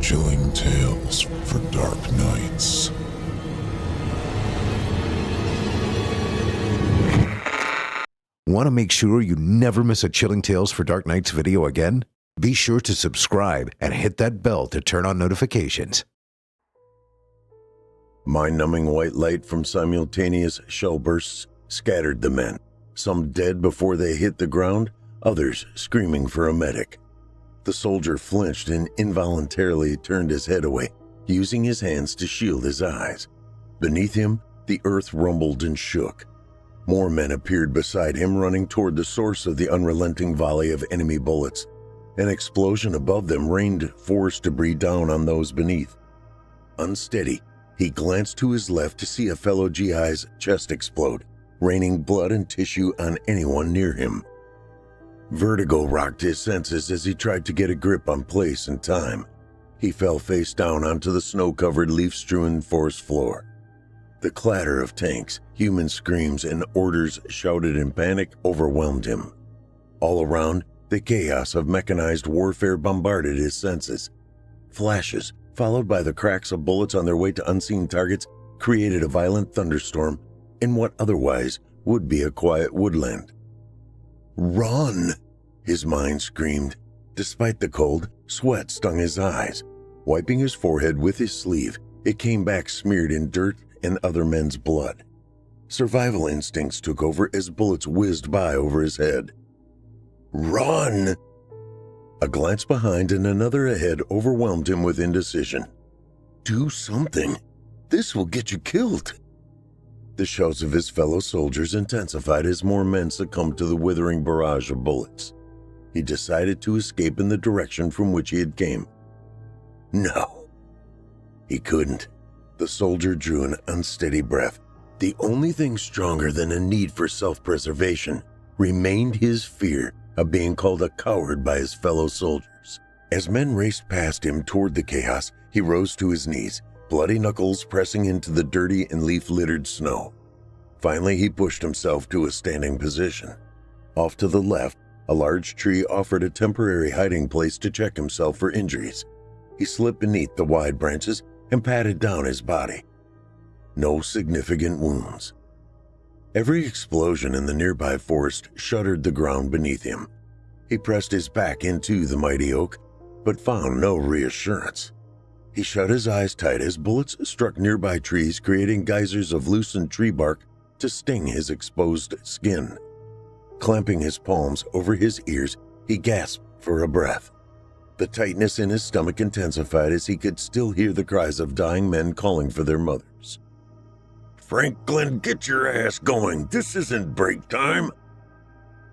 Chilling tales for dark nights. Want to make sure you never miss a Chilling Tales for Dark Nights video again? Be sure to subscribe and hit that bell to turn on notifications. Mind-numbing white light from simultaneous shell bursts scattered the men, some dead before they hit the ground, others screaming for a medic. The soldier flinched and involuntarily turned his head away, using his hands to shield his eyes. Beneath him, the earth rumbled and shook. More men appeared beside him, running toward the source of the unrelenting volley of enemy bullets. An explosion above them rained forest debris down on those beneath. Unsteady, he glanced to his left to see a fellow GI's chest explode, raining blood and tissue on anyone near him. Vertigo rocked his senses as he tried to get a grip on place and time. He fell face down onto the snow-covered, leaf-strewn forest floor. The clatter of tanks, human screams, and orders shouted in panic overwhelmed him. All around, the chaos of mechanized warfare bombarded his senses. Flashes, followed by the cracks of bullets on their way to unseen targets, created a violent thunderstorm in what otherwise would be a quiet woodland. "Run!" his mind screamed. Despite the cold, sweat stung his eyes. Wiping his forehead with his sleeve, it came back smeared in dirt and other men's blood. Survival instincts took over as bullets whizzed by over his head. "Run!" A glance behind and another ahead overwhelmed him with indecision. "Do something. This will get you killed." The shouts of his fellow soldiers intensified as more men succumbed to the withering barrage of bullets. He decided to escape in the direction from which he had came. No. He couldn't. The soldier drew an unsteady breath. The only thing stronger than a need for self-preservation remained his fear of being called a coward by his fellow soldiers. As men raced past him toward the chaos, he rose to his knees, bloody knuckles pressing into the dirty and leaf-littered snow. Finally, he pushed himself to a standing position. Off to the left, a large tree offered a temporary hiding place to check himself for injuries. He slipped beneath the wide branches and patted down his body. No significant wounds. Every explosion in the nearby forest shuddered the ground beneath him. He pressed his back into the mighty oak, but found no reassurance. He shut his eyes tight as bullets struck nearby trees, creating geysers of loosened tree bark to sting his exposed skin. Clamping his palms over his ears, he gasped for a breath. The tightness in his stomach intensified as he could still hear the cries of dying men calling for their mothers. "Franklin, get your ass going. This isn't break time."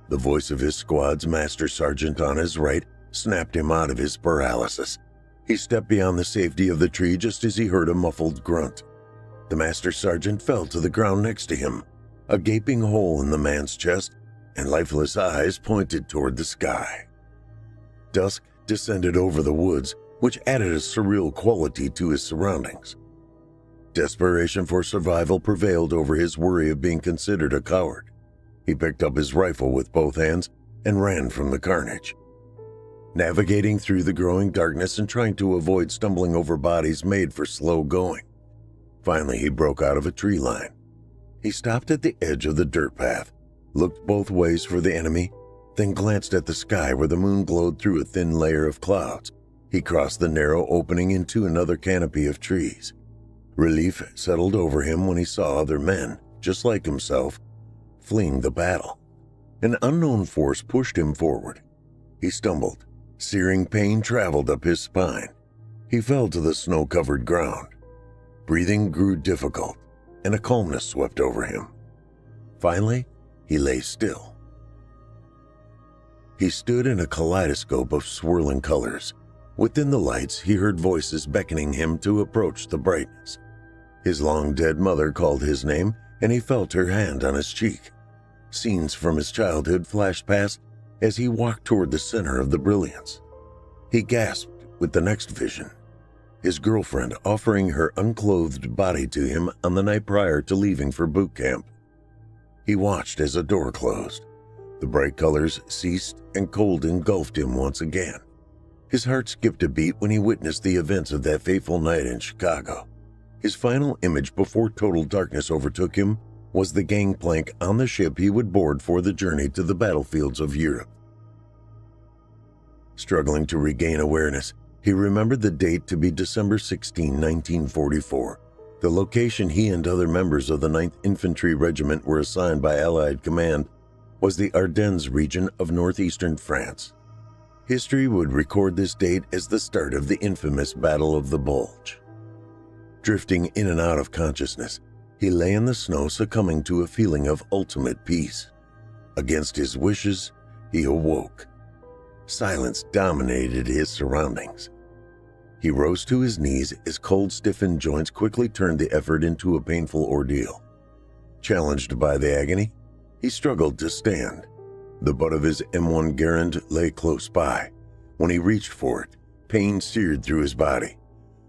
The voice of his squad's master sergeant on his right snapped him out of his paralysis. He stepped beyond the safety of the tree just as he heard a muffled grunt. The master sergeant fell to the ground next to him, a gaping hole in the man's chest, and lifeless eyes pointed toward the sky. Dusk descended over the woods, which added a surreal quality to his surroundings. Desperation for survival prevailed over his worry of being considered a coward. He picked up his rifle with both hands and ran from the carnage. Navigating through the growing darkness and trying to avoid stumbling over bodies made for slow going. Finally, he broke out of a tree line. He stopped at the edge of the dirt path, looked both ways for the enemy, then glanced at the sky where the moon glowed through a thin layer of clouds. He crossed the narrow opening into another canopy of trees. Relief settled over him when he saw other men, just like himself, fleeing the battle. An unknown force pushed him forward. He stumbled. Searing pain traveled up his spine. He fell to the snow-covered ground. Breathing grew difficult, and a calmness swept over him. Finally, he lay still. He stood in a kaleidoscope of swirling colors. Within the lights, he heard voices beckoning him to approach the brightness. His long-dead mother called his name, and he felt her hand on his cheek. Scenes from his childhood flashed past as he walked toward the center of the brilliance. He gasped with the next vision. His girlfriend offering her unclothed body to him on the night prior to leaving for boot camp. He watched as a door closed. The bright colors ceased and cold engulfed him once again. His heart skipped a beat when he witnessed the events of that fateful night in Chicago. His final image before total darkness overtook him was the gangplank on the ship he would board for the journey to the battlefields of Europe. Struggling to regain awareness, he remembered the date to be December 16, 1944. The location he and other members of the 9th Infantry Regiment were assigned by Allied command was the Ardennes region of northeastern France. History would record this date as the start of the infamous Battle of the Bulge. Drifting in and out of consciousness, he lay in the snow, succumbing to a feeling of ultimate peace. Against his wishes, he awoke. Silence dominated his surroundings. He rose to his knees as cold, stiffened joints quickly turned the effort into a painful ordeal. Challenged by the agony, he struggled to stand. The butt of his M1 Garand lay close by. When he reached for it, pain seared through his body.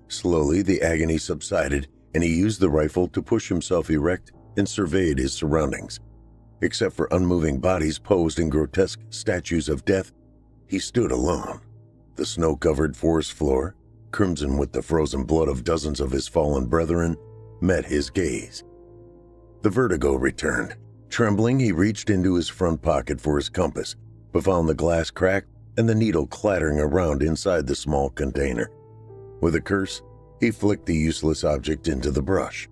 Slowly, the agony subsided, and he used the rifle to push himself erect and surveyed his surroundings. Except for unmoving bodies posed in grotesque statues of death, he stood alone. The snow-covered forest floor, crimson with the frozen blood of dozens of his fallen brethren, met his gaze. The vertigo returned. Trembling, he reached into his front pocket for his compass, but found the glass cracked and the needle clattering around inside the small container. With a curse, he flicked the useless object into the brush.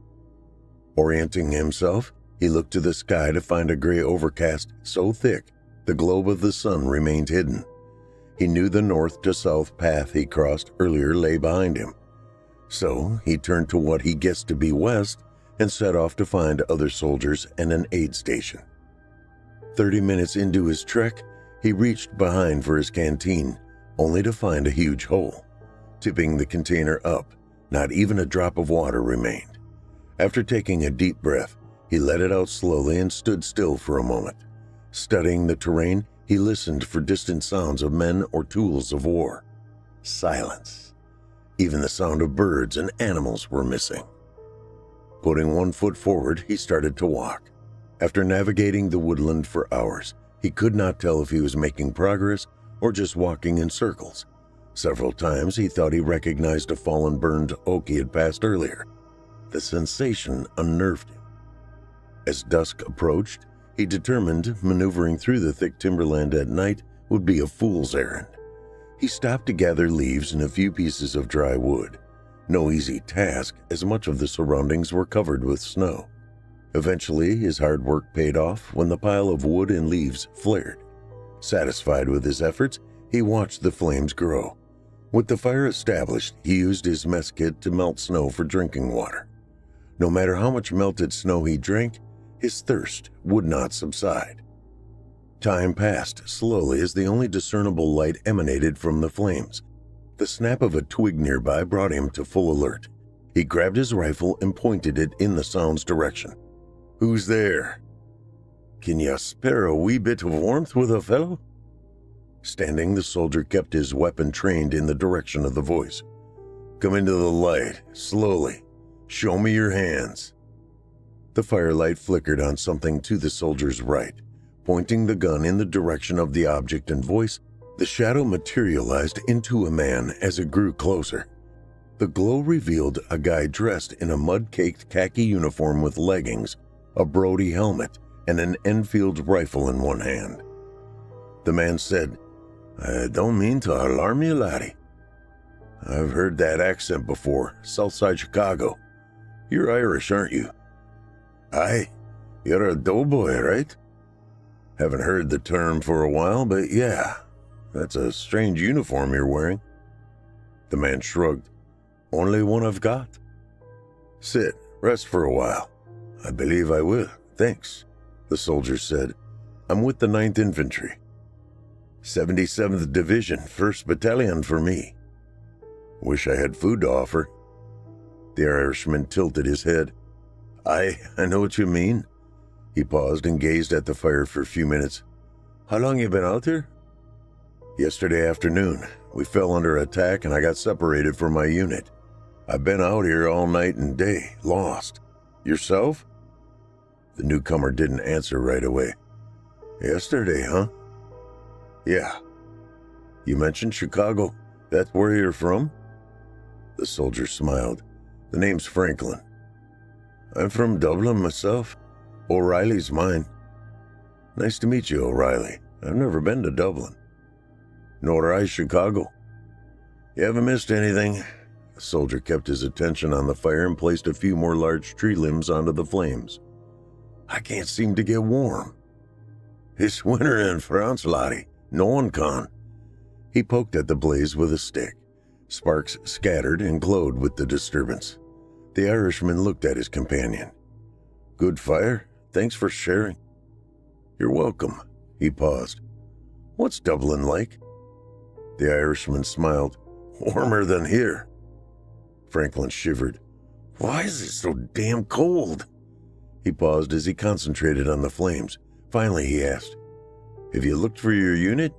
Orienting himself, he looked to the sky to find a gray overcast so thick the globe of the sun remained hidden. He knew the north to south path he crossed earlier lay behind him. So he turned to what he guessed to be west and set off to find other soldiers and an aid station. 30 minutes into his trek, he reached behind for his canteen, only to find a huge hole. Tipping the container up, not even a drop of water remained. After taking a deep breath, he let it out slowly and stood still for a moment. Studying the terrain, he listened for distant sounds of men or tools of war. Silence. Even the sound of birds and animals were missing. Putting one foot forward, he started to walk. After navigating the woodland for hours, he could not tell if he was making progress or just walking in circles. Several times he thought he recognized a fallen burned oak he had passed earlier. The sensation unnerved him. As dusk approached, he determined maneuvering through the thick timberland at night would be a fool's errand. He stopped to gather leaves and a few pieces of dry wood. No easy task, as much of the surroundings were covered with snow. Eventually, his hard work paid off when the pile of wood and leaves flared. Satisfied with his efforts, he watched the flames grow. With the fire established, he used his mess kit to melt snow for drinking water. No matter how much melted snow he drank, his thirst would not subside. Time passed slowly as the only discernible light emanated from the flames. The snap of a twig nearby brought him to full alert. He grabbed his rifle and pointed it in the sound's direction. "Who's there? Can you spare a wee bit of warmth with a fellow?" Standing, the soldier kept his weapon trained in the direction of the voice. "Come into the light, slowly. Show me your hands." The firelight flickered on something to the soldier's right. Pointing the gun in the direction of the object and voice, the shadow materialized into a man as it grew closer. The glow revealed a guy dressed in a mud-caked khaki uniform with leggings, a Brody helmet, and an Enfield rifle in one hand. The man said, "I don't mean to alarm you, laddie. I've heard that accent before, Southside Chicago. You're Irish, aren't you?" "Aye, you're a doughboy, right?" "Haven't heard the term for a while, but yeah, that's a strange uniform you're wearing." The man shrugged. "Only one I've got." "Sit, rest for a while." "I believe I will, thanks," the soldier said. "I'm with the 9th Infantry. 77th Division, 1st Battalion for me. Wish I had food to offer." The Irishman tilted his head. I know what you mean." He paused and gazed at the fire for a few minutes. "How long you been out here?" "Yesterday afternoon. We fell under attack and I got separated from my unit. I've been out here all night and day, lost. Yourself?" The newcomer didn't answer right away. "Yesterday, huh?" "Yeah." "You mentioned Chicago. That's where you're from? The soldier smiled. The name's Franklin. I'm from Dublin myself. O'Reilly's mine. Nice to meet you, O'Reilly. I've never been to Dublin. Nor I Chicago. You haven't missed anything. The soldier kept his attention on the fire and placed a few more large tree limbs onto the flames. I can't seem to get warm. It's winter in France, laddie. No one can. He poked at the blaze with a stick. Sparks scattered and glowed with the disturbance. The Irishman looked at his companion. Good fire. Thanks for sharing. You're welcome. He paused. What's Dublin like? The Irishman smiled. Warmer than here. Franklin shivered. Why is it so damn cold? He paused as he concentrated on the flames. Finally, he asked, Have you looked for your unit?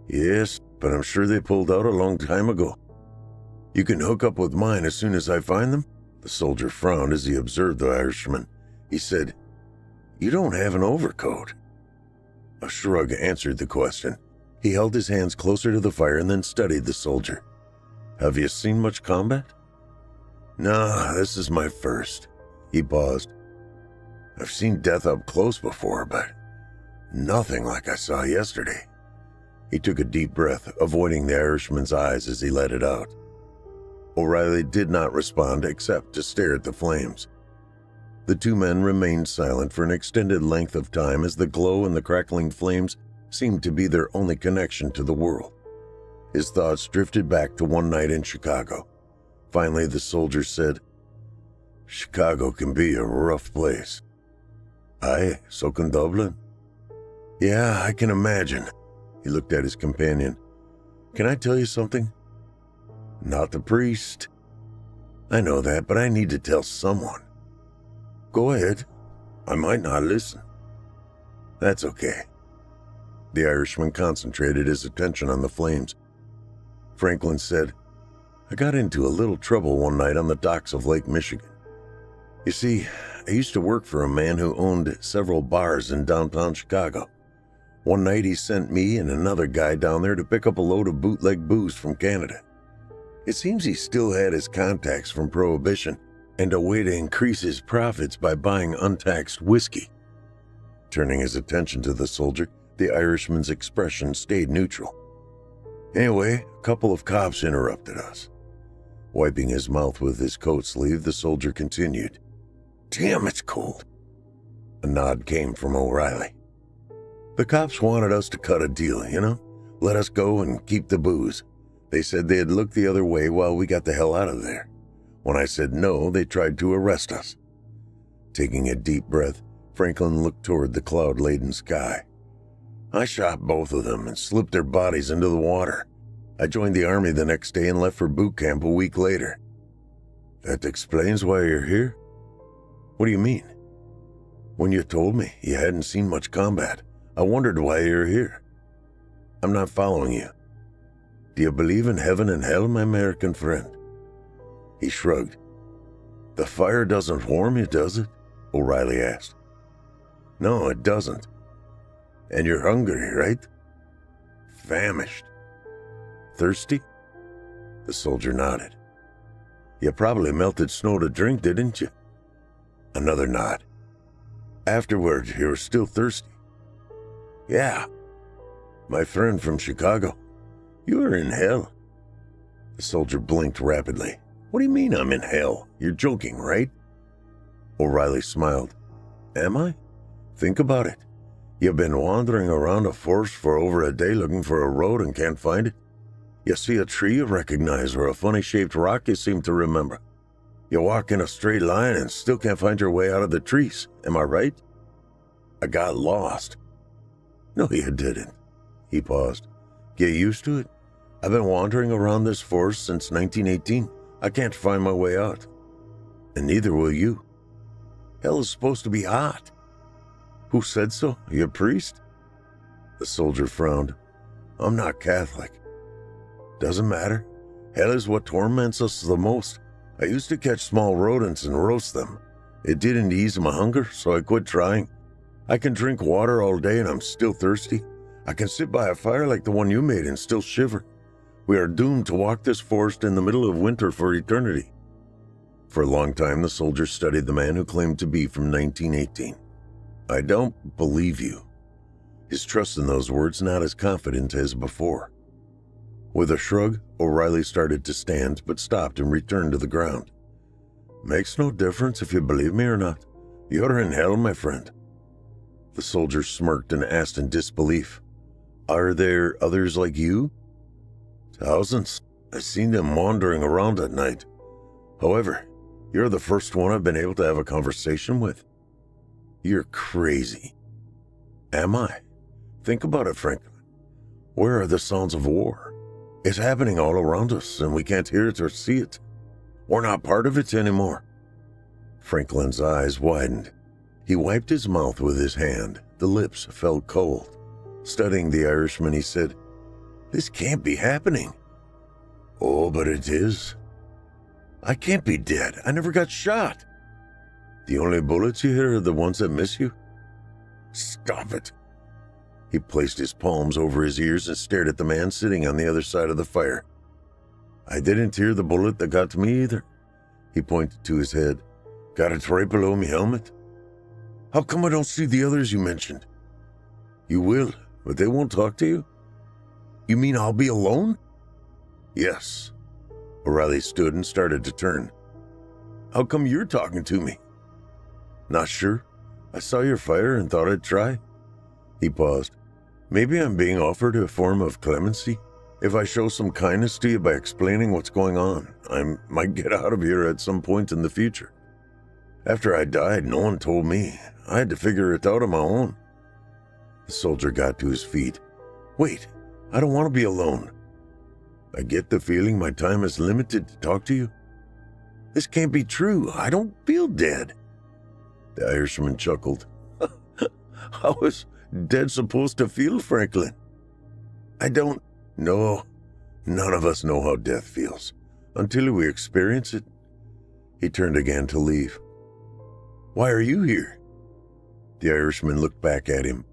Yes, but I'm sure they pulled out a long time ago. You can hook up with mine as soon as I find them? The soldier frowned as he observed the Irishman. He said, You don't have an overcoat. A shrug answered the question. He held his hands closer to the fire and then studied the soldier. Have you seen much combat? No, this is my first. He paused. I've seen death up close before, but nothing like I saw yesterday. He took a deep breath, avoiding the Irishman's eyes as he let it out. O'Reilly did not respond except to stare at the flames. The two men remained silent for an extended length of time as the glow and the crackling flames seemed to be their only connection to the world. His thoughts drifted back to one night in Chicago. Finally, the soldier said, Chicago can be a rough place. Aye, so can Dublin. Yeah, I can imagine. He looked at his companion. Can I tell you something? Not the priest. I know that, but I need to tell someone. Go ahead. I might not listen. That's okay. The Irishman concentrated his attention on the flames. Franklin said, I got into a little trouble one night on the docks of Lake Michigan. You see, I used to work for a man who owned several bars in downtown Chicago. One night he sent me and another guy down there to pick up a load of bootleg booze from Canada. It seems he still had his contacts from Prohibition and a way to increase his profits by buying untaxed whiskey. Turning his attention to the soldier, the Irishman's expression stayed neutral. Anyway, a couple of cops interrupted us. Wiping his mouth with his coat sleeve, the soldier continued. Damn, it's cold. A nod came from O'Reilly. The cops wanted us to cut a deal, let us go and keep the booze. They said they'd look the other way while we got the hell out of there. When I said no, they tried to arrest us. Taking a deep breath, Franklin looked toward the cloud-laden sky. I shot both of them and slipped their bodies into the water. I joined the army the next day and left for boot camp a week later. That explains why you're here? What do you mean? When you told me you hadn't seen much combat, I wondered why you're here. I'm not following you. Do you believe in heaven and hell, my American friend? He shrugged. The fire doesn't warm you, does it? O'Reilly asked. No, it doesn't. And you're hungry, right? Famished. Thirsty? The soldier nodded. You probably melted snow to drink, didn't you? Another nod. Afterward, you were still thirsty. Yeah. My friend from Chicago. You were in hell. The soldier blinked rapidly. What do you mean I'm in hell? You're joking, right? O'Reilly smiled. Am I? Think about it. You've been wandering around a forest for over a day looking for a road and can't find it. You see a tree you recognize or a funny-shaped rock you seem to remember. You walk in a straight line and still can't find your way out of the trees. Am I right? I got lost. No, you didn't. He paused. Get used to it. I've been wandering around this forest since 1918. I can't find my way out. And neither will you. Hell is supposed to be hot. Who said so? You a priest? The soldier frowned. I'm not Catholic. Doesn't matter. Hell is what torments us the most. I used to catch small rodents and roast them. It didn't ease my hunger, so I quit trying. I can drink water all day and I'm still thirsty. I can sit by a fire like the one you made and still shiver. We are doomed to walk this forest in the middle of winter for eternity." For a long time, the soldier studied the man who claimed to be from 1918. "I don't believe you." His trust in those words not as confident as before. With a shrug, O'Reilly started to stand, but stopped and returned to the ground. "Makes no difference if you believe me or not. You're in hell, my friend." The soldier smirked and asked in disbelief, "Are there others like you?" "Thousands. I've seen them wandering around at night. However, you're the first one I've been able to have a conversation with." "You're crazy." "Am I? Think about it, Franklin. Where are the sounds of war? It's happening all around us, and we can't hear it or see it. We're not part of it anymore." Franklin's eyes widened. He wiped his mouth with his hand. The lips felt cold. Studying the Irishman, he said, "This can't be happening." "Oh, but it is. I can't be dead. I never got shot. The only bullets you hear are the ones that miss you." "Stop it." He placed his palms over his ears and stared at the man sitting on the other side of the fire. "I didn't hear the bullet that got to me either." He pointed to his head. "Got it right below me helmet." "How come I don't see the others you mentioned?" "You will, but they won't talk to you." "You mean I'll be alone?" "Yes." O'Reilly stood and started to turn. "How come you're talking to me?" "Not sure. I saw your fire and thought I'd try." He paused. "Maybe I'm being offered a form of clemency. If I show some kindness to you by explaining what's going on, I might get out of here at some point in the future. After I died, no one told me. I had to figure it out on my own." The soldier got to his feet. "Wait, I don't want to be alone. I get the feeling my time is limited to talk to you. This can't be true. I don't feel dead." The Irishman chuckled. "How is dead supposed to feel, Franklin?" "I don't know. None of us know how death feels until we experience it." He turned again to leave. "Why are you here?" The Irishman looked back at him.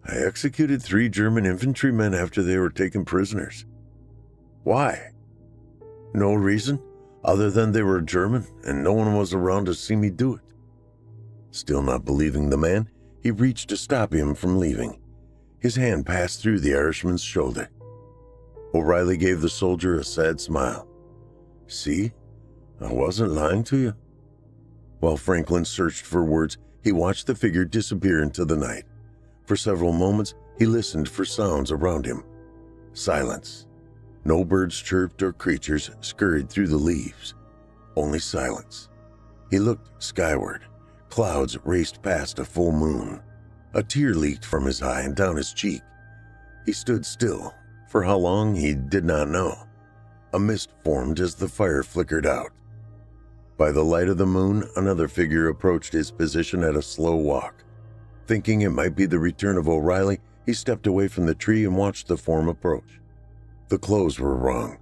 "I executed 3 German infantrymen after they were taken prisoners." "Why?" "No reason, other than they were German and no one was around to see me do it." Still not believing the man, he reached to stop him from leaving. His hand passed through the Irishman's shoulder. O'Reilly gave the soldier a sad smile. "See, I wasn't lying to you." While Franklin searched for words, he watched the figure disappear into the night. For several moments, he listened for sounds around him. Silence. No birds chirped or creatures scurried through the leaves. Only silence. He looked skyward. Clouds raced past a full moon. A tear leaked from his eye and down his cheek. He stood still. For how long, he did not know. A mist formed as the fire flickered out. By the light of the moon, another figure approached his position at a slow walk. Thinking it might be the return of O'Reilly, he stepped away from the tree and watched the form approach. The clothes were wrong.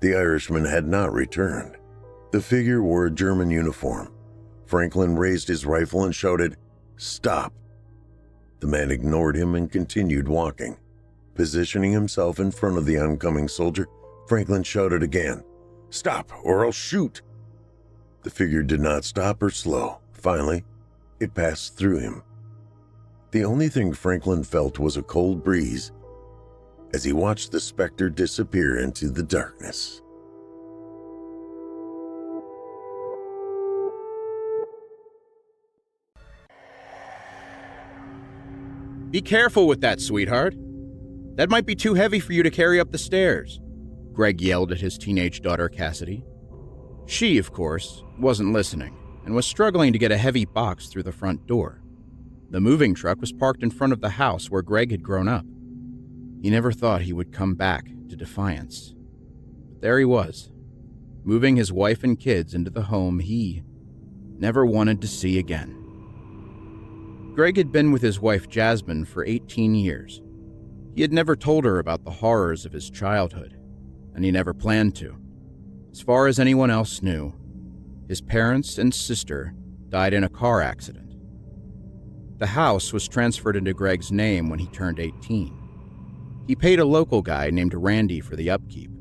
The Irishman had not returned. The figure wore a German uniform. Franklin raised his rifle and shouted, "Stop!" The man ignored him and continued walking. Positioning himself in front of the oncoming soldier, Franklin shouted again, "Stop, or I'll shoot!" The figure did not stop or slow. Finally, it passed through him. The only thing Franklin felt was a cold breeze as he watched the specter disappear into the darkness. "Be careful with that, sweetheart. That might be too heavy for you to carry up the stairs," Greg yelled at his teenage daughter, Cassidy. She, of course, wasn't listening and was struggling to get a heavy box through the front door. The moving truck was parked in front of the house where Greg had grown up. He never thought he would come back to Defiance. But there he was, moving his wife and kids into the home he never wanted to see again. Greg had been with his wife Jasmine for 18 years. He had never told her about the horrors of his childhood, and he never planned to. As far as anyone else knew, his parents and sister died in a car accident. The house was transferred into Greg's name when he turned 18. He paid a local guy named Randy for the upkeep,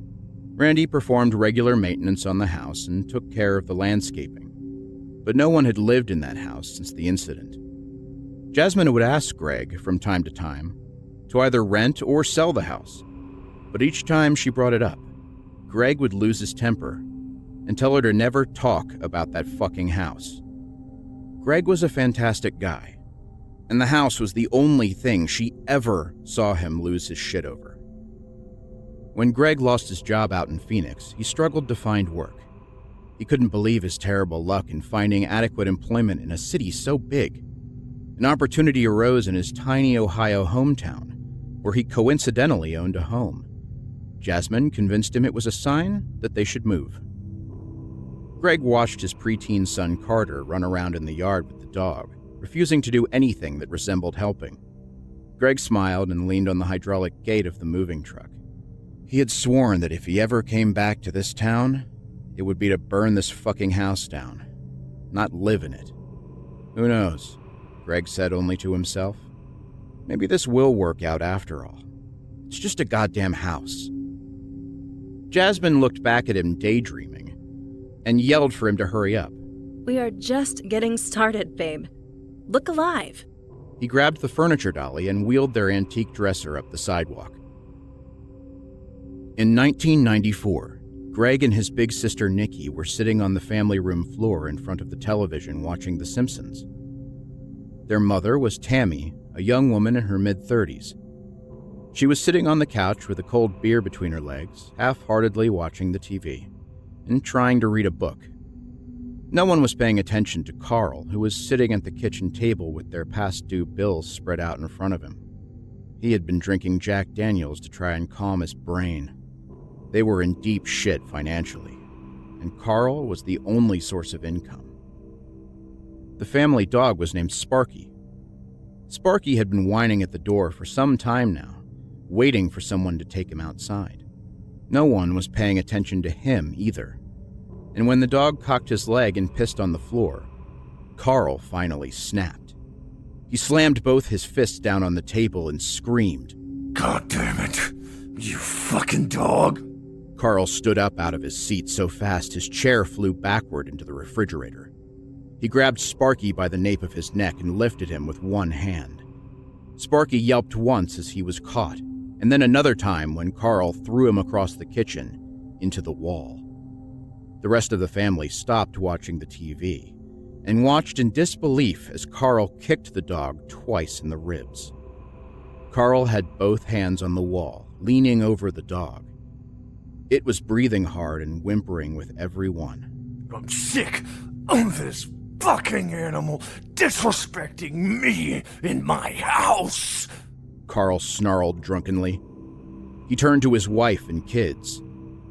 Randy performed regular maintenance on the house and took care of the landscaping, but no one had lived in that house since the incident. Jasmine would ask Greg from time to time to either rent or sell the house, but each time she brought it up, Greg would lose his temper and tell her to never talk about that fucking house. Greg was a fantastic guy, and the house was the only thing she ever saw him lose his shit over. When Greg lost his job out in Phoenix, he struggled to find work. He couldn't believe his terrible luck in finding adequate employment in a city so big. An opportunity arose in his tiny Ohio hometown, where he coincidentally owned a home. Jasmine convinced him it was a sign that they should move. Greg watched his preteen son Carter run around in the yard with the dog, refusing to do anything that resembled helping. Greg smiled and leaned on the hydraulic gate of the moving truck. He had sworn that if he ever came back to this town, it would be to burn this fucking house down, not live in it. Who knows? Greg said only to himself. Maybe this will work out after all. It's just a goddamn house. Jasmine looked back at him daydreaming and yelled for him to hurry up. We are just getting started, babe. Look alive. He grabbed the furniture dolly and wheeled their antique dresser up the sidewalk. In 1994, Greg and his big sister Nikki were sitting on the family room floor in front of the television watching The Simpsons. Their mother was Tammy, a young woman in her mid-30s. She was sitting on the couch with a cold beer between her legs, half-heartedly watching the TV, and trying to read a book. No one was paying attention to Carl, who was sitting at the kitchen table with their past-due bills spread out in front of him. He had been drinking Jack Daniels to try and calm his brain. They were in deep shit financially, and Carl was the only source of income. The family dog was named Sparky. Sparky had been whining at the door for some time now, waiting for someone to take him outside. No one was paying attention to him either, and when the dog cocked his leg and pissed on the floor, Carl finally snapped. He slammed both his fists down on the table and screamed, God damn it, you fucking dog! Carl stood up out of his seat so fast his chair flew backward into the refrigerator. He grabbed Sparky by the nape of his neck and lifted him with one hand. Sparky yelped once as he was caught, and then another time when Carl threw him across the kitchen into the wall. The rest of the family stopped watching the TV and watched in disbelief as Carl kicked the dog twice in the ribs. Carl had both hands on the wall, leaning over the dog. It was breathing hard and whimpering with every one. I'm sick of this fucking animal disrespecting me in my house! Carl snarled drunkenly. He turned to his wife and kids,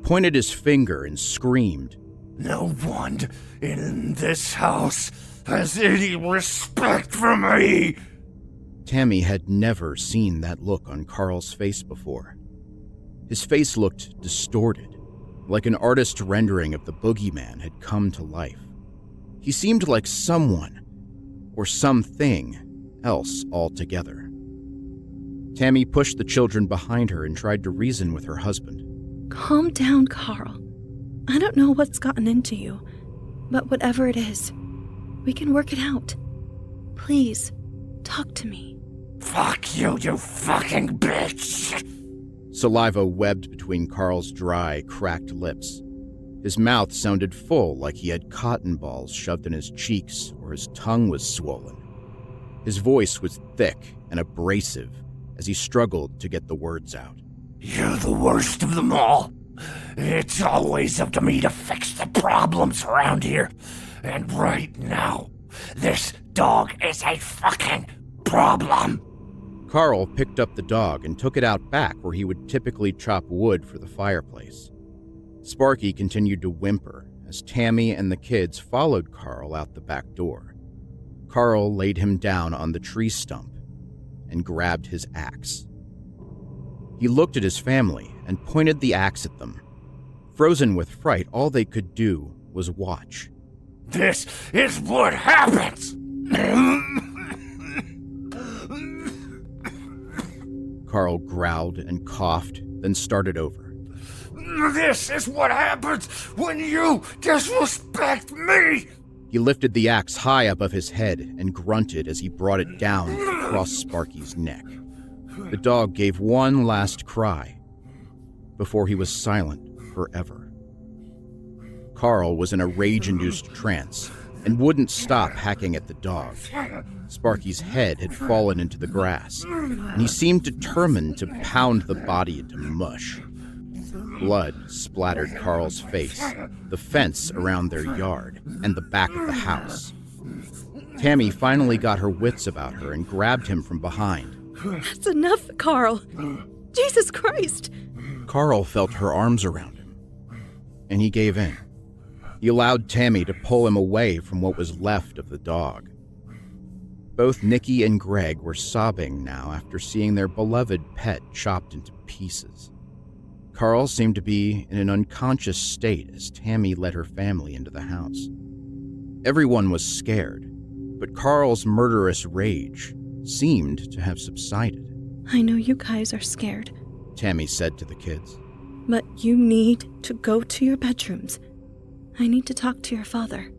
pointed his finger and screamed. No one in this house has any respect for me! Tammy had never seen that look on Carl's face before. His face looked distorted, like an artist's rendering of the boogeyman had come to life. He seemed like someone, or something, else altogether. Tammy pushed the children behind her and tried to reason with her husband. Calm down, Carl. I don't know what's gotten into you, but whatever it is, we can work it out. Please, talk to me. Fuck you, you fucking bitch! Saliva webbed between Carl's dry, cracked lips. His mouth sounded full, like he had cotton balls shoved in his cheeks or his tongue was swollen. His voice was thick and abrasive as he struggled to get the words out. You're the worst of them all. It's always up to me to fix the problems around here. And right now, this dog is a fucking problem. Carl picked up the dog and took it out back where he would typically chop wood for the fireplace. Sparky continued to whimper as Tammy and the kids followed Carl out the back door. Carl laid him down on the tree stump and grabbed his axe. He looked at his family and pointed the axe at them. Frozen with fright, all they could do was watch. This is what happens! Carl growled and coughed, then started over. This is what happens when you disrespect me! He lifted the axe high above his head and grunted as he brought it down across Sparky's neck. The dog gave one last cry before he was silent forever. Carl was in a rage-induced trance and wouldn't stop hacking at the dog. Sparky's head had fallen into the grass, and he seemed determined to pound the body into mush. Blood splattered Carl's face, the fence around their yard, and the back of the house. Tammy finally got her wits about her and grabbed him from behind. That's enough, Carl. Jesus Christ. Carl felt her arms around him, and he gave in. He allowed Tammy to pull him away from what was left of the dog. Both Nikki and Greg were sobbing now after seeing their beloved pet chopped into pieces. Carl seemed to be in an unconscious state as Tammy led her family into the house. Everyone was scared, but Carl's murderous rage seemed to have subsided. I know you guys are scared, Tammy said to the kids. but you need to go to your bedrooms. I need to talk to your father.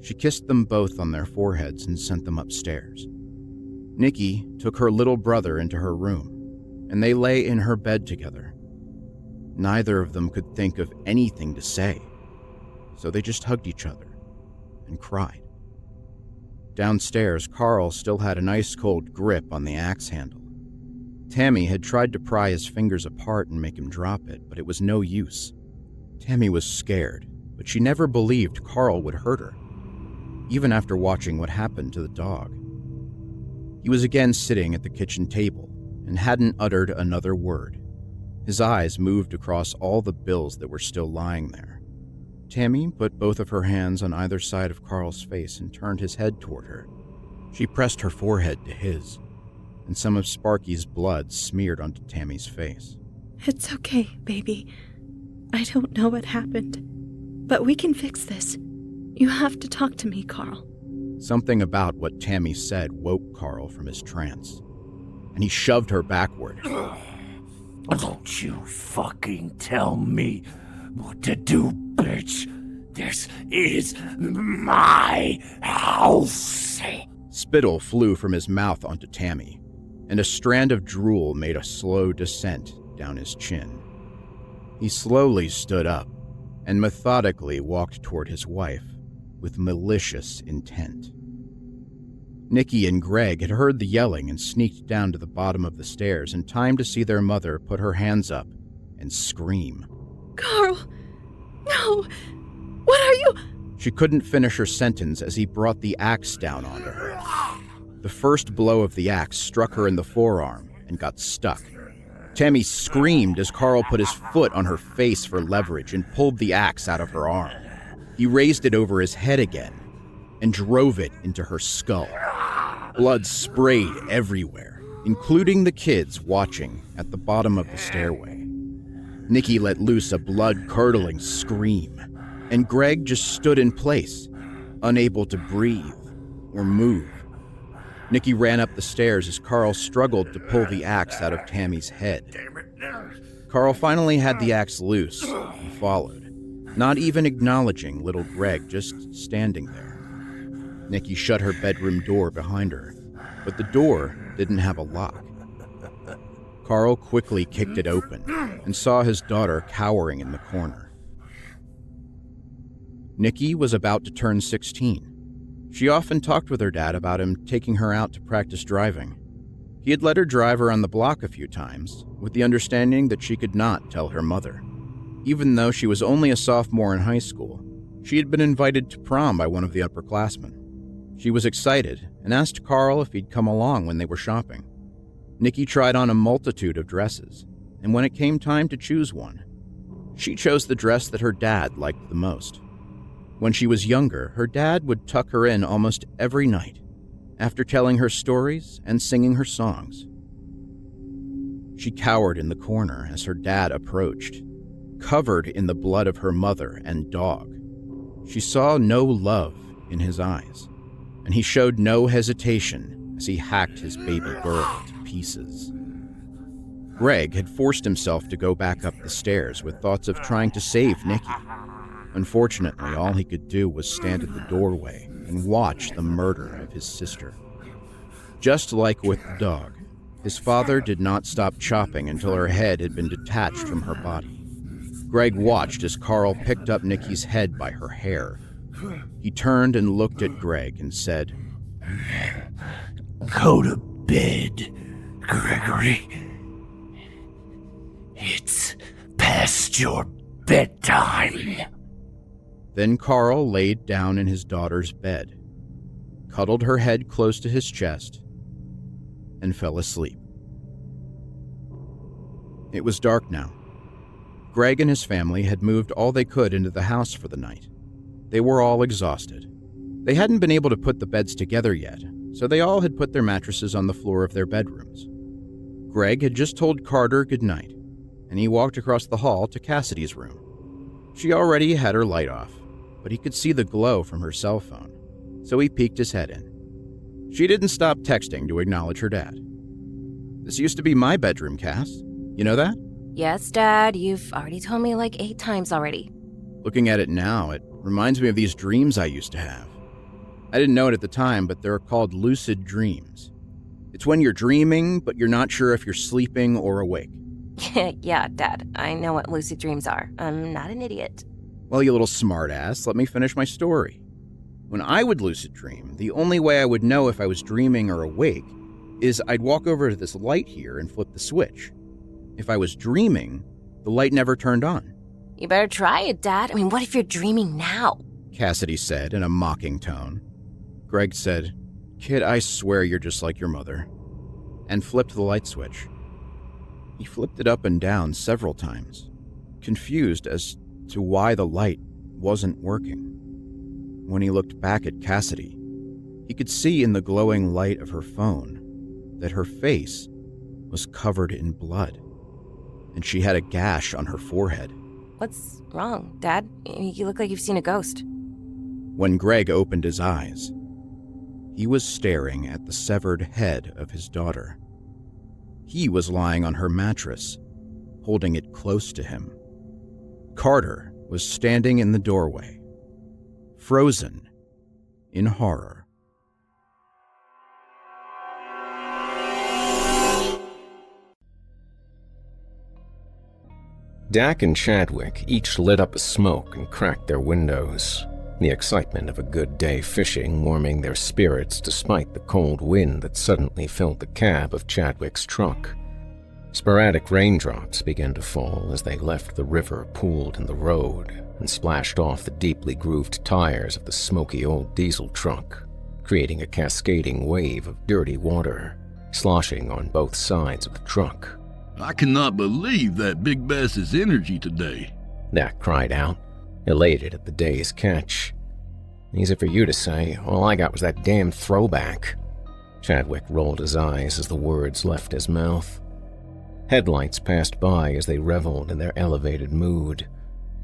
She kissed them both on their foreheads and sent them upstairs. Nikki took her little brother into her room, and they lay in her bed together. Neither of them could think of anything to say, so they just hugged each other and cried. Downstairs, Carl still had an ice-cold grip on the axe handle. Tammy had tried to pry his fingers apart and make him drop it, but it was no use. Tammy was scared, but she never believed Carl would hurt her, even after watching what happened to the dog. He was again sitting at the kitchen table and hadn't uttered another word. His eyes moved across all the bills that were still lying there. Tammy put both of her hands on either side of Carl's face and turned his head toward her. She pressed her forehead to his, and some of Sparky's blood smeared onto Tammy's face. It's okay, baby. I don't know what happened, but we can fix this. You have to talk to me, Carl. Something about what Tammy said woke Carl from his trance, and he shoved her backward. Don't you fucking tell me what to do, bitch. This is my house. Spittle flew from his mouth onto Tammy, and a strand of drool made a slow descent down his chin. He slowly stood up and methodically walked toward his wife with malicious intent. Nikki and Greg had heard the yelling and sneaked down to the bottom of the stairs in time to see their mother put her hands up and scream. Carl! No! What are you? She couldn't finish her sentence as he brought the axe down onto her. The first blow of the axe struck her in the forearm and got stuck. Tammy screamed as Carl put his foot on her face for leverage and pulled the axe out of her arm. He raised it over his head again and drove it into her skull. Blood sprayed everywhere, including the kids watching at the bottom of the stairway. Nikki let loose a blood-curdling scream, and Greg just stood in place, unable to breathe or move. Nikki ran up the stairs as Carl struggled to pull the axe out of Tammy's head. Carl finally had the axe loose and followed, not even acknowledging little Greg just standing there. Nikki shut her bedroom door behind her, but the door didn't have a lock. Carl quickly kicked it open and saw his daughter cowering in the corner. Nikki was about to turn 16. She often talked with her dad about him taking her out to practice driving. He had let her drive around the block a few times, with the understanding that she could not tell her mother. Even though she was only a sophomore in high school, she had been invited to prom by one of the upperclassmen. She was excited and asked Carl if he'd come along when they were shopping. Nikki tried on a multitude of dresses, and when it came time to choose one, she chose the dress that her dad liked the most. When she was younger, her dad would tuck her in almost every night, after telling her stories and singing her songs. She cowered in the corner as her dad approached, covered in the blood of her mother and dog. She saw no love in his eyes, and he showed no hesitation as he hacked his baby girl to pieces. Greg had forced himself to go back up the stairs with thoughts of trying to save Nikki. Unfortunately, all he could do was stand at the doorway and watch the murder of his sister. Just like with the dog, his father did not stop chopping until her head had been detached from her body. Greg watched as Carl picked up Nikki's head by her hair. He turned and looked at Greg and said, "Go to bed, Gregory. It's past your bedtime." Then Carl laid down in his daughter's bed, cuddled her head close to his chest, and fell asleep. It was dark now. Greg and his family had moved all they could into the house for the night. They were all exhausted. They hadn't been able to put the beds together yet, so they all had put their mattresses on the floor of their bedrooms. Greg had just told Carter goodnight, and he walked across the hall to Cassidy's room. She already had her light off, but he could see the glow from her cell phone, so he peeked his head in. She didn't stop texting to acknowledge her dad. "This used to be my bedroom, Cass. You know that?" Yes, Dad, you've already told me like 8 times already. Looking at it now, it reminds me of these dreams I used to have. I didn't know it at the time, but they're called lucid dreams. It's when you're dreaming, but you're not sure if you're sleeping or awake. Yeah, Dad, I know what lucid dreams are. I'm not an idiot. Well, you little smartass, let me finish my story. When I would lucid dream, the only way I would know if I was dreaming or awake is I'd walk over to this light here and flip the switch. If I was dreaming, the light never turned on. You better try it, Dad. I mean, what if you're dreaming now? Cassidy said in a mocking tone. Greg said, "Kid, I swear you're just like your mother," and flipped the light switch. He flipped it up and down several times, confused as to why the light wasn't working. When he looked back at Cassidy, he could see in the glowing light of her phone that her face was covered in blood, and she had a gash on her forehead. What's wrong, Dad? You look like you've seen a ghost. When Greg opened his eyes, he was staring at the severed head of his daughter. He was lying on her mattress, holding it close to him. Carter was standing in the doorway, frozen in horror. Dak and Chadwick each lit up a smoke and cracked their windows, the excitement of a good day fishing warming their spirits despite the cold wind that suddenly filled the cab of Chadwick's truck. Sporadic raindrops began to fall as they left the river pooled in the road and splashed off the deeply grooved tires of the smoky old diesel truck, creating a cascading wave of dirty water, sloshing on both sides of the truck. "I cannot believe that Big Bass's energy today," Dak cried out, elated at the day's catch. "Easy for you to say. All I got was that damn throwback." Chadwick rolled his eyes as the words left his mouth. Headlights passed by as they reveled in their elevated mood.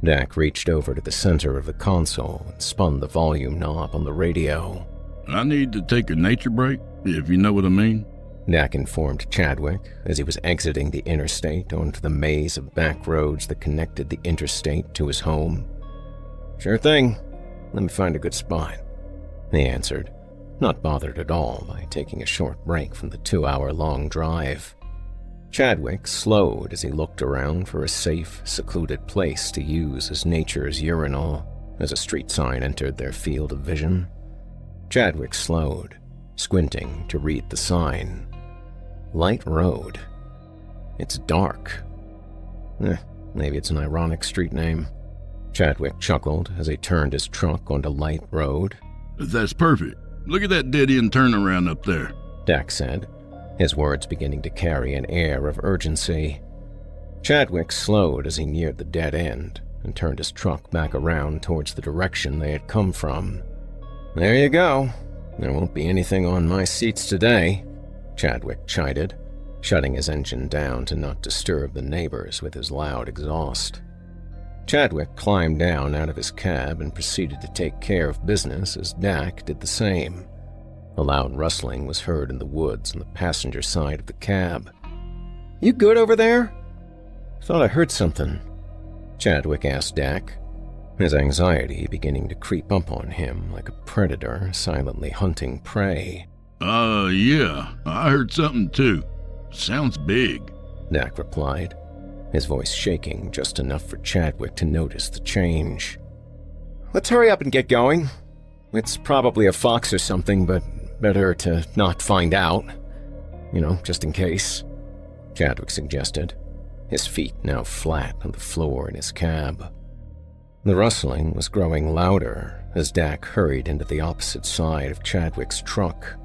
Dak reached over to the center of the console and spun the volume knob on the radio. "I need to take a nature break, if you know what I mean," Dak informed Chadwick as he was exiting the interstate onto the maze of back roads that connected the interstate to his home. "Sure thing. Let me find a good spot," he answered, not bothered at all by taking a short break from the 2-hour-long drive. Chadwick slowed as he looked around for a safe, secluded place to use as nature's urinal as a street sign entered their field of vision. Chadwick slowed, squinting to read the sign. Light Road. It's dark. Maybe it's an ironic street name. Chadwick chuckled as he turned his truck onto Light Road. "That's perfect. Look at that dead-end turnaround up there," Dak said, his words beginning to carry an air of urgency. Chadwick slowed as he neared the dead end and turned his truck back around towards the direction they had come from. "There you go. There won't be anything on my seats today," Chadwick chided, shutting his engine down to not disturb the neighbors with his loud exhaust. Chadwick climbed down out of his cab and proceeded to take care of business as Dak did the same. A loud rustling was heard in the woods on the passenger side of the cab. You good over there? Thought I heard something. Chadwick asked Dak, his anxiety beginning to creep up on him like a predator silently hunting prey. Yeah, I heard something too. Sounds big. Dak replied, his voice shaking just enough for Chadwick to notice the change. Let's hurry up and get going. It's probably a fox or something, but better to not find out. You know, just in case, Chadwick suggested, his feet now flat on the floor in his cab. The rustling was growing louder as Dak hurried into the opposite side of Chadwick's truck.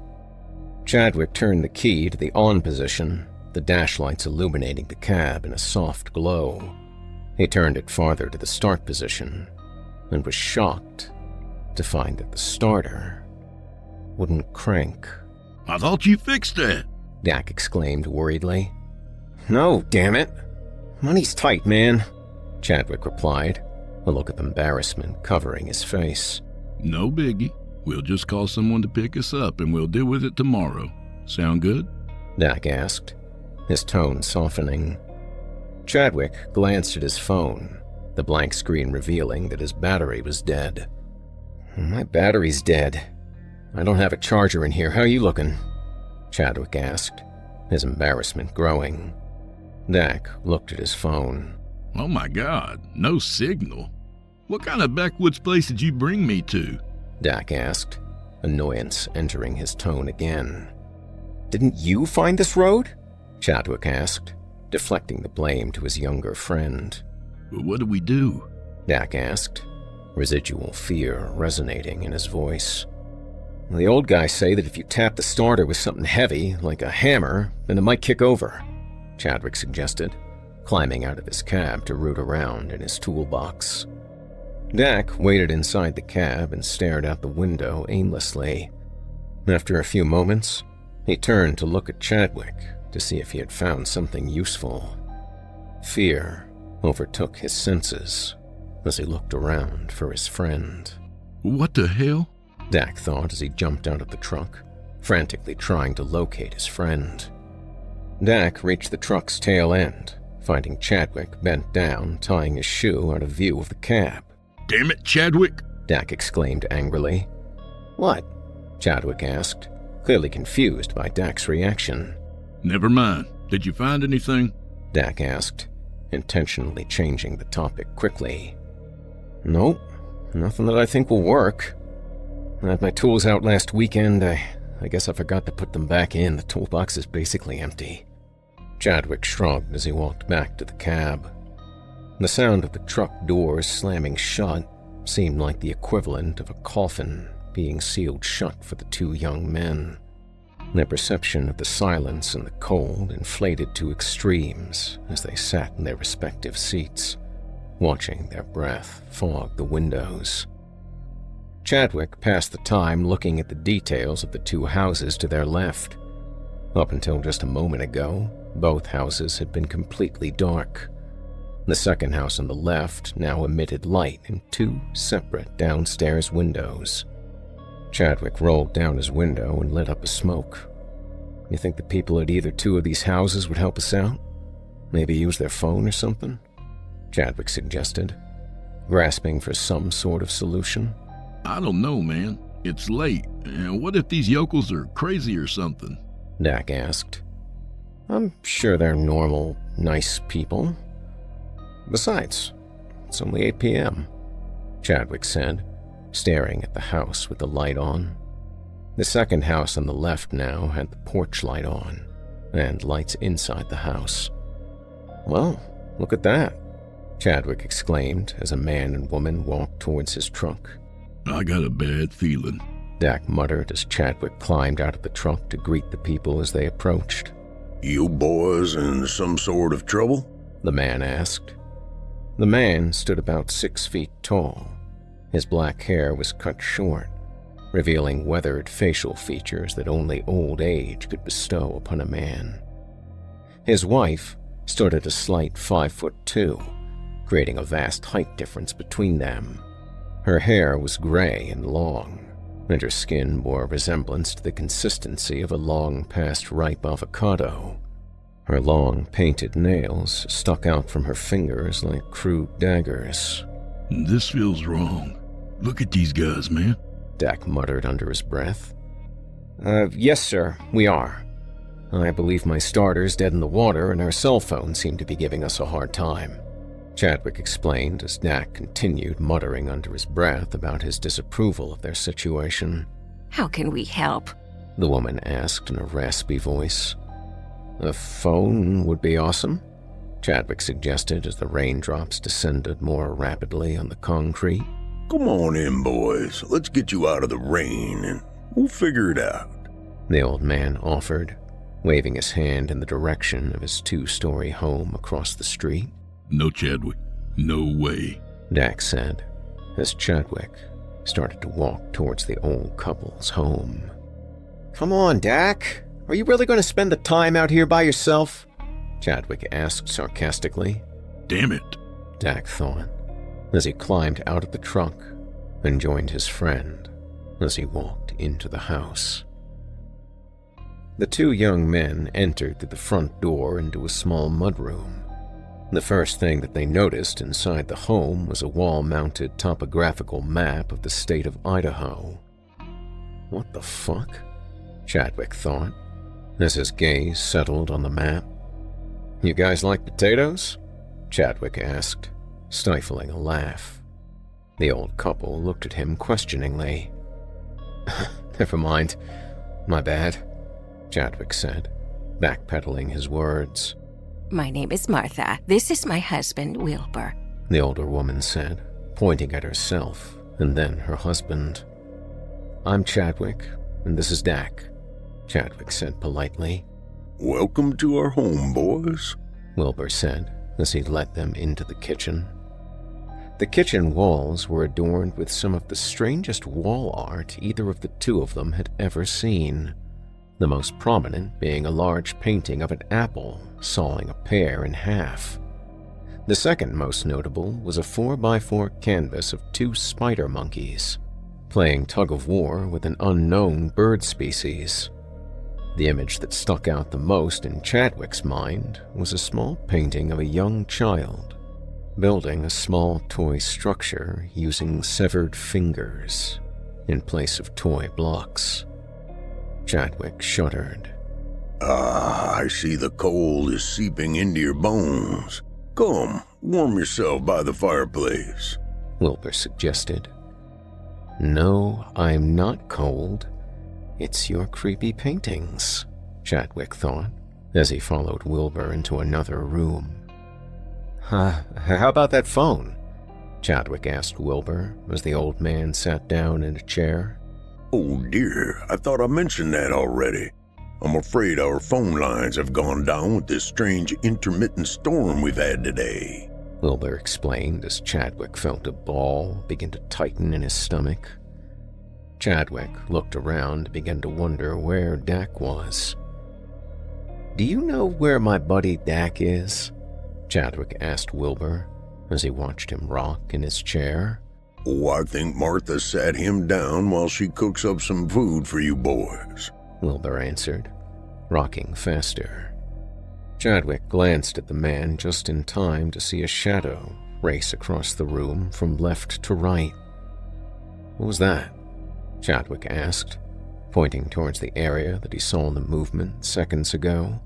Chadwick turned the key to the on position, the dash lights illuminating the cab in a soft glow. He turned it farther to the start position and was shocked to find that the starter wouldn't crank. I thought you fixed that. Dak exclaimed worriedly. No, damn it. Money's tight, man, Chadwick replied, a look of embarrassment covering his face. No biggie. We'll just call someone to pick us up and we'll deal with it tomorrow. Sound good? Dak asked, his tone softening. Chadwick glanced at his phone, the blank screen revealing that his battery was dead. My battery's dead. I don't have a charger in here. How are you looking? Chadwick asked, his embarrassment growing. Dak looked at his phone. Oh my God, no signal. What kind of backwoods place did you bring me to? Dak asked, annoyance entering his tone again. Didn't you find this road? Chadwick asked, deflecting the blame to his younger friend. What do we do? Dak asked, residual fear resonating in his voice. The old guys say that if you tap the starter with something heavy, like a hammer, then it might kick over, Chadwick suggested, climbing out of his cab to root around in his toolbox. Dak waited inside the cab and stared out the window aimlessly. After a few moments, he turned to look at Chadwick to see if he had found something useful. Fear overtook his senses as he looked around for his friend. What the hell? Dak thought as he jumped out of the truck, frantically trying to locate his friend. Dak reached the truck's tail end, finding Chadwick bent down, tying his shoe out of view of the cab. Damn it, Chadwick! Dak exclaimed angrily. What? Chadwick asked, clearly confused by Dak's reaction. Never mind. Did you find anything? Dak asked, intentionally changing the topic quickly. Nope, nothing that I think will work. I had my tools out last weekend. I guess I forgot to put them back in. The toolbox is basically empty. Chadwick shrugged as he walked back to the cab. The sound of the truck doors slamming shut seemed like the equivalent of a coffin being sealed shut for the two young men. Their perception of the silence and the cold inflated to extremes as they sat in their respective seats, watching their breath fog the windows. Chadwick passed the time looking at the details of the two houses to their left. Up until just a moment ago, both houses had been completely dark. The second house on the left now emitted light in two separate downstairs windows. Chadwick rolled down his window and lit up a smoke. You think the people at either two of these houses would help us out? Maybe use their phone or something? Chadwick suggested, grasping for some sort of solution. I don't know, man. It's late. And what if these yokels are crazy or something? Dak asked. I'm sure they're normal, nice people. Besides, it's only 8 p.m., Chadwick said, staring at the house with the light on. The second house on the left now had the porch light on, and lights inside the house. Well, look at that, Chadwick exclaimed as a man and woman walked towards his truck. I got a bad feeling, Dak muttered as Chadwick climbed out of the truck to greet the people as they approached. You boys in some sort of trouble? The man asked. The man stood about 6 feet tall. His black hair was cut short, revealing weathered facial features that only old age could bestow upon a man. His wife stood at a slight 5'2", creating a vast height difference between them. Her hair was gray and long, and her skin bore a resemblance to the consistency of a long-past ripe avocado. Her long, painted nails stuck out from her fingers like crude daggers. This feels wrong. Look at these guys, man. Dak muttered under his breath. Yes, sir, we are. I believe my starter's dead in the water and our cell phones seem to be giving us a hard time. Chadwick explained as Dak continued muttering under his breath about his disapproval of their situation. How can we help? The woman asked in a raspy voice. A phone would be awesome, Chadwick suggested as the raindrops descended more rapidly on the concrete. Come on in, boys. Let's get you out of the rain and we'll figure it out. The old man offered, waving his hand in the direction of his 2-story home across the street. No, Chadwick. No way, Dak said, as Chadwick started to walk towards the old couple's home. Come on, Dak. Are you really going to spend the time out here by yourself? Chadwick asked sarcastically. Damn it, Dak thought, as he climbed out of the truck and joined his friend as he walked into the house. The 2 young men entered through the front door into a small mudroom. The first thing that they noticed inside the home was a wall-mounted topographical map of the state of Idaho. What the fuck? Chadwick thought, as his gaze settled on the map. You guys like potatoes? Chadwick asked, stifling a laugh. The old couple looked at him questioningly. Never mind. My bad, Chadwick said, backpedaling his words. My name is Martha. This is my husband, Wilbur. The older woman said, pointing at herself and then her husband. I'm Chadwick, and this is Dak, Chadwick said politely. Welcome to our home, boys, Wilbur said as he led them into the kitchen. The kitchen walls were adorned with some of the strangest wall art either of the 2 of them had ever seen. The most prominent being a large painting of an apple sawing a pear in half. The second most notable was a 4x4 canvas of 2 spider monkeys, playing tug-of-war with an unknown bird species. The image that stuck out the most in Chadwick's mind was a small painting of a young child, building a small toy structure using severed fingers in place of toy blocks. Chadwick shuddered. I see the cold is seeping into your bones. Come, warm yourself by the fireplace, Wilbur suggested. No, I'm not cold. It's your creepy paintings, Chadwick thought, as he followed Wilbur into another room. How about that phone? Chadwick asked Wilbur as the old man sat down in a chair. Oh dear, I thought I mentioned that already. I'm afraid our phone lines have gone down with this strange intermittent storm we've had today, Wilbur explained as Chadwick felt a ball begin to tighten in his stomach. Chadwick looked around and began to wonder where Dak was. Do you know where my buddy Dak is? Chadwick asked Wilbur as he watched him rock in his chair. Oh, I think Martha sat him down while she cooks up some food for you boys, Wilbur answered, rocking faster. Chadwick glanced at the man just in time to see a shadow race across the room from left to right. What was that? Chadwick asked, pointing towards the area that he saw in the movement seconds ago.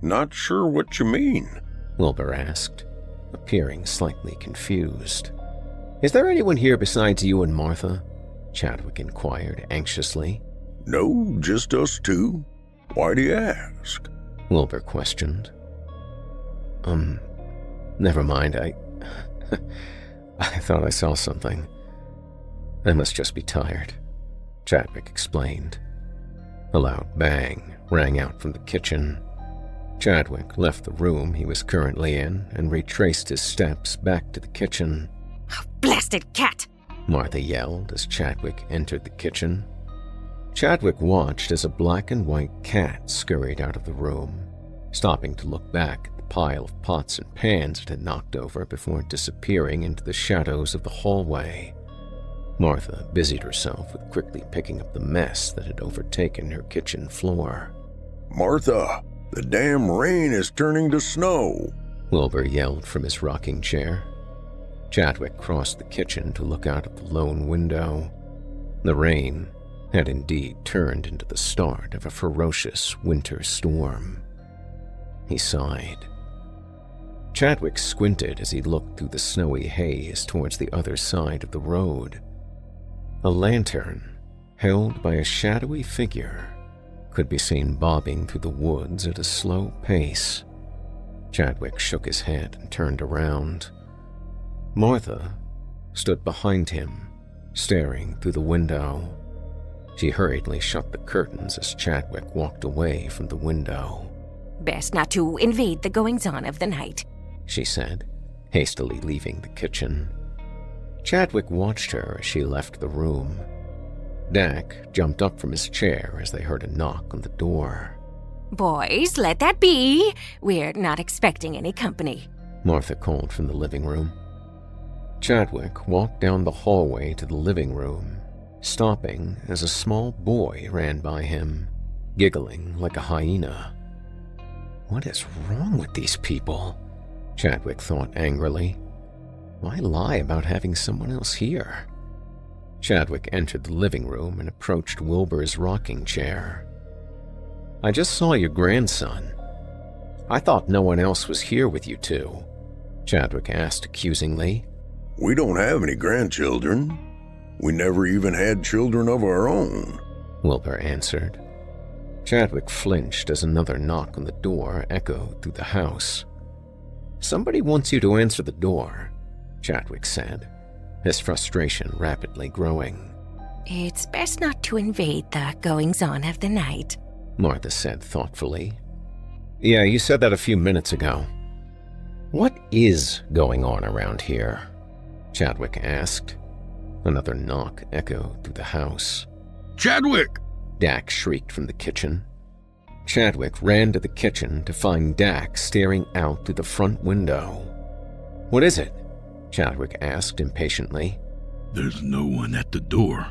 Not sure what you mean, Wilbur asked, appearing slightly confused. Is there anyone here besides you and Martha? Chadwick inquired anxiously. No, just us 2. Why do you ask? Wilbur questioned. Never mind, I thought I saw something. I must just be tired, Chadwick explained. A loud bang rang out from the kitchen. Chadwick left the room he was currently in and retraced his steps back to the kitchen. Oh, blasted cat! Martha yelled as Chadwick entered the kitchen. Chadwick watched as a black and white cat scurried out of the room, stopping to look back at the pile of pots and pans it had knocked over before disappearing into the shadows of the hallway. Martha busied herself with quickly picking up the mess that had overtaken her kitchen floor. Martha, The damn rain is turning to snow. Wilbur yelled from his rocking chair. Chadwick crossed the kitchen to look out of the lone window. The rain had indeed turned into the start of a ferocious winter storm. He sighed. Chadwick squinted as he looked through the snowy haze towards the other side of the road. A lantern, held by a shadowy figure, could be seen bobbing through the woods at a slow pace. Chadwick shook his head and turned around. Martha stood behind him, staring through the window. She hurriedly shut the curtains as Chadwick walked away from the window. Best not to invade the goings-on of the night, she said, hastily leaving the kitchen. Chadwick watched her as she left the room. Dak jumped up from his chair as they heard a knock on the door. Boys, let that be. We're not expecting any company, Martha called from the living room. Chadwick walked down the hallway to the living room, stopping as a small boy ran by him, giggling like a hyena. What is wrong with these people? Chadwick thought angrily. Why lie about having someone else here? Chadwick entered the living room and approached Wilbur's rocking chair. I just saw your grandson. I thought no one else was here with you two, Chadwick asked accusingly. We don't have any grandchildren. We never even had children of our own, Wilbur answered. Chadwick flinched as another knock on the door echoed through the house. Somebody wants you to answer the door, Chadwick said, his frustration rapidly growing. It's best not to invade the goings-on of the night, Martha said thoughtfully. Yeah, you said that a few minutes ago. What is going on around here? Chadwick asked. Another knock echoed through the house. Chadwick! Dak shrieked from the kitchen. Chadwick ran to the kitchen to find Dak staring out through the front window. What is it? Chadwick asked impatiently. There's no one at the door,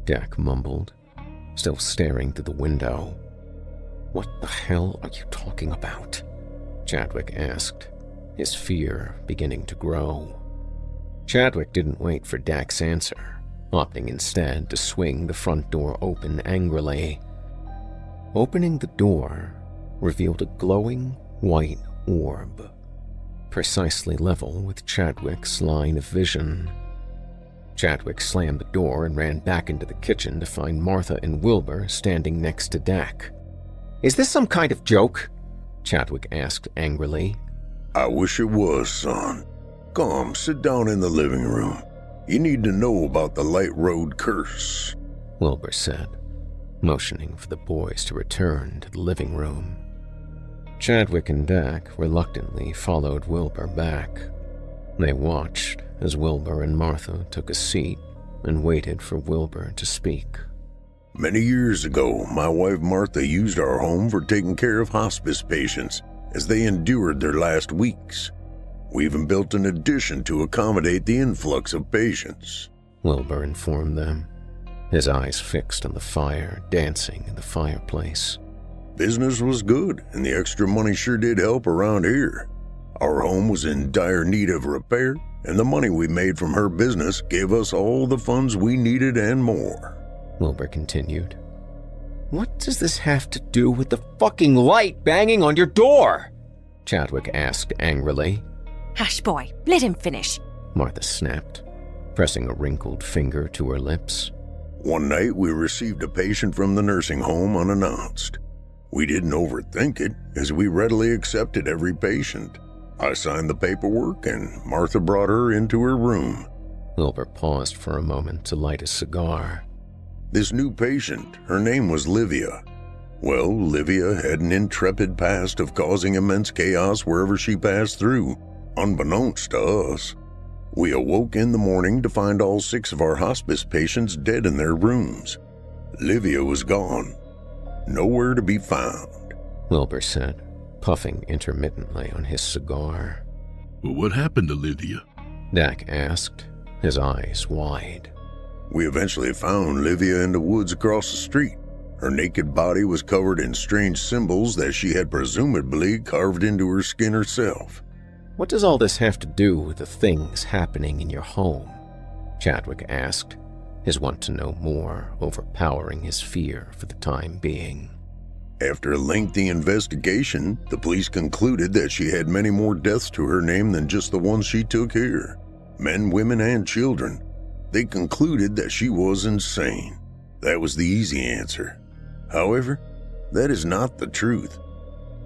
Dak mumbled, still staring through the window. What the hell are you talking about? Chadwick asked, his fear beginning to grow. Chadwick didn't wait for Dak's answer, opting instead to swing the front door open angrily. Opening the door revealed a glowing white orb, precisely level with Chadwick's line of vision. Chadwick slammed the door and ran back into the kitchen to find Martha and Wilbur standing next to Dak. Is this some kind of joke? Chadwick asked angrily. I wish it was, son. Come, sit down in the living room. You need to know about the Light Road curse, Wilbur said, motioning for the boys to return to the living room. Chadwick and Dak reluctantly followed Wilbur back. They watched as Wilbur and Martha took a seat and waited for Wilbur to speak. Many years ago, my wife Martha used our home for taking care of hospice patients as they endured their last weeks. We even built an addition to accommodate the influx of patients, Wilbur informed them, his eyes fixed on the fire dancing in the fireplace. Business was good, and the extra money sure did help around here. Our home was in dire need of repair, and the money we made from her business gave us all the funds we needed and more, Wilbur continued. What does this have to do with the fucking light banging on your door? Chadwick asked angrily. Hush, boy, let him finish, Martha snapped, pressing a wrinkled finger to her lips. One night we received a patient from the nursing home unannounced. We didn't overthink it, as we readily accepted every patient. I signed the paperwork, and Martha brought her into her room. Wilbur paused for a moment to light a cigar. This new patient, her name was Livia. Well, Livia had an intrepid past of causing immense chaos wherever she passed through, unbeknownst to us. We awoke in the morning to find all 6 of our hospice patients dead in their rooms. Livia was gone. Nowhere to be found, Wilbur said, puffing intermittently on his cigar. Well, what happened to Lydia? Dak asked, his eyes wide. We eventually found Livia in the woods across the street. Her naked body was covered in strange symbols that she had presumably carved into her skin herself. What does all this have to do with the things happening in your home? Chadwick asked, his want to know more overpowering his fear for the time being. After a lengthy investigation, the police concluded that she had many more deaths to her name than just the ones she took here. Men, women, and children. They concluded that she was insane. That was the easy answer. However, that is not the truth.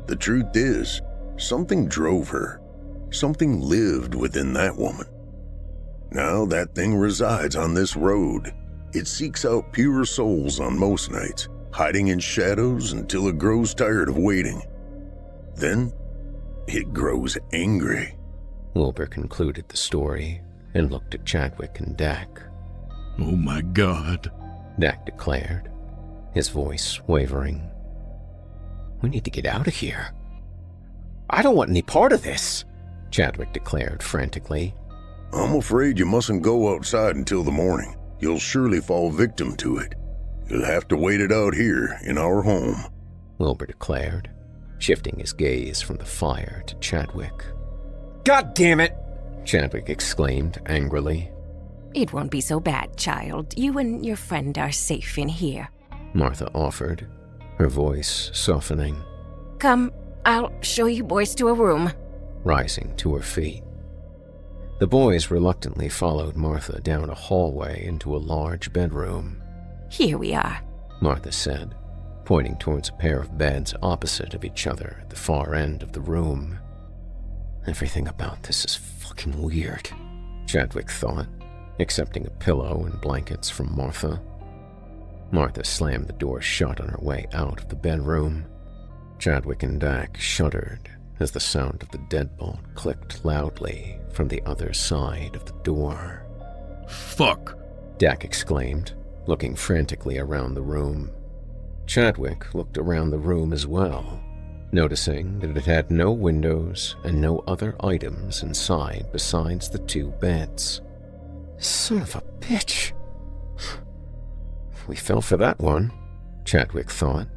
The truth is, something drove her. Something lived within that woman. Now that thing resides on this road. It seeks out pure souls on most nights, hiding in shadows until it grows tired of waiting. Then, it grows angry. Wilbur concluded the story and looked at Chadwick and Dak. Oh my God, Dak declared, his voice wavering. We need to get out of here. I don't want any part of this, Chadwick declared frantically. I'm afraid you mustn't go outside until the morning. You'll surely fall victim to it. You'll have to wait it out here in our home, Wilbur declared, shifting his gaze from the fire to Chadwick. God damn it! Chadwick exclaimed angrily. It won't be so bad, child. You and your friend are safe in here. Martha offered, her voice softening. Come, I'll show you boys to a room. Rising to her feet. The boys reluctantly followed Martha down a hallway into a large bedroom. Here we are, Martha said, pointing towards a pair of beds opposite of each other at the far end of the room. Everything about this is fucking weird, Chadwick thought, accepting a pillow and blankets from Martha. Martha slammed the door shut on her way out of the bedroom. Chadwick and Dak shuddered as the sound of the deadbolt clicked loudly from the other side of the door. fuck, Dak exclaimed, looking frantically around the room. Chadwick looked around the room as well, noticing that it had no windows and no other items inside besides the two beds. Son of a bitch. We fell for that one, Chadwick thought,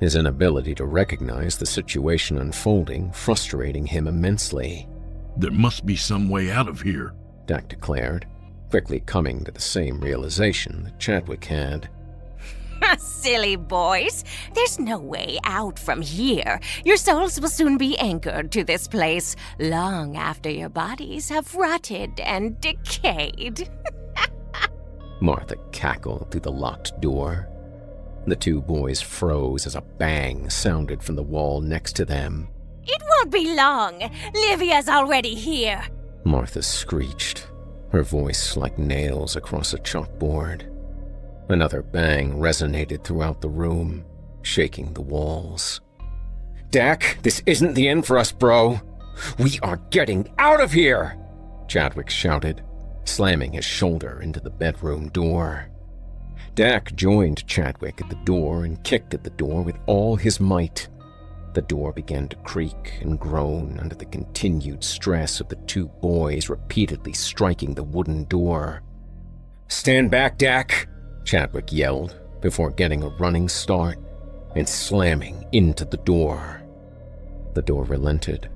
his inability to recognize the situation unfolding frustrating him immensely. there must be some way out of here. Dak declared, quickly coming to the same realization that Chadwick had. Silly boys. There's no way out from here. Your souls will soon be anchored to this place long after your bodies have rotted and decayed. Martha cackled through the locked door. The two boys froze as a bang sounded from the wall next to them. It won't be long. Livia's already here. Martha screeched, her voice like nails across a chalkboard. Another bang resonated throughout the room, shaking the walls. Dak, this isn't the end for us, bro. We are getting out of here! Chadwick shouted, slamming his shoulder into the bedroom door. Dak joined Chadwick at the door and kicked at the door with all his might. The door began to creak and groan under the continued stress of the two boys repeatedly striking the wooden door. Stand back, Dak! Chadwick yelled before getting a running start and slamming into the door. The door relented,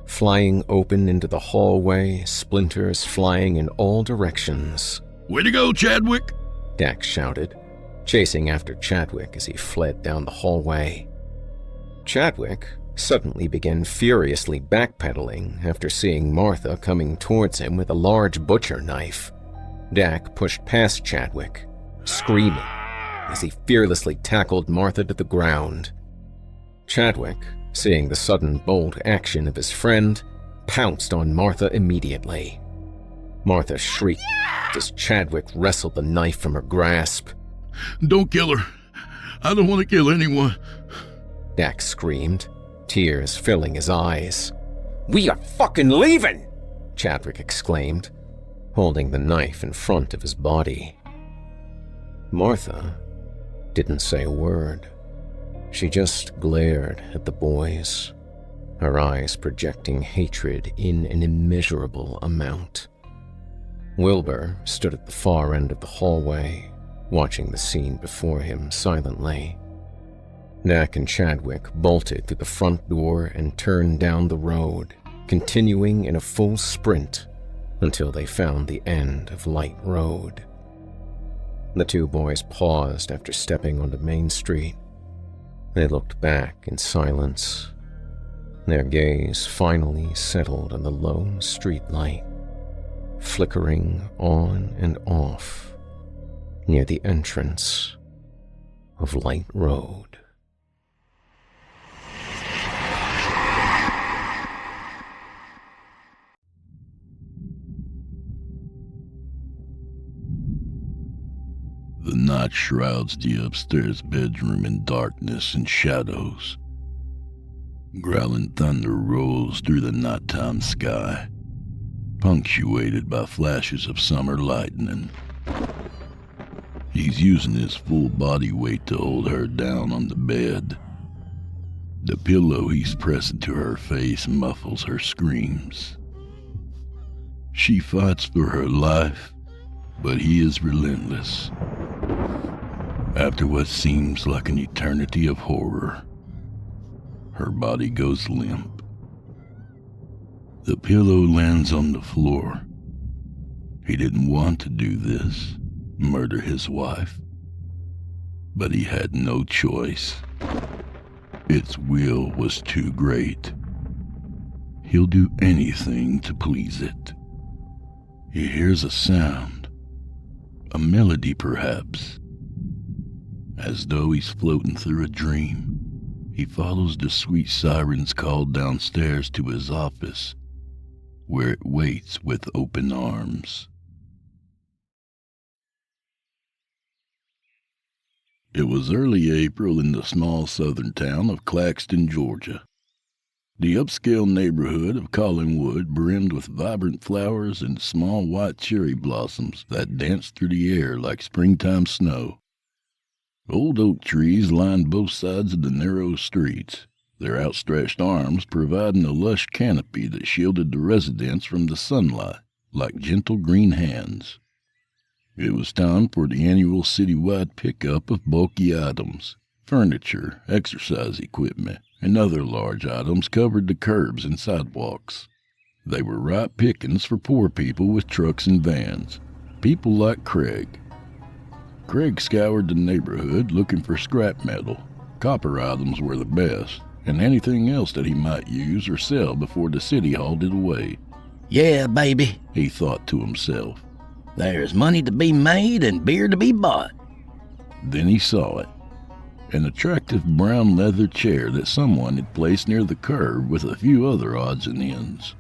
flying open into the hallway, splinters flying in all directions. Way to go, Chadwick! Dak shouted, chasing after Chadwick as he fled down the hallway. Chadwick suddenly began furiously backpedaling after seeing Martha coming towards him with a large butcher knife. Dak pushed past Chadwick, screaming as he fearlessly tackled Martha to the ground. Chadwick, seeing the sudden bold action of his friend, pounced on Martha immediately. Martha shrieked as Chadwick wrestled the knife from her grasp. Don't kill her. I don't want to kill anyone. Dak screamed, tears filling his eyes. We are fucking leaving! Chadwick exclaimed, holding the knife in front of his body. Martha didn't say a word. She just glared at the boys, her eyes projecting hatred in an immeasurable amount. Wilbur stood at the far end of the hallway, watching the scene before him silently, Knack and Chadwick bolted through the front door and turned down the road, continuing in a full sprint until they found the end of Light Road. The two boys paused after stepping onto Main Street. They looked back in silence. Their gaze finally settled on the lone street light, flickering on and off near the entrance of Light Road. The night shrouds the upstairs bedroom in darkness and shadows. Growling thunder rolls through the nighttime sky, punctuated by flashes of summer lightning. He's using his full body weight to hold her down on the bed. The pillow he's pressing to her face muffles her screams. She fights for her life, but he is relentless. After what seems like an eternity of horror, her body goes limp. The pillow lands on the floor. He didn't want to do this, murder his wife, but he had no choice. Its will was too great. He'll do anything to please it. He hears a sound, a melody perhaps. As though he's floating through a dream, he follows the sweet siren's call downstairs to his office, where it waits with open arms. It was early April in the small southern town of Claxton, Georgia. The upscale neighborhood of Collingwood brimmed with vibrant flowers and small white cherry blossoms that danced through the air like springtime snow. Old oak trees lined both sides of the narrow streets, their outstretched arms providing a lush canopy that shielded the residents from the sunlight like gentle green hands. It was time for the annual citywide pickup of bulky items. Furniture, exercise equipment, and other large items covered the curbs and sidewalks. They were ripe pickings for poor people with trucks and vans, people like Craig. Craig scoured the neighborhood looking for scrap metal. Copper items were the best, and anything else that he might use or sell before the city hauled it away. Yeah, baby, he thought to himself. There's money to be made and beer to be bought. Then he saw it. An attractive brown leather chair that someone had placed near the curb with a few other odds and ends.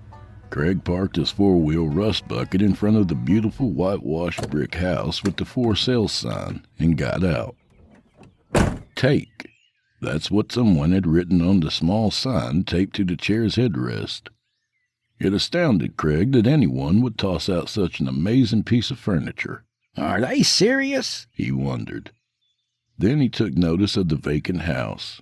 Craig parked his four-wheel rust bucket in front of the beautiful whitewashed brick house with the for sale sign and got out. Take. That's what someone had written on the small sign taped to the chair's headrest. It astounded Craig that anyone would toss out such an amazing piece of furniture. Are they serious? He wondered. Then he took notice of the vacant house.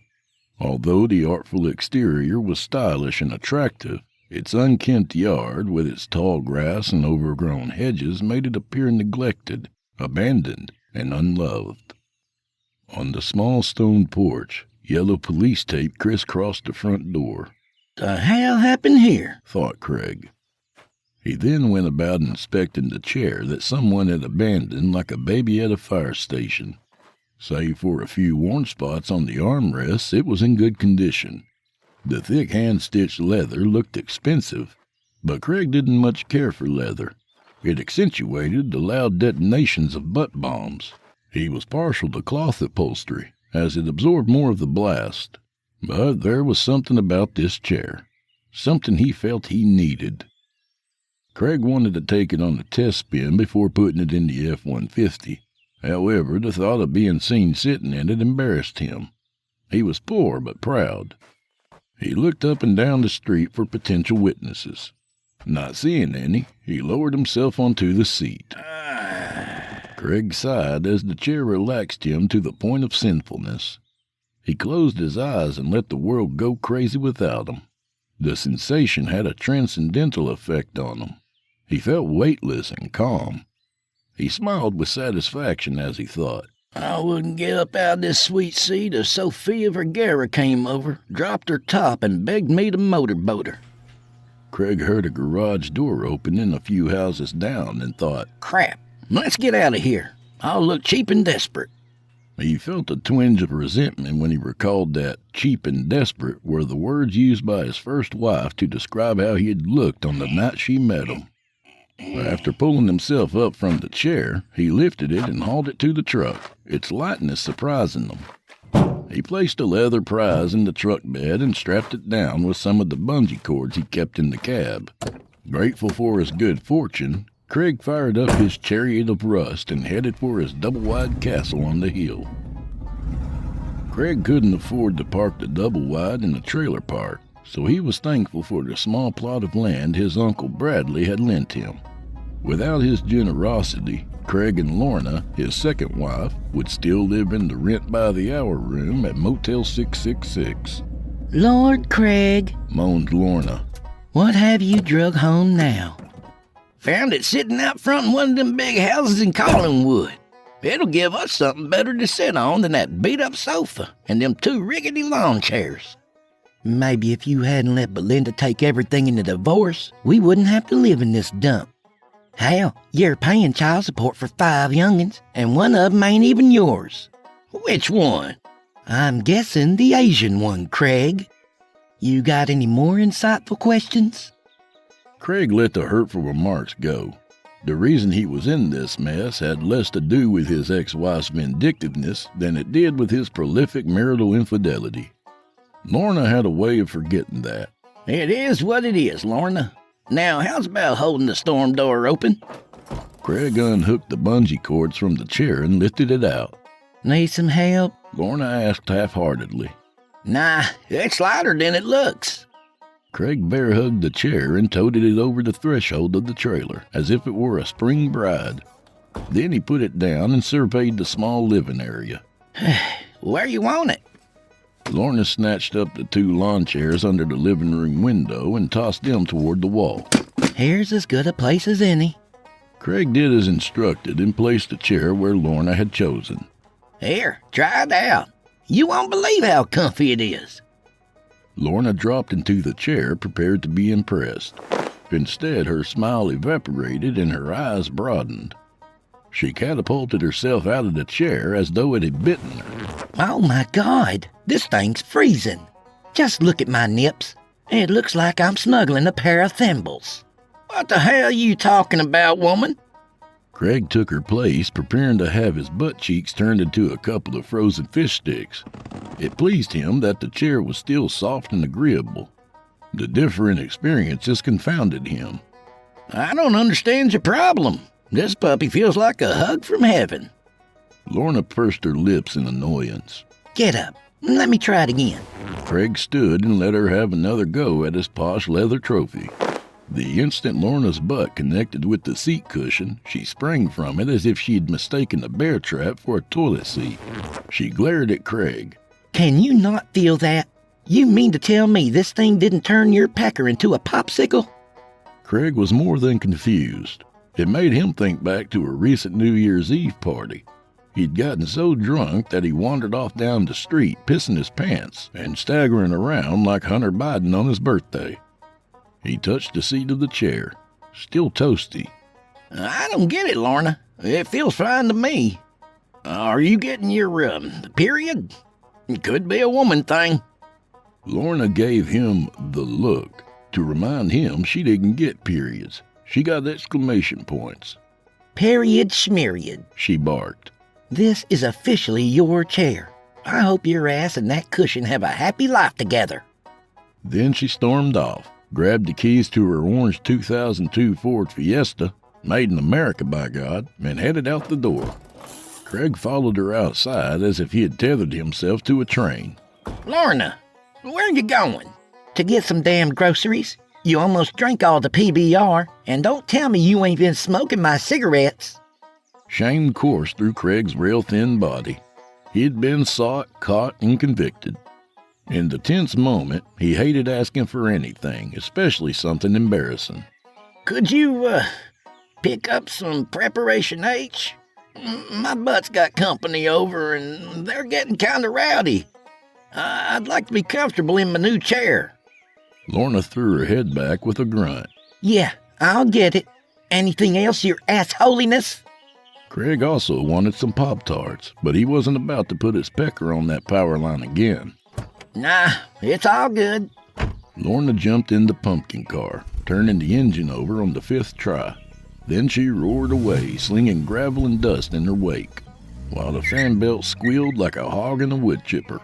Although the artful exterior was stylish and attractive, its unkempt yard, with its tall grass and overgrown hedges, made it appear neglected, abandoned, and unloved. On the small stone porch, yellow police tape crisscrossed the front door. The hell happened here? Thought Craig. He then went about inspecting the chair that someone had abandoned like a baby at a fire station. Save for a few worn spots on the armrests, it was in good condition. The thick hand-stitched leather looked expensive, but Craig didn't much care for leather. It accentuated the loud detonations of butt bombs. He was partial to cloth upholstery, as it absorbed more of the blast. But there was something about this chair, something he felt he needed. Craig wanted to take it on a test spin before putting it in the F-150. However, the thought of being seen sitting in it embarrassed him. He was poor but proud. He looked up and down the street for potential witnesses. Not seeing any, he lowered himself onto the seat. Craig sighed as the chair relaxed him to the point of sinfulness. He closed his eyes and let the world go crazy without him. The sensation had a transcendental effect on him. He felt weightless and calm. He smiled with satisfaction as he thought, I wouldn't get up out of this sweet seat if Sophia Vergara came over, dropped her top, and begged me to motorboat her. Craig heard a garage door open in a few houses down and thought, Crap, let's get out of here. I'll look cheap and desperate. He felt a twinge of resentment when he recalled that cheap and desperate were the words used by his first wife to describe how he had looked on the night she met him. After pulling himself up from the chair, he lifted it and hauled it to the truck, its lightness surprising them. He placed a leather prize in the truck bed and strapped it down with some of the bungee cords he kept in the cab. Grateful for his good fortune, Craig fired up his chariot of rust and headed for his double-wide castle on the hill. Craig couldn't afford to park the double-wide in the trailer park, so he was thankful for the small plot of land his Uncle Bradley had lent him. Without his generosity, Craig and Lorna, his second wife, would still live in the rent-by-the-hour room at Motel 666. Lord Craig, moaned Lorna. What have you drug home now? Found it sitting out front in one of them big houses in Collinwood. It'll give us something better to sit on than that beat-up sofa and them two rickety lawn chairs. Maybe if you hadn't let Belinda take everything in the divorce, we wouldn't have to live in this dump. Hell, you're paying child support for 5 young'uns, and one of them ain't even yours. Which one? I'm guessing the Asian one, Craig. You got any more insightful questions? Craig let the hurtful remarks go. The reason he was in this mess had less to do with his ex-wife's vindictiveness than it did with his prolific marital infidelity. Lorna had a way of forgetting that. It is what it is, Lorna. Now, how's about holding the storm door open? Craig unhooked the bungee cords from the chair and lifted it out. Need some help? Lorna asked half-heartedly. Nah, it's lighter than it looks. Craig bear-hugged the chair and toted it over the threshold of the trailer, as if it were a spring bride. Then he put it down and surveyed the small living area. Where you want it? Lorna snatched up the 2 lawn chairs under the living room window and tossed them toward the wall. Here's as good a place as any. Craig did as instructed and placed a chair where Lorna had chosen. Here, try it out. You won't believe how comfy it is. Lorna dropped into the chair, prepared to be impressed. Instead, her smile evaporated and her eyes broadened. She catapulted herself out of the chair as though it had bitten her. Oh my God, this thing's freezing. Just look at my nips. It looks like I'm snuggling a pair of thimbles. What the hell are you talking about, woman? Craig took her place, preparing to have his butt cheeks turned into a couple of frozen fish sticks. It pleased him that the chair was still soft and agreeable. The different experiences confounded him. I don't understand your problem. This puppy feels like a hug from heaven. Lorna pursed her lips in annoyance. Get up. Let me try it again. Craig stood and let her have another go at his posh leather trophy. The instant Lorna's butt connected with the seat cushion, she sprang from it as if she'd mistaken a bear trap for a toilet seat. She glared at Craig. Can you not feel that? You mean to tell me this thing didn't turn your pecker into a popsicle? Craig was more than confused. It made him think back to a recent New Year's Eve party. He'd gotten so drunk that he wandered off down the street, pissing his pants and staggering around like Hunter Biden on his birthday. He touched the seat of the chair, still toasty. I don't get it, Lorna. It feels fine to me. Are you getting your, period? It could be a woman thing. Lorna gave him the look to remind him she didn't get periods. She got exclamation points. Period schmeriod, she barked. This is officially your chair. I hope your ass and that cushion have a happy life together. Then she stormed off, grabbed the keys to her orange 2002 Ford Fiesta, made in America by God, and headed out the door. Craig followed her outside as if he had tethered himself to a train. Lorna, where you going? To get some damn groceries? You almost drank all the PBR, and don't tell me you ain't been smoking my cigarettes. Shame coursed through Craig's rail-thin body. He'd been sought, caught, and convicted. In the tense moment, he hated asking for anything, especially something embarrassing. Could you, pick up some Preparation H? My butt's got company over, and they're getting kind of rowdy. I'd like to be comfortable in my new chair. Lorna threw her head back with a grunt. Yeah, I'll get it. Anything else, your assholiness? Craig also wanted some Pop-Tarts, but he wasn't about to put his pecker on that power line again. Nah, it's all good. Lorna jumped in the pumpkin car, turning the engine over on the 5th try. Then she roared away, slinging gravel and dust in her wake, while the fan belt squealed like a hog in a wood chipper.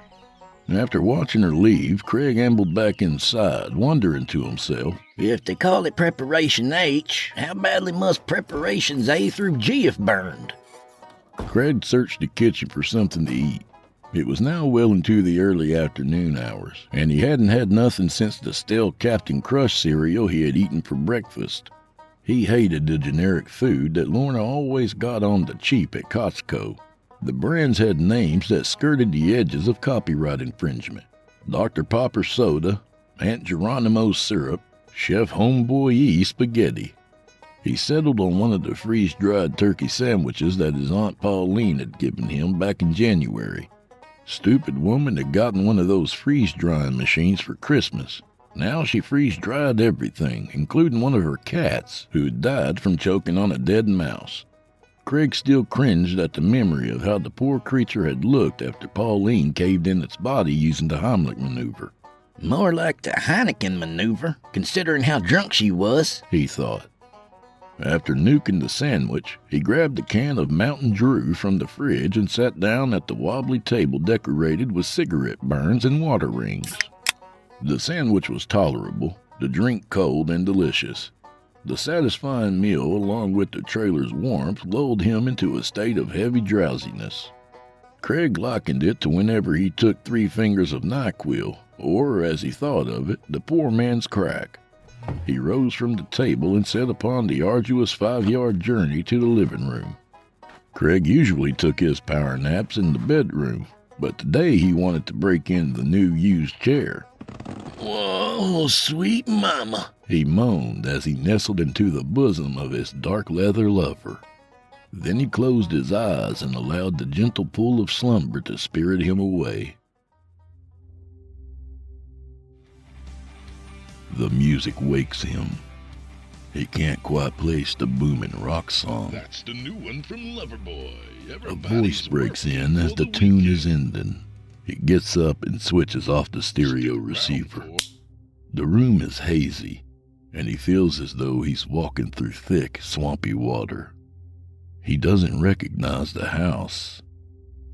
After watching her leave, Craig ambled back inside, wondering to himself, if they call it Preparation H, how badly must Preparations A through G have burned? Craig searched the kitchen for something to eat. It was now well into the early afternoon hours, and he hadn't had nothing since the stale Captain Crush cereal he had eaten for breakfast. He hated the generic food that Lorna always got on the cheap at Costco. The brands had names that skirted the edges of copyright infringement. Dr. Popper Soda, Aunt Geronimo's Syrup, Chef Homeboy Spaghetti. He settled on one of the freeze-dried turkey sandwiches that his Aunt Pauline had given him back in January. Stupid woman had gotten one of those freeze-drying machines for Christmas. Now she freeze-dried everything, including one of her cats, who had died from choking on a dead mouse. Craig still cringed at the memory of how the poor creature had looked after Pauline caved in its body using the Heimlich maneuver. More like the Heineken maneuver, considering how drunk she was, he thought. After nuking the sandwich, he grabbed a can of Mountain Dew from the fridge and sat down at the wobbly table decorated with cigarette burns and water rings. The sandwich was tolerable, the drink cold and delicious. The satisfying meal, along with the trailer's warmth, lulled him into a state of heavy drowsiness. Craig likened it to whenever he took 3 fingers of NyQuil, or, as he thought of it, the poor man's crack. He rose from the table and set upon the arduous 5-yard journey to the living room. Craig usually took his power naps in the bedroom, but today he wanted to break in the new used chair. Whoa, sweet mama, he moaned as he nestled into the bosom of his dark leather lover. Then he closed his eyes and allowed the gentle pull of slumber to spirit him away. The music wakes him. He can't quite place the booming rock song. That's the new one from Loverboy. A voice breaks in as the tune is ending. He gets up and switches off the stereo receiver. The room is hazy, and he feels as though he's walking through thick, swampy water. He doesn't recognize the house.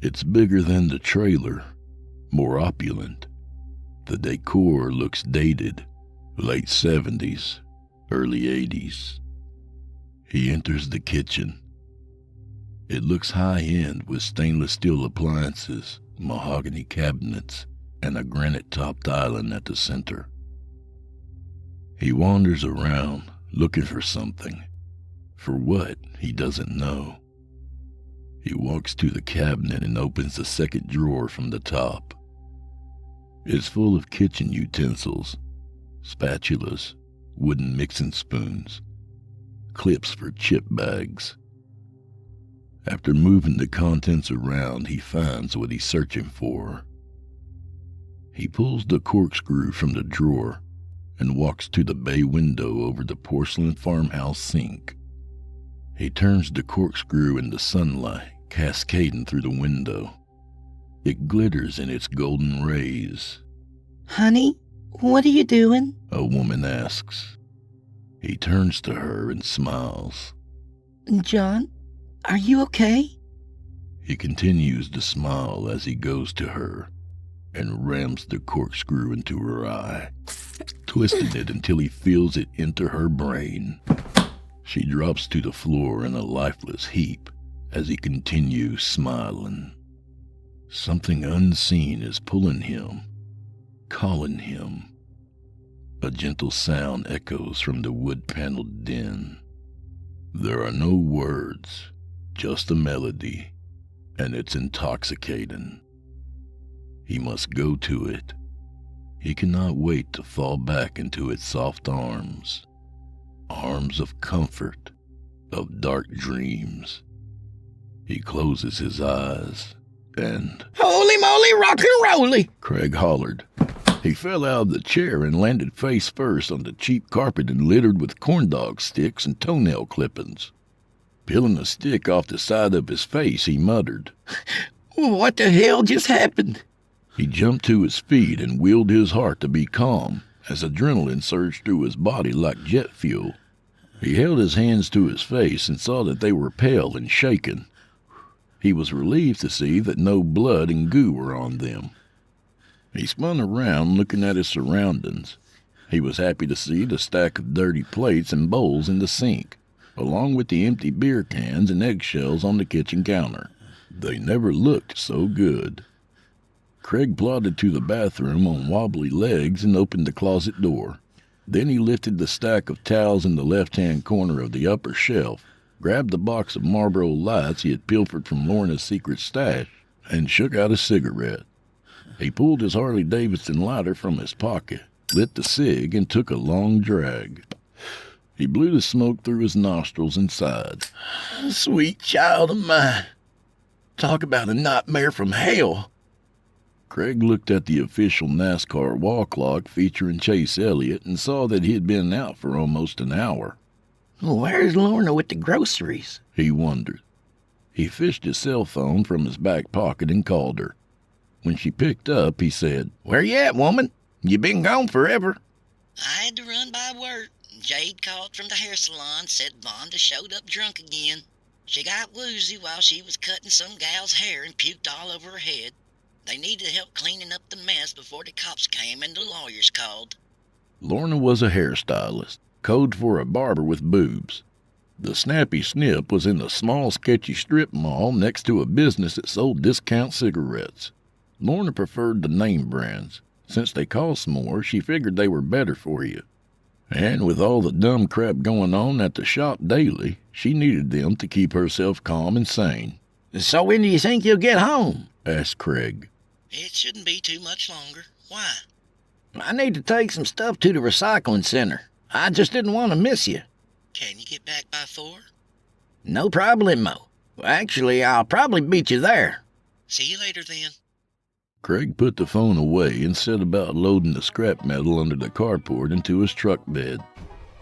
It's bigger than the trailer, more opulent. The decor looks dated, late 70s, early 80s. He enters the kitchen. It looks high-end with stainless steel appliances, mahogany cabinets, and a granite-topped island at the center. He wanders around, looking for something. For what, he doesn't know. He walks to the cabinet and opens the second drawer from the top. It's full of kitchen utensils, spatulas, wooden mixing spoons, clips for chip bags. After moving the contents around, he finds what he's searching for. He pulls the corkscrew from the drawer and walks to the bay window over the porcelain farmhouse sink. He turns the corkscrew in the sunlight, cascading through the window. It glitters in its golden rays. Honey, what are you doing? A woman asks. He turns to her and smiles. John, are you okay? He continues to smile as he goes to her and rams the corkscrew into her eye, twisting it until he feels it enter her brain. She drops to the floor in a lifeless heap as he continues smiling. Something unseen is pulling him, calling him. A gentle sound echoes from the wood-paneled den. There are no words, just a melody, and it's intoxicating. He must go to it. He cannot wait to fall back into its soft arms. Arms of comfort, of dark dreams. He closes his eyes, and... Holy moly, rock and rolly! Craig hollered. He fell out of the chair and landed face first on the cheap carpeting littered with corndog sticks and toenail clippings. Peeling a stick off the side of his face, he muttered, What the hell just happened? He jumped to his feet and willed his heart to be calm as adrenaline surged through his body like jet fuel. He held his hands to his face and saw that they were pale and shaken. He was relieved to see that no blood and goo were on them. He spun around looking at his surroundings. He was happy to see the stack of dirty plates and bowls in the sink, along with the empty beer cans and eggshells on the kitchen counter. They never looked so good. Craig plodded to the bathroom on wobbly legs and opened the closet door. Then he lifted the stack of towels in the left-hand corner of the upper shelf, grabbed the box of Marlboro Lights he had pilfered from Lorna's secret stash, and shook out a cigarette. He pulled his Harley-Davidson lighter from his pocket, lit the cig, and took a long drag. He blew the smoke through his nostrils and sighed. Sweet child of mine. Talk about a nightmare from hell. Craig looked at the official NASCAR wall clock featuring Chase Elliott and saw that he had been out for almost an hour. Where's Lorna with the groceries? He wondered. He fished his cell phone from his back pocket and called her. When she picked up, he said, Where you at, woman? You been gone forever. I had to run by work. Jade called from the hair salon, said Vonda showed up drunk again. She got woozy while she was cutting some gal's hair and puked all over her head. They needed help cleaning up the mess before the cops came and the lawyers called. Lorna was a hairstylist, code for a barber with boobs. The Snappy Snip was in a small, sketchy strip mall next to a business that sold discount cigarettes. Lorna preferred the name brands. Since they cost more, she figured they were better for you. And with all the dumb crap going on at the shop daily, she needed them to keep herself calm and sane. So when do you think you'll get home? Asked Craig. It shouldn't be too much longer. Why? I need to take some stuff to the recycling center. I just didn't want to miss you. Can you get back by 4? No problemo. Actually, I'll probably beat you there. See you later, then. Craig put the phone away and set about loading the scrap metal under the carport into his truck bed.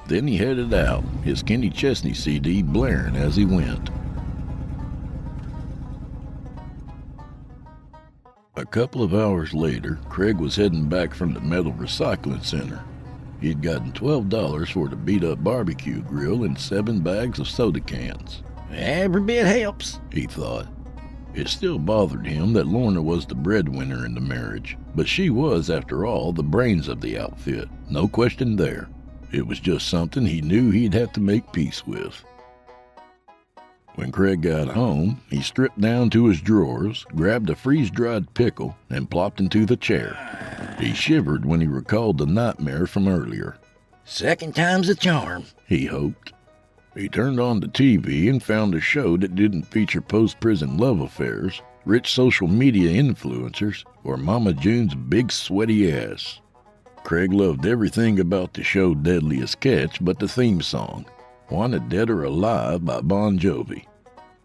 Then he headed out, his Kenny Chesney CD blaring as he went. A couple of hours later, Craig was heading back from the metal recycling center. He'd gotten $12 for the beat-up barbecue grill and 7 bags of soda cans. Every bit helps, he thought. It still bothered him that Lorna was the breadwinner in the marriage, but she was, after all, the brains of the outfit. No question there. It was just something he knew he'd have to make peace with. When Craig got home, he stripped down to his drawers, grabbed a freeze-dried pickle, and plopped into the chair. He shivered when he recalled the nightmare from earlier. Second time's a charm, he hoped. He turned on the TV and found a show that didn't feature post-prison love affairs, rich social media influencers, or Mama June's big sweaty ass. Craig loved everything about the show Deadliest Catch but the theme song, Wanted Dead or Alive by Bon Jovi.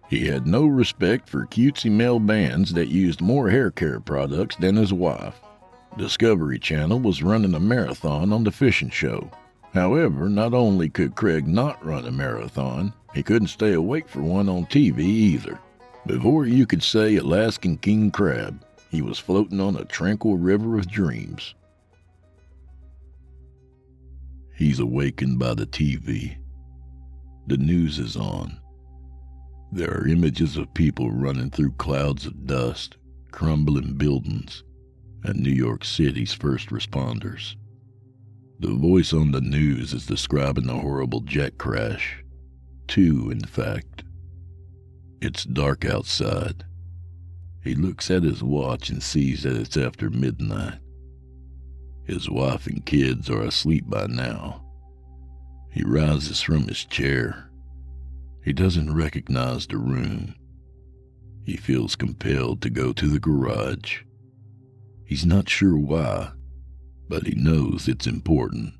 He had no respect for cutesy male bands that used more hair care products than his wife. Discovery Channel was running a marathon on the fishing show. However, not only could Craig not run a marathon, he couldn't stay awake for one on TV either. Before you could say Alaskan king crab, he was floating on a tranquil river of dreams. He's awakened by the TV. The news is on. There are images of people running through clouds of dust, crumbling buildings, and New York City's first responders. The voice on the news is describing the horrible jet crash. 2, in fact. It's dark outside. He looks at his watch and sees that it's after midnight. His wife and kids are asleep by now. He rises from his chair. He doesn't recognize the room. He feels compelled to go to the garage. He's not sure why, but he knows it's important.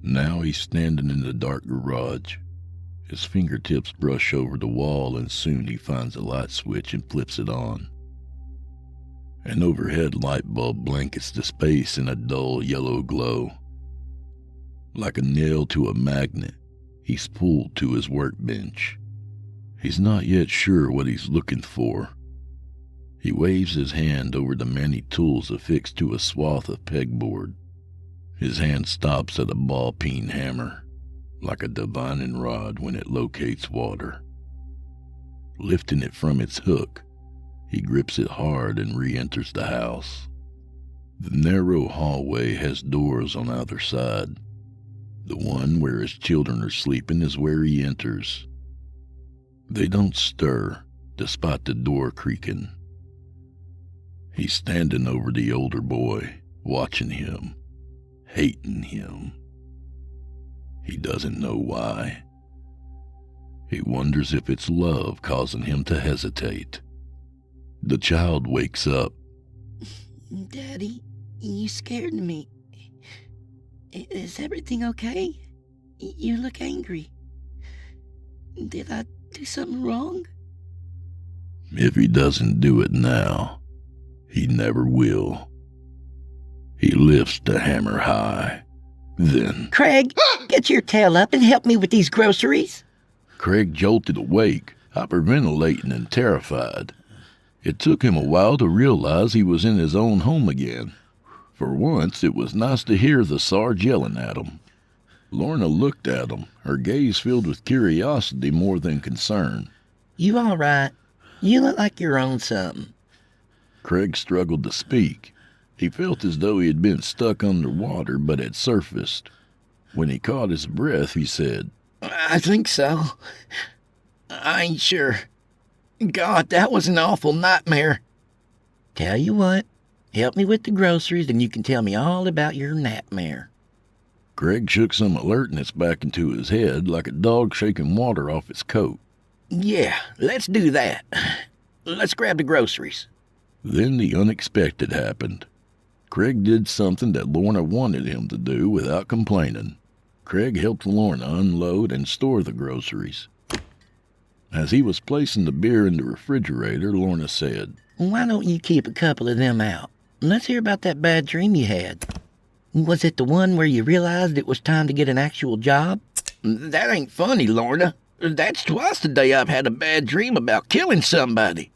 Now he's standing in the dark garage. His fingertips brush over the wall, and soon he finds a light switch and flips it on. An overhead light bulb blankets the space in a dull yellow glow. Like a nail to a magnet, he's pulled to his workbench. He's not yet sure what he's looking for. He waves his hand over the many tools affixed to a swath of pegboard. His hand stops at a ball-peen hammer, like a divining rod when it locates water. Lifting it from its hook, he grips it hard and re-enters the house. The narrow hallway has doors on either side. The one where his children are sleeping is where he enters. They don't stir, despite the door creaking. He's standing over the older boy, watching him, hating him. He doesn't know why. He wonders if it's love causing him to hesitate. The child wakes up. Daddy, you scared me. Is everything okay? You look angry. Did I do something wrong? If he doesn't do it now, he never will. He lifts the hammer high. Then... Craig, get your tail up and help me with these groceries. Craig jolted awake, hyperventilating and terrified. It took him a while to realize he was in his own home again. For once, it was nice to hear the Sarge yelling at him. Lorna looked at him, her gaze filled with curiosity more than concern. You all right? You look like you're on something. Craig struggled to speak. He felt as though he had been stuck underwater but had surfaced. When he caught his breath, he said, I think so. I ain't sure. God, that was an awful nightmare. Tell you what, help me with the groceries and you can tell me all about your nightmare. Craig shook some alertness back into his head like a dog shaking water off its coat. Yeah, let's do that. Let's grab the groceries. Then the unexpected happened. Craig did something that Lorna wanted him to do without complaining. Craig helped Lorna unload and store the groceries. As he was placing the beer in the refrigerator, Lorna said, Why don't you keep a couple of them out? Let's hear about that bad dream you had. Was it the one where you realized it was time to get an actual job? That ain't funny, Lorna. That's twice today I've had a bad dream about killing somebody.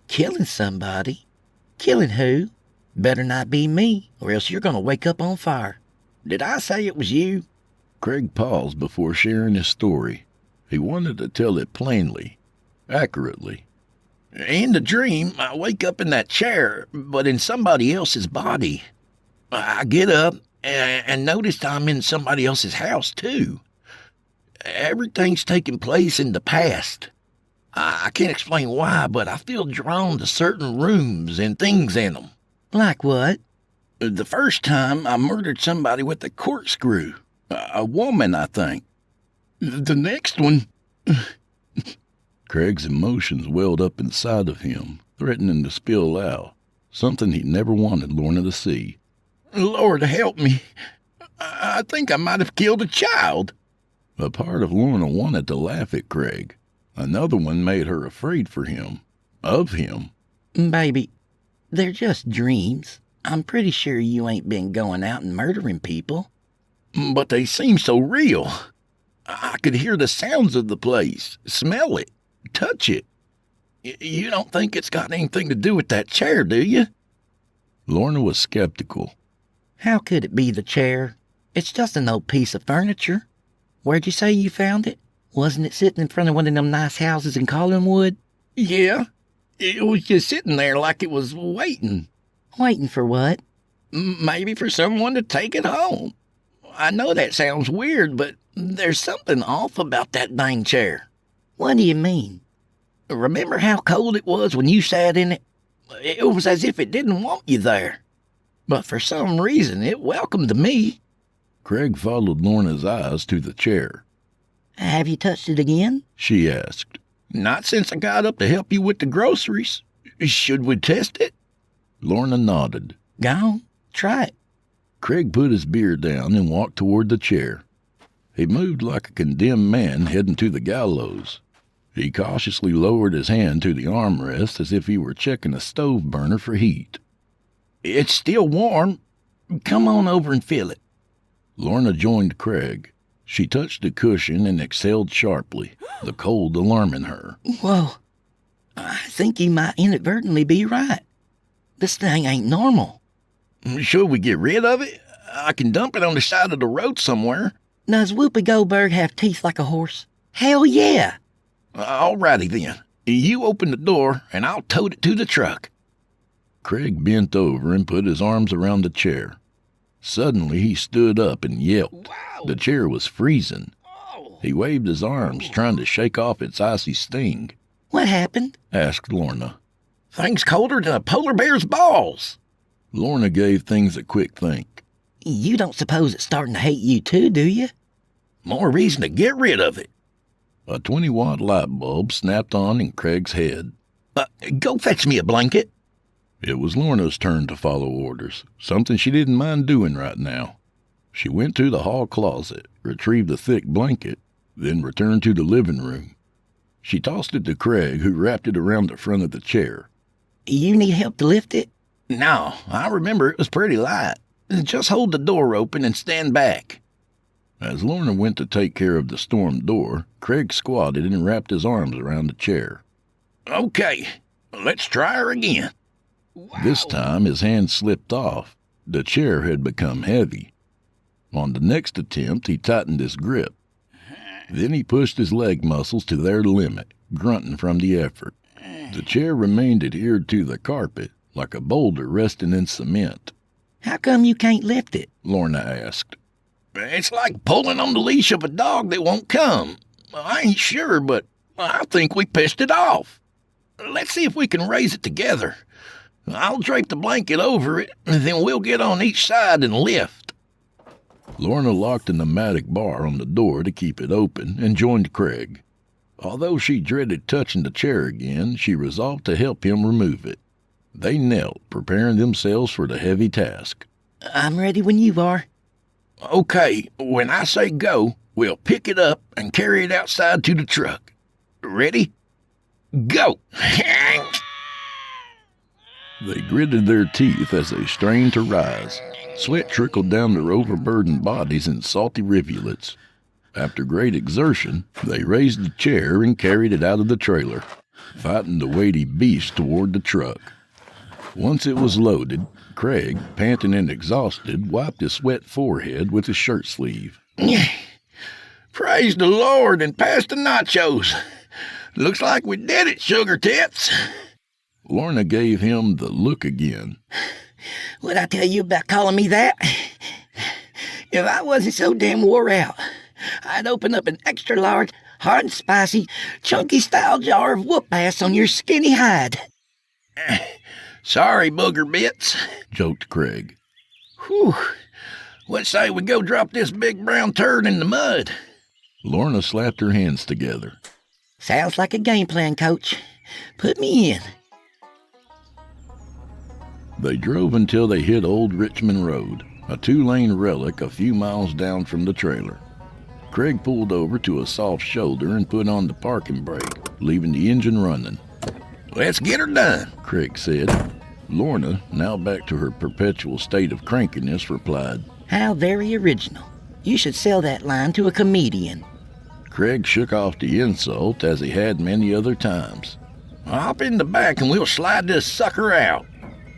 Killing somebody? Killing who? Better not be me, or else you're going to wake up on fire. Did I say it was you? Craig paused before sharing his story. He wanted to tell it plainly, accurately. In the dream, I wake up in that chair, but in somebody else's body. I get up and notice I'm in somebody else's house, too. Everything's taking place in the past. I can't explain why, but I feel drawn to certain rooms and things in them. Like what? The first time I murdered somebody with a corkscrew. A woman, I think. The next one... Craig's emotions welled up inside of him, threatening to spill out, something he never wanted Lorna to see. Lord help me. I think I might have killed a child. A part of Lorna wanted to laugh at Craig. Another one made her afraid for him. Of him. Baby, they're just dreams. I'm pretty sure you ain't been going out and murdering people. But they seem so real. I could hear the sounds of the place, smell it, touch it. You don't think it's got anything to do with that chair, do you? Lorna was skeptical. How could it be the chair? It's just an old piece of furniture. Where'd you say you found it? Wasn't it sitting in front of one of them nice houses in Collinwood? Yeah. It was just sitting there like it was waiting. Waiting for what? Maybe for someone to take it home. I know that sounds weird, but there's something off about that dang chair. What do you mean? Remember how cold it was when you sat in it? It was as if it didn't want you there. But for some reason, it welcomed me. Craig followed Lorna's eyes to the chair. Have you touched it again? She asked. Not since I got up to help you with the groceries. Should we test it? Lorna nodded. Go on, try it. Craig put his beer down and walked toward the chair. He moved like a condemned man heading to the gallows. He cautiously lowered his hand to the armrest as if he were checking a stove burner for heat. It's still warm. Come on over and feel it. Lorna joined Craig. She touched the cushion and exhaled sharply, the cold alarming her. Whoa. I think you might inadvertently be right. This thing ain't normal. Should we get rid of it? I can dump it on the side of the road somewhere. Does Whoopi Goldberg have teeth like a horse? Hell yeah. All righty then. You open the door, and I'll tote it to the truck. Craig bent over and put his arms around the chair. Suddenly he stood up and yelped. Wow. The chair was freezing. He waved his arms, trying to shake off its icy sting. What happened? Asked Lorna. Things colder than a polar bear's balls. Lorna gave things a quick think. You don't suppose it's starting to hate you too, do you? More reason to get rid of it. A 20-watt light bulb snapped on in Craig's head. Go fetch me a blanket. It was Lorna's turn to follow orders, something she didn't mind doing right now. She went to the hall closet, retrieved a thick blanket, then returned to the living room. She tossed it to Craig, who wrapped it around the front of the chair. You need help to lift it? No, I remember it was pretty light. Just hold the door open and stand back. As Lorna went to take care of the storm door, Craig squatted and wrapped his arms around the chair. Okay, let's try her again. Wow. This time his hand slipped off. The chair had become heavy. On the next attempt, he tightened his grip. Then he pushed his leg muscles to their limit, grunting from the effort. The chair remained adhered to the carpet, like a boulder resting in cement. How come you can't lift it? Lorna asked. It's like pulling on the leash of a dog that won't come. I ain't sure, but I think we pissed it off. Let's see if we can raise it together. I'll drape the blanket over it, and then we'll get on each side and lift. Lorna locked a pneumatic bar on the door to keep it open and joined Craig. Although she dreaded touching the chair again, she resolved to help him remove it. They knelt, preparing themselves for the heavy task. I'm ready when you are. Okay, when I say go, we'll pick it up and carry it outside to the truck. Ready? Go! They gritted their teeth as they strained to rise. Sweat trickled down their overburdened bodies in salty rivulets. After great exertion, they raised the chair and carried it out of the trailer, fighting the weighty beast toward the truck. Once it was loaded, Craig, panting and exhausted, wiped his wet forehead with his shirt sleeve. Praise the Lord and pass the nachos. Looks like we did it, sugar tits. Lorna gave him the look again. What'd I tell you about calling me that? If I wasn't so damn wore out, I'd open up an extra large, hot and spicy, chunky style jar of whoop ass on your skinny hide. Sorry, booger bits, joked Craig. Whew. What say we go drop this big brown turd in the mud? Lorna slapped her hands together. Sounds like a game plan, Coach. Put me in. They drove until they hit Old Richmond Road, a 2-lane relic a few miles down from the trailer. Craig pulled over to a soft shoulder and put on the parking brake, leaving the engine running. Let's get her done, Craig said. Lorna, now back to her perpetual state of crankiness, replied, How very original. You should sell that line to a comedian. Craig shook off the insult as he had many other times. Hop in the back and we'll slide this sucker out.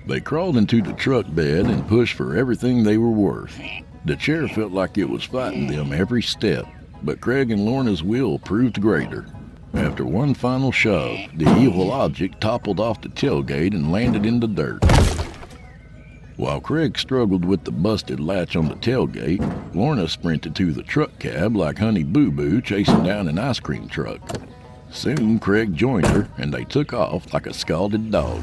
They crawled into the truck bed and pushed for everything they were worth. The chair felt like it was fighting them every step, but Craig and Lorna's will proved greater. After one final shove, the evil object toppled off the tailgate and landed in the dirt. While Craig struggled with the busted latch on the tailgate, Lorna sprinted to the truck cab like Honey Boo Boo chasing down an ice cream truck. Soon Craig joined her, and they took off like a scalded dog.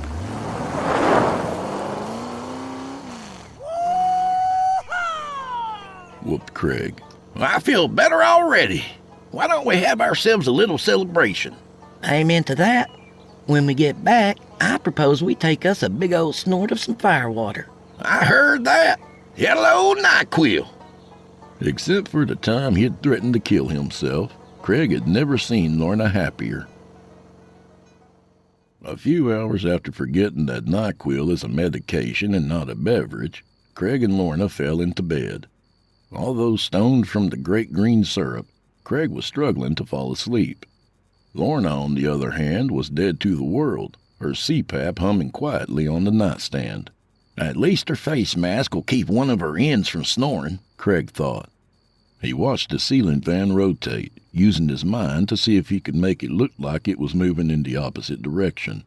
Whooped Craig. I feel better already. Why don't we have ourselves a little celebration? Amen to that. When we get back, I propose we take us a big old snort of some firewater. I heard that. Hello, NyQuil. Except for the time he had threatened to kill himself, Craig had never seen Lorna happier. A few hours after forgetting that NyQuil is a medication and not a beverage, Craig and Lorna fell into bed. Although stoned from the great green syrup, Craig was struggling to fall asleep. Lorna, on the other hand, was dead to the world, her CPAP humming quietly on the nightstand. At least her face mask will keep one of her ends from snoring, Craig thought. He watched the ceiling fan rotate, using his mind to see if he could make it look like it was moving in the opposite direction.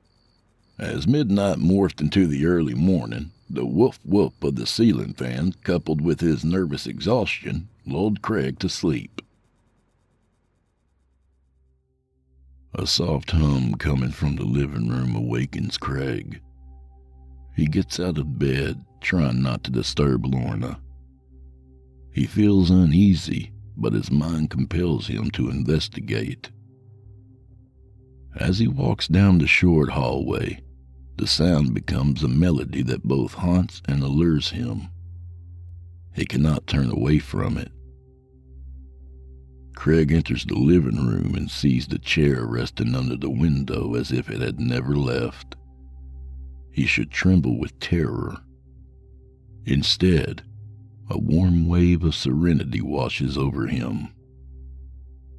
As midnight morphed into the early morning, the woof-woof of the ceiling fan, coupled with his nervous exhaustion, lulled Craig to sleep. A soft hum coming from the living room awakens Craig. He gets out of bed, trying not to disturb Lorna. He feels uneasy, but his mind compels him to investigate. As he walks down the short hallway, the sound becomes a melody that both haunts and allures him. He cannot turn away from it. Craig enters the living room and sees the chair resting under the window as if it had never left. He should tremble with terror. Instead, a warm wave of serenity washes over him.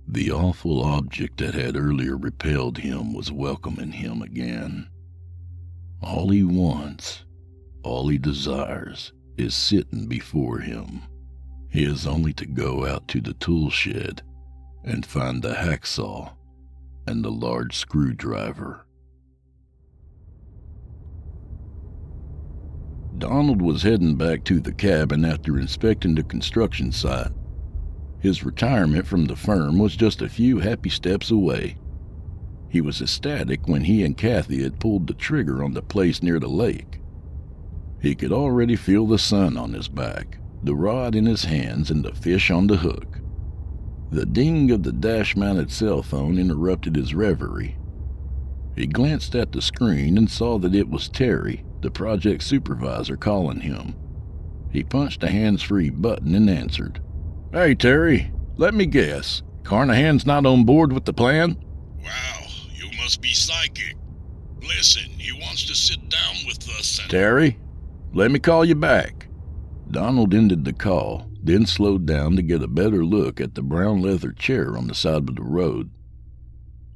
The awful object that had earlier repelled him was welcoming him again. All he wants, all he desires, is sitting before him. He has only to go out to the tool shed and find the hacksaw and the large screwdriver. Donald was heading back to the cabin after inspecting the construction site. His retirement from the firm was just a few happy steps away. He was ecstatic when he and Kathy had pulled the trigger on the place near the lake. He could already feel the sun on his back, the rod in his hands, and the fish on the hook. The ding of the dash-mounted cell phone interrupted his reverie. He glanced at the screen and saw that it was Terry, the project supervisor, calling him. He punched a hands-free button and answered. "Hey, Terry, let me guess. Carnahan's not on board with the plan?" "Wow, you must be psychic. Listen, he wants to sit down with us and—" "Terry, let me call you back." Donald ended the call, then slowed down to get a better look at the brown leather chair on the side of the road.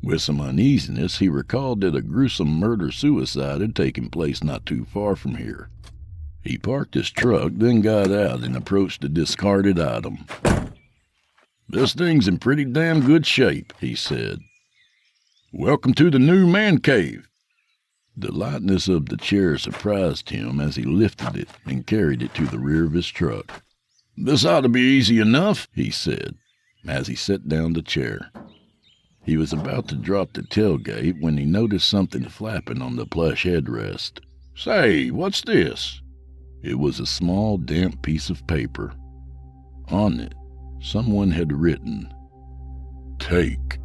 With some uneasiness, he recalled that a gruesome murder-suicide had taken place not too far from here. He parked his truck, then got out and approached the discarded item. "This thing's in pretty damn good shape," he said. "Welcome to the new man cave." The lightness of the chair surprised him as he lifted it and carried it to the rear of his truck. "This ought to be easy enough," he said, as he set down the chair. He was about to drop the tailgate when he noticed something flapping on the plush headrest. "Say, what's this?" It was a small, damp piece of paper. On it, someone had written, "Take."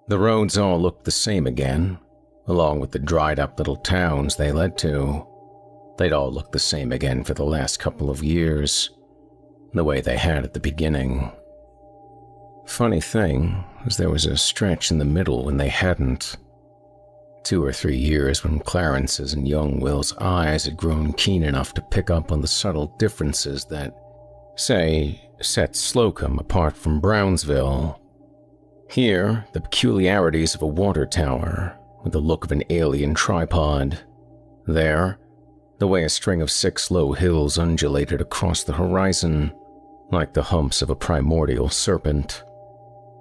The roads all looked the same again, along with the dried-up little towns they led to. They'd all looked the same again for the last couple of years, the way they had at the beginning. Funny thing was there was a stretch in the middle when they hadn't. 2 or 3 years when Clarence's and young Will's eyes had grown keen enough to pick up on the subtle differences that, say, set Slocum apart from Brownsville. Here, the peculiarities of a water tower, with the look of an alien tripod. There, the way a string of 6 low hills undulated across the horizon, like the humps of a primordial serpent.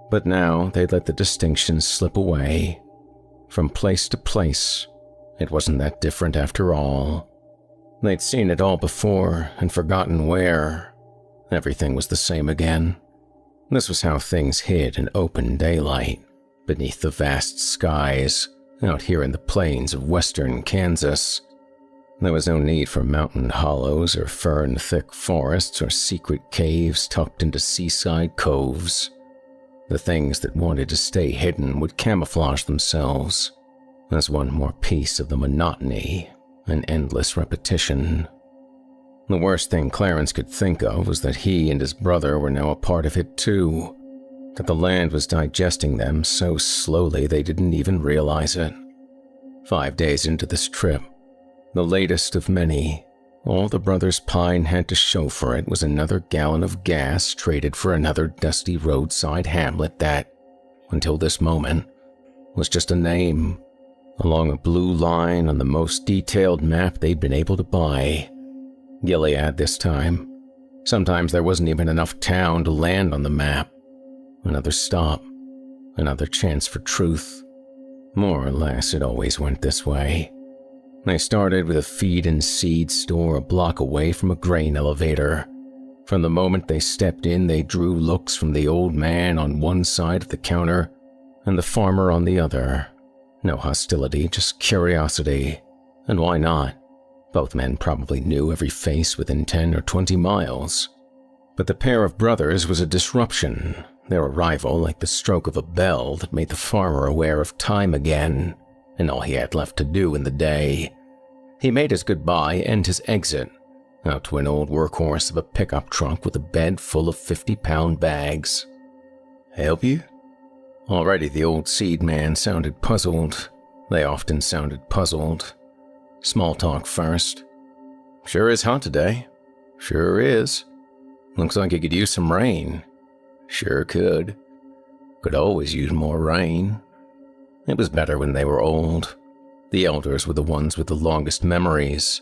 But now they'd let the distinctions slip away. From place to place, it wasn't that different after all. They'd seen it all before and forgotten where. Everything was the same again. This was how things hid in open daylight, beneath the vast skies, out here in the plains of western Kansas. There was no need for mountain hollows or fern-thick forests or secret caves tucked into seaside coves. The things that wanted to stay hidden would camouflage themselves as one more piece of the monotony and endless repetition. The worst thing Clarence could think of was that he and his brother were now a part of it too, that the land was digesting them so slowly they didn't even realize it. 5 days into this trip, the latest of many, all the brothers Pine had to show for it was another gallon of gas traded for another dusty roadside hamlet that, until this moment, was just a name, along a blue line on the most detailed map they'd been able to buy. Gilead this time. Sometimes there wasn't even enough town to land on the map. Another stop, another chance for truth. More or less, it always went this way. They started with a feed and seed store a block away from a grain elevator. From the moment they stepped in, they drew looks from the old man on one side of the counter and the farmer on the other. No hostility, just curiosity. And why not? Both men probably knew every face within 10 or 20 miles. But the pair of brothers was a disruption, their arrival like the stroke of a bell that made the farmer aware of time again, and all he had left to do in the day. He made his goodbye and his exit, out to an old workhorse of a pickup truck with a bed full of 50-pound bags. "Help you?" Already the old seed man sounded puzzled. They often sounded puzzled. Small talk first. "Sure is hot today." "Sure is." "Looks like you could use some rain." "Sure could." "Could always use more rain." It was better when they were old. The elders were the ones with the longest memories,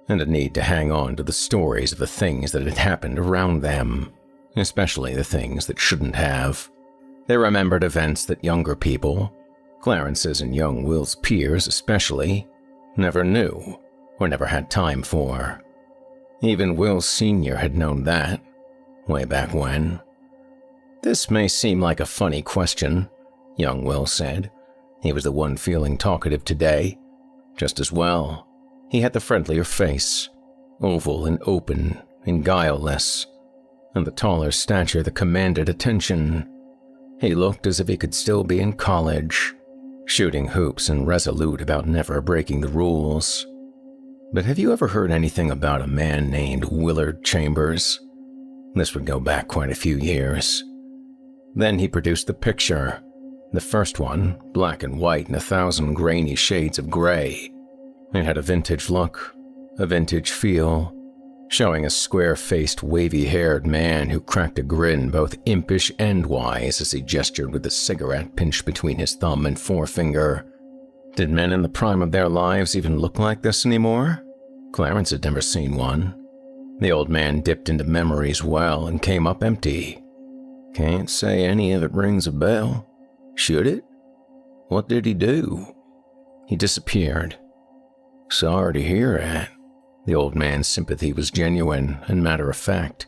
and a need to hang on to the stories of the things that had happened around them, especially the things that shouldn't have. They remembered events that younger people, Clarence's and young Will's peers especially, never knew or never had time for. Even Will Sr. had known that, way back when. "This may seem like a funny question," young Will said. He was the one feeling talkative today. Just as well, he had the friendlier face, oval and open and guileless, and the taller stature that commanded attention. He looked as if he could still be in college, shooting hoops and resolute about never breaking the rules. "But have you ever heard anything about a man named Willard Chambers?" This would go back quite a few years. Then he produced the picture, the first one, black and white in 1,000 grainy shades of gray. It had a vintage look, a vintage feel, showing a square-faced, wavy-haired man who cracked a grin both impish and wise as he gestured with a cigarette pinched between his thumb and forefinger. Did men in the prime of their lives even look like this anymore? Clarence had never seen one. The old man dipped into memory's well and came up empty. "Can't say any of it rings a bell. Should it? What did he do?" He disappeared. "Sorry to hear that." The old man's sympathy was genuine and matter-of-fact.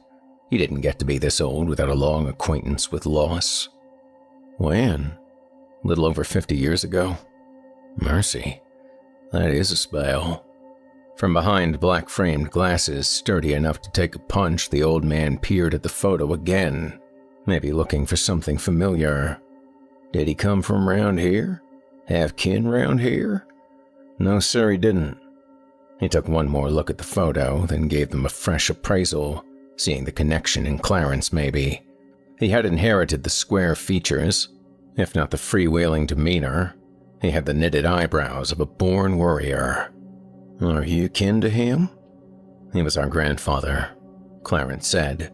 He didn't get to be this old without a long acquaintance with loss. "When?" "Little over 50 years ago." "Mercy, that is a spell." From behind black-framed glasses sturdy enough to take a punch, the old man peered at the photo again, maybe looking for something familiar. "Did he come from round here? Have kin round here?" "No, sir, he didn't." He took one more look at the photo, then gave them a fresh appraisal, seeing the connection in Clarence maybe. He had inherited the square features, if not the freewheeling demeanor. He had the knitted eyebrows of a born warrior. "Are you kin to him?" "He was our grandfather," Clarence said.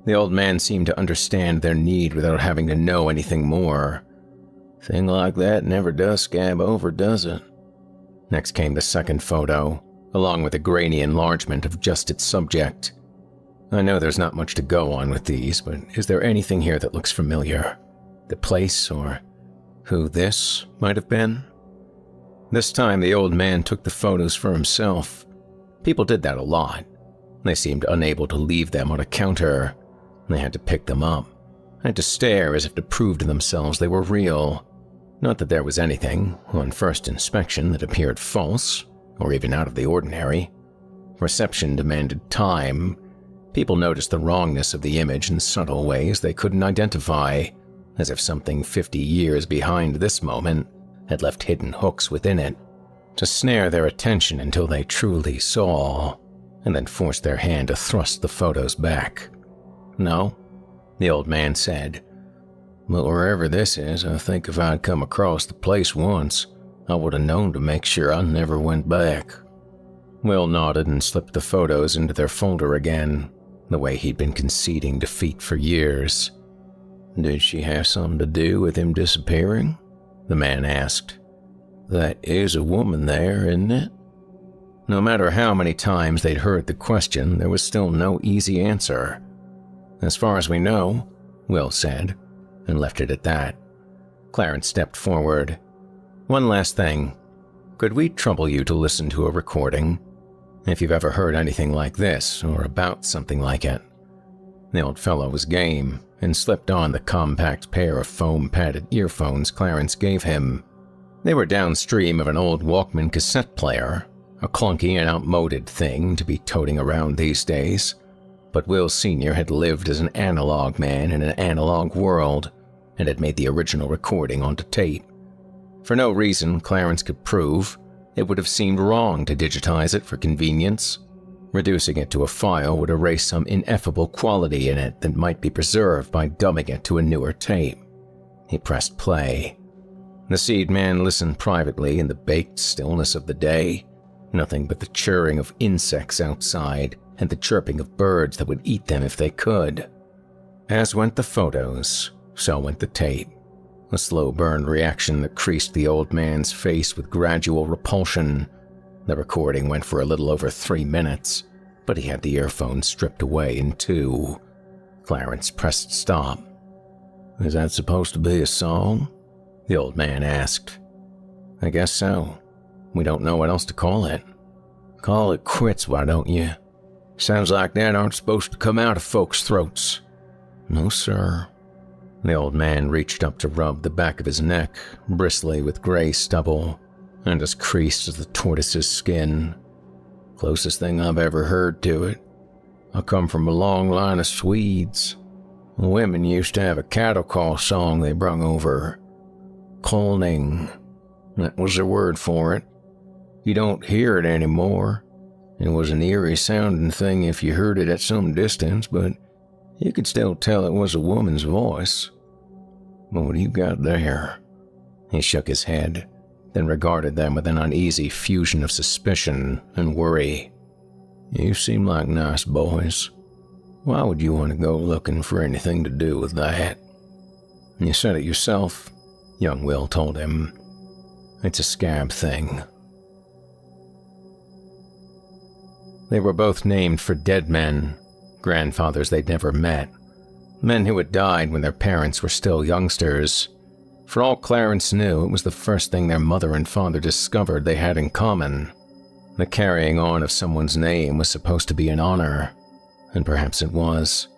The old man seemed to understand their need without having to know anything more. "Thing like that never does scab over, does it?" Next came the second photo, along with a grainy enlargement of just its subject. "I know there's not much to go on with these, but is there anything here that looks familiar? The place, or who this might have been?" This time the old man took the photos for himself. People did that a lot. They seemed unable to leave them on a counter. They had to pick them up, had to stare as if to prove to themselves they were real. Not that there was anything, on first inspection, that appeared false, or even out of the ordinary. Reception demanded time. People noticed the wrongness of the image in subtle ways they couldn't identify, as if something 50 years behind this moment had left hidden hooks within it, to snare their attention until they truly saw, and then force their hand to thrust the photos back. "No," the old man said. "But wherever this is, I think if I'd come across the place once, I would have known to make sure I never went back." Will nodded and slipped the photos into their folder again, the way he'd been conceding defeat for years. "Did she have something to do with him disappearing?" the man asked. "That is a woman there, isn't it?" No matter how many times they'd heard the question, there was still no easy answer. "As far as we know," Will said, and left it at that. Clarence stepped forward. "One last thing. Could we trouble you to listen to a recording? If you've ever heard anything like this, or about something like it." The old fellow was game, and slipped on the compact pair of foam-padded earphones Clarence gave him. They were downstream of an old Walkman cassette player, a clunky and outmoded thing to be toting around these days. But Will Sr. had lived as an analog man in an analog world, and had made the original recording onto tape. For no reason Clarence could prove, it would have seemed wrong to digitize it for convenience. Reducing it to a file would erase some ineffable quality in it that might be preserved by dubbing it to a newer tape. He pressed play. The seed man listened privately in the baked stillness of the day. Nothing but the chirring of insects outside and the chirping of birds that would eat them if they could. As went the photos, so went the tape. A slow burn reaction that creased the old man's face with gradual repulsion. The recording went for a little over 3 minutes, but he had the earphones stripped away in 2. Clarence pressed stop. "Is that supposed to be a song?" the old man asked. "I guess so. We don't know what else to call it." "Call it quits, why don't you? Sounds like that aren't supposed to come out of folks' throats." "No, sir." The old man reached up to rub the back of his neck, bristly with gray stubble, and as creased as the tortoise's skin. "Closest thing I've ever heard to it. I come from a long line of Swedes. The women used to have a cattle call song they brung over. Kolning. That was their word for it. You don't hear it anymore. It was an eerie sounding thing if you heard it at some distance, but you could still tell it was a woman's voice. But what do you got there?" He shook his head, then regarded them with an uneasy fusion of suspicion and worry. "You seem like nice boys. Why would you want to go looking for anything to do with that?" "You said it yourself," young Will told him. "It's a scab thing." They were both named for dead men, grandfathers they'd never met, men who had died when their parents were still youngsters. For all Clarence knew, it was the first thing their mother and father discovered they had in common. The carrying on of someone's name was supposed to be an honor, and perhaps it was.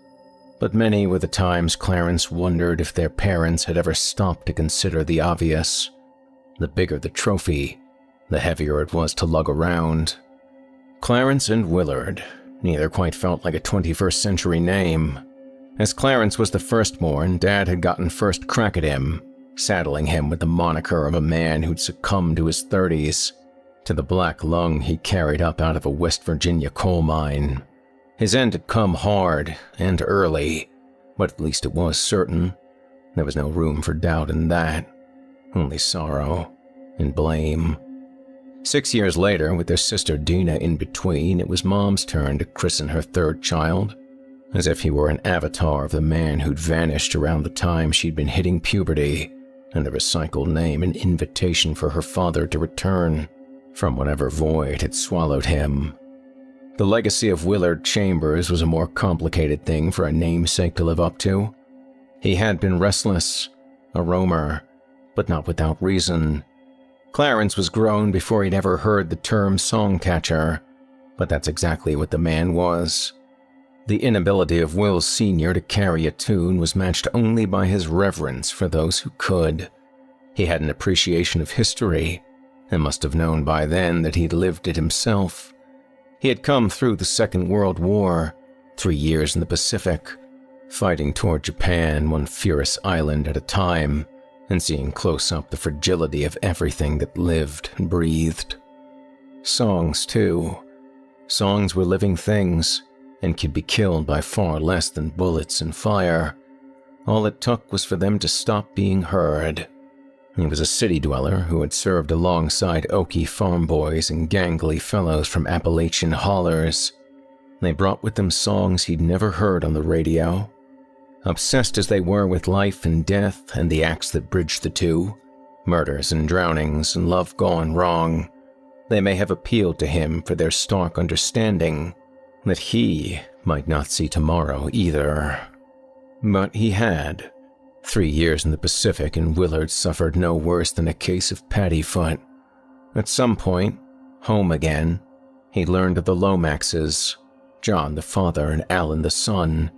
But many were the times Clarence wondered if their parents had ever stopped to consider the obvious. The bigger the trophy, the heavier it was to lug around. Clarence and Willard, neither quite felt like a 21st century name. As Clarence was the firstborn, Dad had gotten first crack at him, saddling him with the moniker of a man who'd succumbed to his 30s, to the black lung he carried up out of a West Virginia coal mine. His end had come hard and early, but at least it was certain. There was no room for doubt in that, only sorrow and blame. 6 years later, with their sister Dina in between, it was Mom's turn to christen her third child, as if he were an avatar of the man who'd vanished around the time she'd been hitting puberty, and the recycled name an invitation for her father to return from whatever void had swallowed him. The legacy of Willard Chambers was a more complicated thing for a namesake to live up to. He had been restless, a roamer, but not without reason. Clarence was grown before he'd ever heard the term songcatcher, but that's exactly what the man was. The inability of Will Sr. to carry a tune was matched only by his reverence for those who could. He had an appreciation of history, and must have known by then that he'd lived it himself. He had come through the Second World War, 3 years in the Pacific, fighting toward Japan one fierce island at a time, and seeing close up the fragility of everything that lived and breathed. Songs, too. Songs were living things, and could be killed by far less than bullets and fire. All it took was for them to stop being heard. He was a city dweller who had served alongside Okie farm boys and gangly fellows from Appalachian hollers. They brought with them songs he'd never heard on the radio. Obsessed as they were with life and death and the acts that bridged the two, murders and drownings and love gone wrong, they may have appealed to him for their stark understanding that he might not see tomorrow either. But he had. 3 years in the Pacific, and Willard suffered no worse than a case of pattyfoot. At some point, home again, he learned of the Lomaxes, John the father and Alan the son,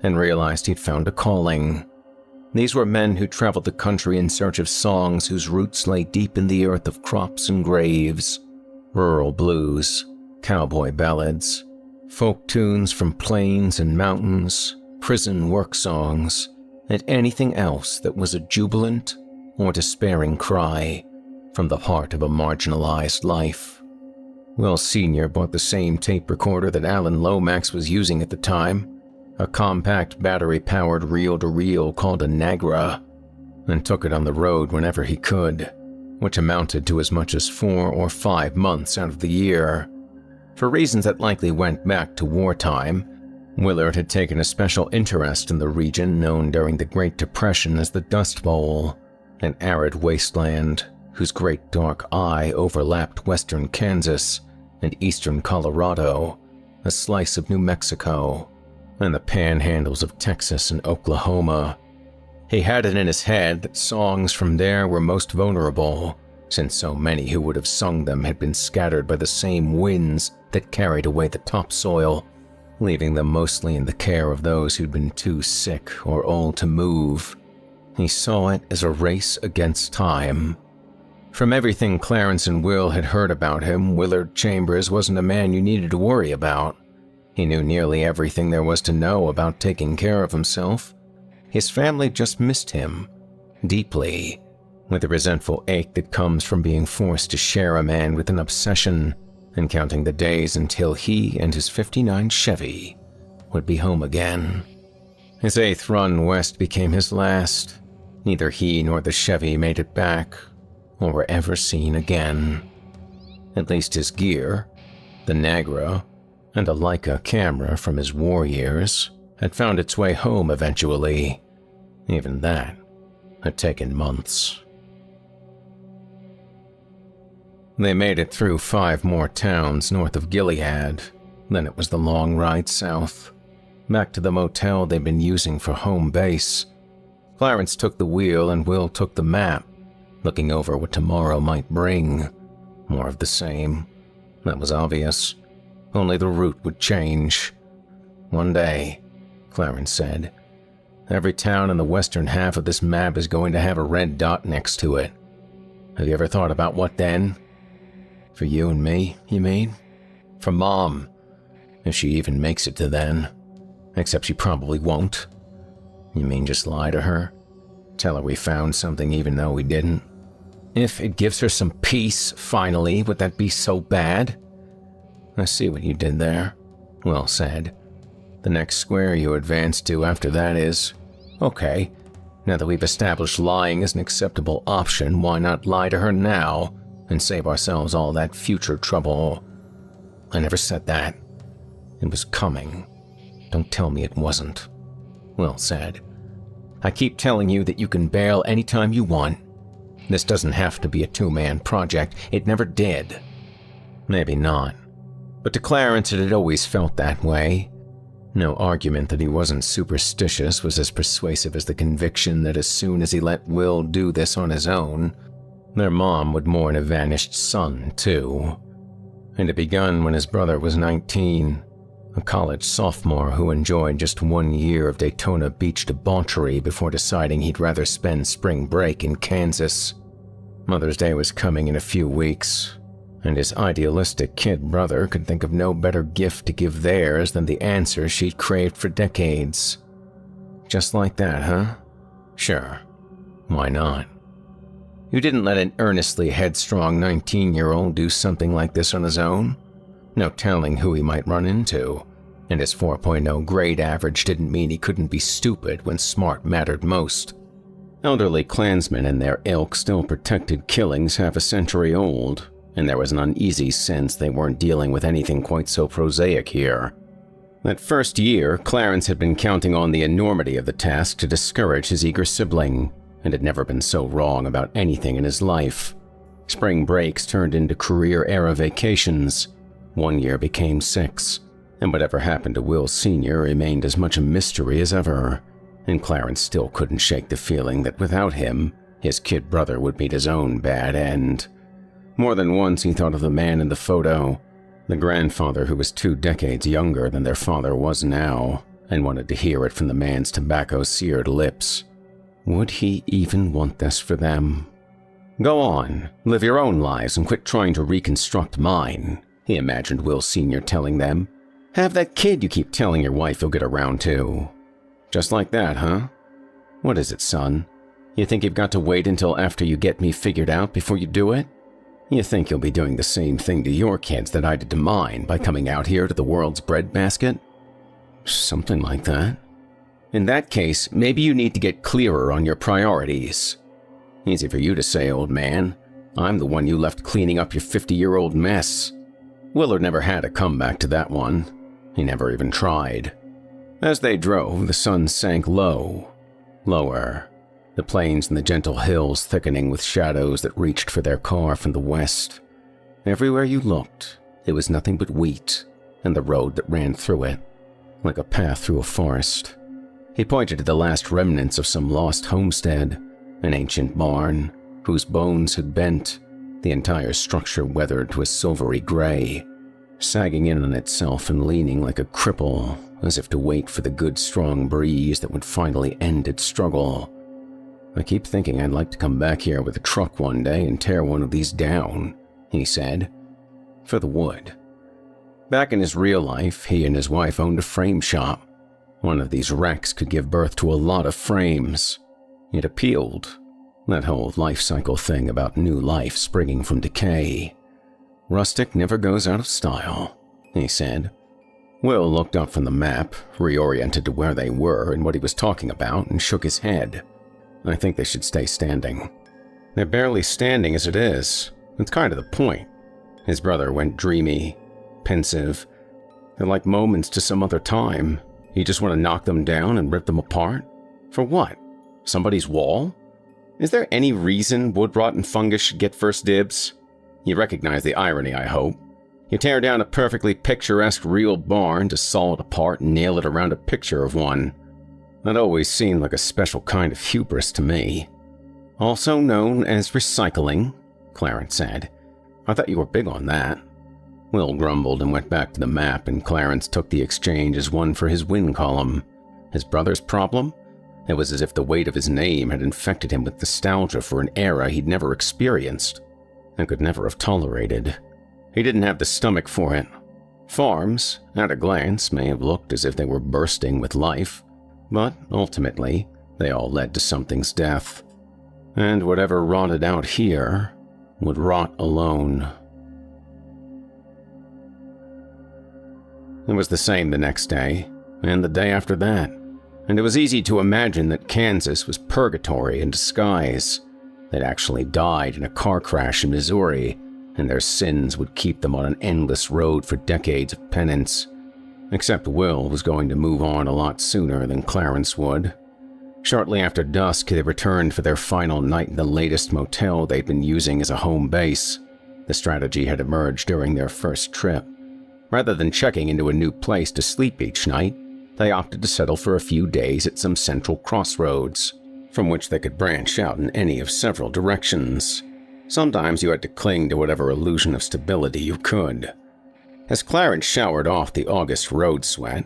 and realized he'd found a calling. These were men who traveled the country in search of songs whose roots lay deep in the earth of crops and graves, rural blues, cowboy ballads, folk tunes from plains and mountains, prison work songs, and anything else that was a jubilant or despairing cry from the heart of a marginalized life. Will Sr. bought the same tape recorder that Alan Lomax was using at the time, a compact battery-powered reel-to-reel called a Nagra, and took it on the road whenever he could, which amounted to as much as 4 or 5 months out of the year. For reasons that likely went back to wartime, Willard had taken a special interest in the region known during the Great Depression as the Dust Bowl, an arid wasteland whose great dark eye overlapped western Kansas and eastern Colorado, a slice of New Mexico, and the panhandles of Texas and Oklahoma. He had it in his head that songs from there were most vulnerable, since so many who would have sung them had been scattered by the same winds that carried away the topsoil, leaving them mostly in the care of those who'd been too sick or old to move. He saw it as a race against time. From everything Clarence and Will had heard about him, Willard Chambers wasn't a man you needed to worry about. He knew nearly everything there was to know about taking care of himself. His family just missed him, deeply, with the resentful ache that comes from being forced to share a man with an obsession and counting the days until he and his '59 Chevy would be home again. His 8th run west became his last. Neither he nor the Chevy made it back, or were ever seen again. At least his gear, the Nagra, and a Leica camera from his war years, had found its way home eventually. Even that had taken months. They made it through 5 more towns north of Gilead. Then it was the long ride south, back to the motel they'd been using for home base. Clarence took the wheel and Will took the map, looking over what tomorrow might bring. More of the same. That was obvious. Only the route would change. One day, Clarence said, every town in the western half of this map is going to have a red dot next to it. Have you ever thought about what then? For you and me, you mean? For Mom, if she even makes it to then. Except she probably won't. You mean just lie to her? Tell her we found something even though we didn't? If it gives her some peace, finally, would that be so bad? I see what you did there, Will said. The next square you advance to after that is, okay, now that we've established lying is an acceptable option, why not lie to her now and save ourselves all that future trouble? I never said that. It was coming. Don't tell me it wasn't, Will said. I keep telling you that you can bail anytime you want. This doesn't have to be a 2-man project. It never did. Maybe not. But to Clarence it had always felt that way. No argument that he wasn't superstitious was as persuasive as the conviction that as soon as he let Will do this on his own, their mom would mourn a vanished son, too. It had begun when his brother was 19, a college sophomore who enjoyed just 1 year of Daytona Beach debauchery before deciding he'd rather spend spring break in Kansas. Mother's Day was coming in a few weeks, and his idealistic kid brother could think of no better gift to give theirs than the answer she'd craved for decades. Just like that, huh? Sure. Why not? You didn't let an earnestly headstrong 19-year-old do something like this on his own? No telling who he might run into, and his 4.0 grade average didn't mean he couldn't be stupid when smart mattered most. Elderly Klansmen and their ilk still protected killings half a century old, and there was an uneasy sense they weren't dealing with anything quite so prosaic here. That first year, Clarence had been counting on the enormity of the task to discourage his eager sibling, and had never been so wrong about anything in his life. Spring breaks turned into career-era vacations. 1 year became 6, and whatever happened to Will Sr. remained as much a mystery as ever, and Clarence still couldn't shake the feeling that without him, his kid brother would meet his own bad end. More than once he thought of the man in the photo, the grandfather who was 2 decades younger than their father was now, and wanted to hear it from the man's tobacco-seared lips. Would he even want this for them? Go on, live your own lives and quit trying to reconstruct mine, he imagined Will Sr. telling them. Have that kid you keep telling your wife you'll get around to. Just like that, huh? What is it, son? You think you've got to wait until after you get me figured out before you do it? You think you'll be doing the same thing to your kids that I did to mine by coming out here to the world's breadbasket? Something like that. In that case, maybe you need to get clearer on your priorities. Easy for you to say, old man. I'm the one you left cleaning up your 50-year-old mess. Willard never had a comeback to that one. He never even tried. As they drove, the sun sank low, lower, the plains and the gentle hills thickening with shadows that reached for their car from the west. Everywhere you looked, there was nothing but wheat and the road that ran through it, like a path through a forest. He pointed to the last remnants of some lost homestead, an ancient barn, whose bones had bent, the entire structure weathered to a silvery gray, sagging in on itself and leaning like a cripple, as if to wait for the good strong breeze that would finally end its struggle. I keep thinking I'd like to come back here with a truck one day and tear one of these down, he said, for the wood. Back in his real life, he and his wife owned a frame shop. One of these wrecks could give birth to a lot of frames. It appealed, that whole life cycle thing about new life springing from decay. Rustic never goes out of style, he said. Will looked up from the map, reoriented to where they were and what he was talking about, and shook his head. I think they should stay standing. They're barely standing as it is. That's kind of the point. His brother went dreamy, pensive. They're like moments to some other time. You just want to knock them down and rip them apart? For what? Somebody's wall? Is there any reason wood rot and fungus should get first dibs? You recognize the irony, I hope. You tear down a perfectly picturesque real barn to saw it apart and nail it around a picture of one. That always seemed like a special kind of hubris to me. Also known as recycling, Clarence said. I thought you were big on that. Will grumbled and went back to the map, and Clarence took the exchange as one for his win column. His brother's problem? It was as if the weight of his name had infected him with nostalgia for an era he'd never experienced and could never have tolerated. He didn't have the stomach for it. Farms, at a glance, may have looked as if they were bursting with life, but ultimately, they all led to something's death. And whatever rotted out here would rot alone. It was the same the next day, and the day after that, and it was easy to imagine that Kansas was purgatory in disguise. They'd actually died in a car crash in Missouri, and their sins would keep them on an endless road for decades of penance. Except Will was going to move on a lot sooner than Clarence would. Shortly after dusk, they returned for their final night in the latest motel they'd been using as a home base. The strategy had emerged during their first trip. Rather than checking into a new place to sleep each night, they opted to settle for a few days at some central crossroads, from which they could branch out in any of several directions. Sometimes you had to cling to whatever illusion of stability you could. As Clarence showered off the August road sweat,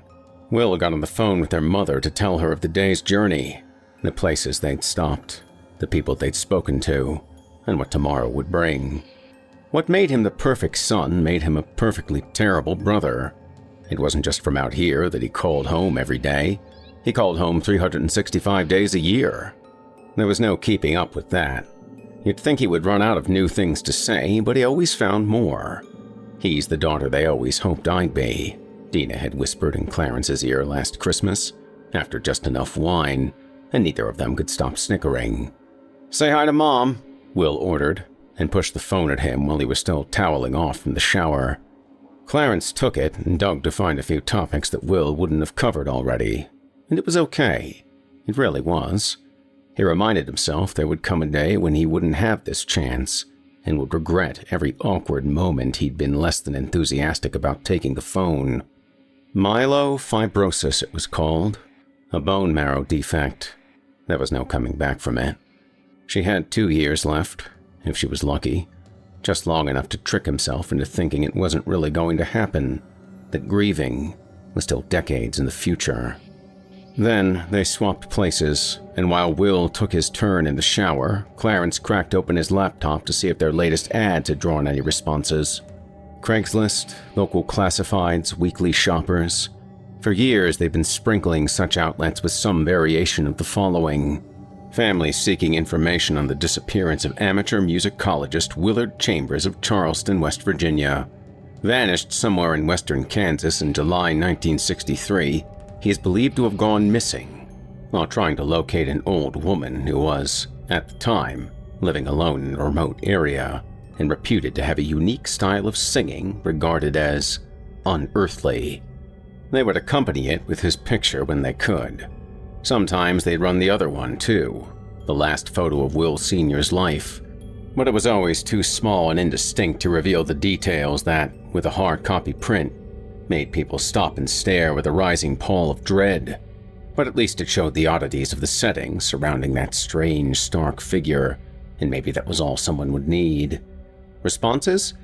Will got on the phone with their mother to tell her of the day's journey, the places they'd stopped, the people they'd spoken to, and what tomorrow would bring. What made him the perfect son made him a perfectly terrible brother. It wasn't just from out here that he called home every day. He called home 365 days a year. There was no keeping up with that. You'd think he would run out of new things to say, but he always found more. He's the daughter they always hoped I'd be, Dina had whispered in Clarence's ear last Christmas, after just enough wine, and neither of them could stop snickering. "Say hi to Mom," Will ordered, and pushed the phone at him while he was still toweling off from the shower. Clarence took it and dug to find a few topics that Will wouldn't have covered already, and it was okay. It really was. He reminded himself there would come a day when he wouldn't have this chance, and would regret every awkward moment he'd been less than enthusiastic about taking the phone. Myelofibrosis, it was called. A bone marrow defect. There was no coming back from it. She had 2 years left, if she was lucky, just long enough to trick himself into thinking it wasn't really going to happen, that grieving was still decades in the future. Then they swapped places, and while Will took his turn in the shower, Clarence cracked open his laptop to see if their latest ads had drawn any responses. Craigslist, local classifieds, weekly shoppers. For years they've been sprinkling such outlets with some variation of the following. Families seeking information on the disappearance of amateur musicologist Willard Chambers of Charleston, West Virginia. Vanished somewhere in western Kansas in July 1963, he is believed to have gone missing while trying to locate an old woman who was, at the time, living alone in a remote area and reputed to have a unique style of singing regarded as unearthly. They would accompany it with his picture when they could. Sometimes they'd run the other one, too, the last photo of Will Sr.'s life, but it was always too small and indistinct to reveal the details that, with a hard copy print, made people stop and stare with a rising pall of dread. But at least it showed the oddities of the setting surrounding that strange, stark figure, and maybe that was all someone would need. Responses?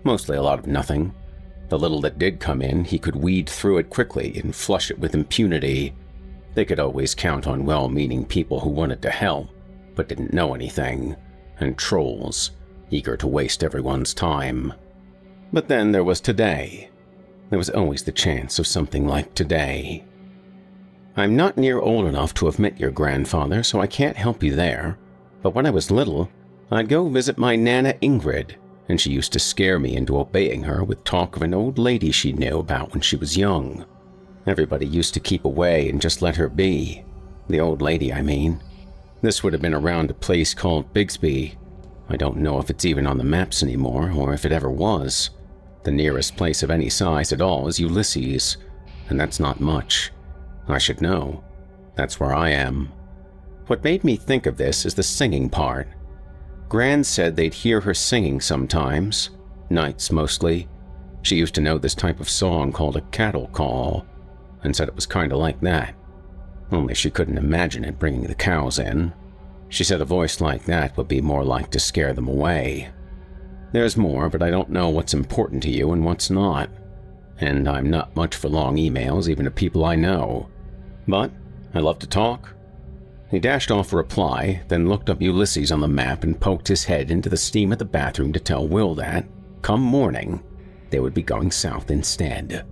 Mostly a lot of nothing. The little that did come in, he could weed through it quickly and flush it with impunity. They could always count on well-meaning people who wanted to help, but didn't know anything, and trolls, eager to waste everyone's time. But then there was today. There was always the chance of something like today. "I'm not near old enough to have met your grandfather, so I can't help you there. But when I was little, I'd go visit my Nana Ingrid, and she used to scare me into obeying her with talk of an old lady she knew about when she was young. Everybody used to keep away and just let her be. The old lady, I mean. This would have been around a place called Bigsby. I don't know if it's even on the maps anymore, or if it ever was. The nearest place of any size at all is Ulysses, and that's not much. I should know. That's where I am. What made me think of this is the singing part. Gran said they'd hear her singing sometimes, nights mostly. She used to know this type of song called a cattle call, and said it was kinda like that. Only she couldn't imagine it bringing the cows in. She said a voice like that would be more like to scare them away. There's more, but I don't know what's important to you and what's not. And I'm not much for long emails, even to people I know. But I love to talk." He dashed off a reply, then looked up Ulysses on the map and poked his head into the steam of the bathroom to tell Will that, come morning, they would be going south instead.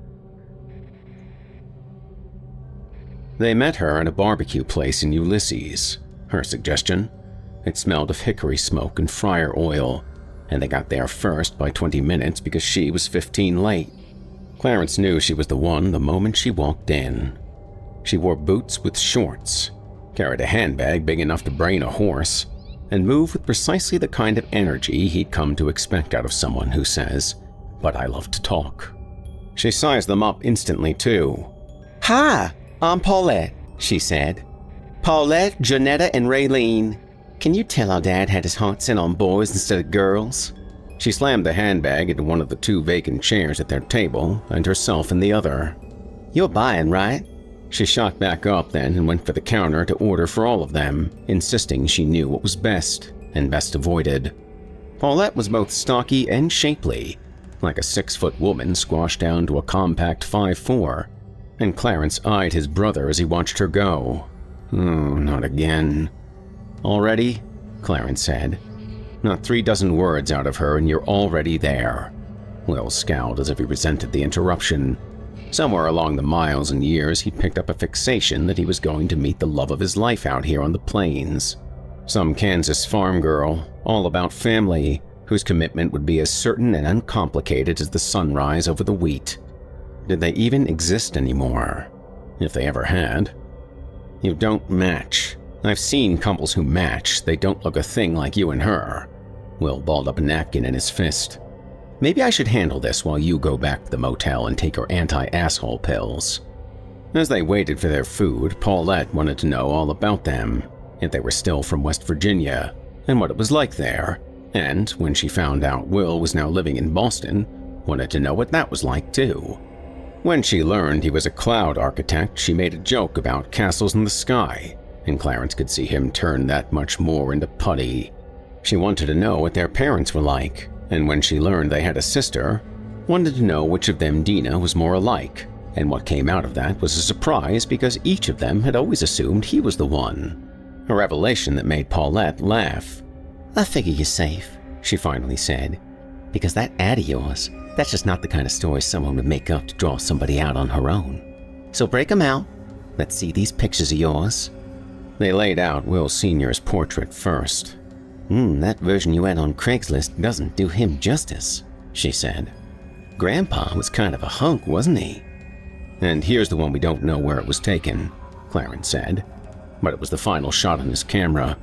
They met her at a barbecue place in Ulysses, her suggestion. It smelled of hickory smoke and fryer oil, and they got there first by 20 minutes because she was 15 late. Clarence knew she was the one the moment she walked in. She wore boots with shorts, carried a handbag big enough to brain a horse, and moved with precisely the kind of energy he'd come to expect out of someone who says, "But I love to talk." She sized them up instantly, too. "Hi, I'm Paulette," she said. "Paulette, Jonetta, and Raylene. Can you tell our dad had his heart set on boys instead of girls?" She slammed the handbag into one of the 2 vacant chairs at their table and herself in the other. "You're buying, right?" She shot back up then and went for the counter to order for all of them, insisting she knew what was best and best avoided. Paulette was both stocky and shapely, like a 6-foot woman squashed down to a compact 5'4", and Clarence eyed his brother as he watched her go. "Oh, not again." "Already?" Clarence said. Not 36 words out of her and you're already there. Will scowled as if he resented the interruption. Somewhere along the miles and years, he'd picked up a fixation that he was going to meet the love of his life out here on the plains. Some Kansas farm girl, all about family, whose commitment would be as certain and uncomplicated as the sunrise over the wheat. Did they even exist anymore? If they ever had. You don't match. I've seen couples who match. They don't look a thing like you and her. Will balled up a napkin in his fist. Maybe I should handle this while you go back to the motel and take your anti-asshole pills. As they waited for their food, Paulette wanted to know all about them, if they were still from West Virginia, and what it was like there, and when she found out Will was now living in Boston, wanted to know what that was like too. When she learned he was a cloud architect, she made a joke about castles in the sky, and Clarence could see him turn that much more into putty. She wanted to know what their parents were like, and when she learned they had a sister, wanted to know which of them Dina was more alike, and what came out of that was a surprise because each of them had always assumed he was the one. A revelation that made Paulette laugh. I figure you're safe, she finally said, because that ad of yours, that's just not the kind of story someone would make up to draw somebody out on her own. So break 'em out. Let's see these pictures of yours. They laid out Will Sr.'s portrait first. That version you had on Craigslist doesn't do him justice, she said. Grandpa was kind of a hunk, wasn't he? And here's the one we don't know where it was taken, Clarence said. But it was the final shot on his camera.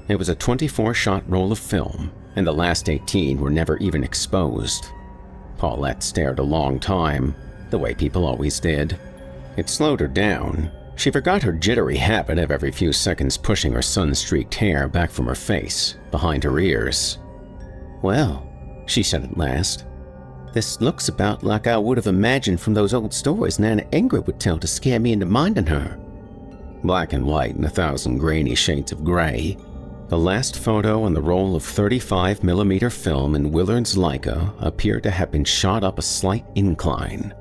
It was a 24-shot roll of film, and the last 18 were never even exposed. Paulette stared a long time, the way people always did. It slowed her down. She forgot her jittery habit of every few seconds pushing her sun-streaked hair back from her face, behind her ears. Well, she said at last, this looks about like I would have imagined from those old stories Nana Ingrid would tell to scare me into minding her. Black and white in 1,000 grainy shades of gray, the last photo on the roll of 35mm film in Willard's Leica appeared to have been shot up a slight incline.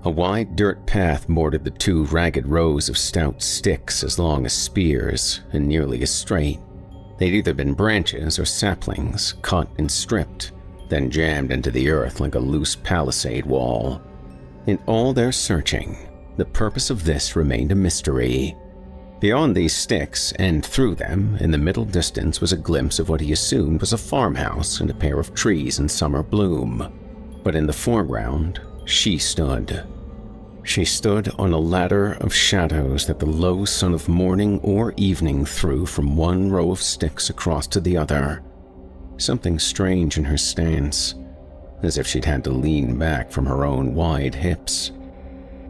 A wide dirt path bordered the 2 ragged rows of stout sticks as long as spears and nearly as straight. They'd either been branches or saplings, cut and stripped, then jammed into the earth like a loose palisade wall. In all their searching, the purpose of this remained a mystery. Beyond these sticks, and through them, in the middle distance was a glimpse of what he assumed was a farmhouse and a pair of trees in summer bloom. But in the foreground, she stood. She stood on a ladder of shadows that the low sun of morning or evening threw from one row of sticks across to the other. Something strange in her stance, as if she'd had to lean back from her own wide hips.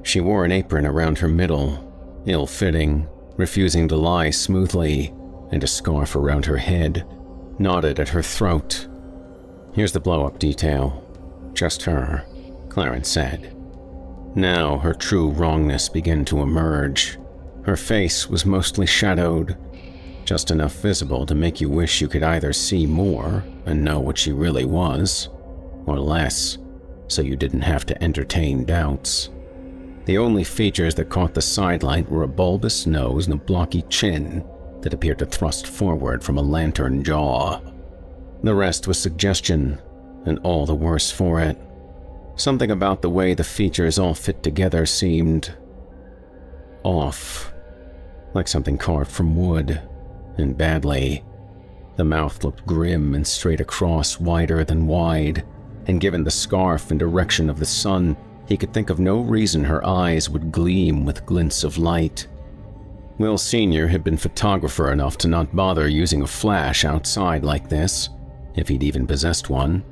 She wore an apron around her middle, ill-fitting, refusing to lie smoothly, and a scarf around her head, knotted at her throat. Here's the blow-up detail. Just her, Clarence said. Now her true wrongness began to emerge. Her face was mostly shadowed, just enough visible to make you wish you could either see more and know what she really was, or less, so you didn't have to entertain doubts. The only features that caught the sidelight were a bulbous nose and a blocky chin that appeared to thrust forward from a lantern jaw. The rest was suggestion, and all the worse for it. Something about the way the features all fit together seemed off, like something carved from wood, and badly. The mouth looked grim and straight across, wider than wide, and given the scarf and direction of the sun, he could think of no reason her eyes would gleam with glints of light. Will Sr. had been photographer enough to not bother using a flash outside like this, if he'd even possessed one.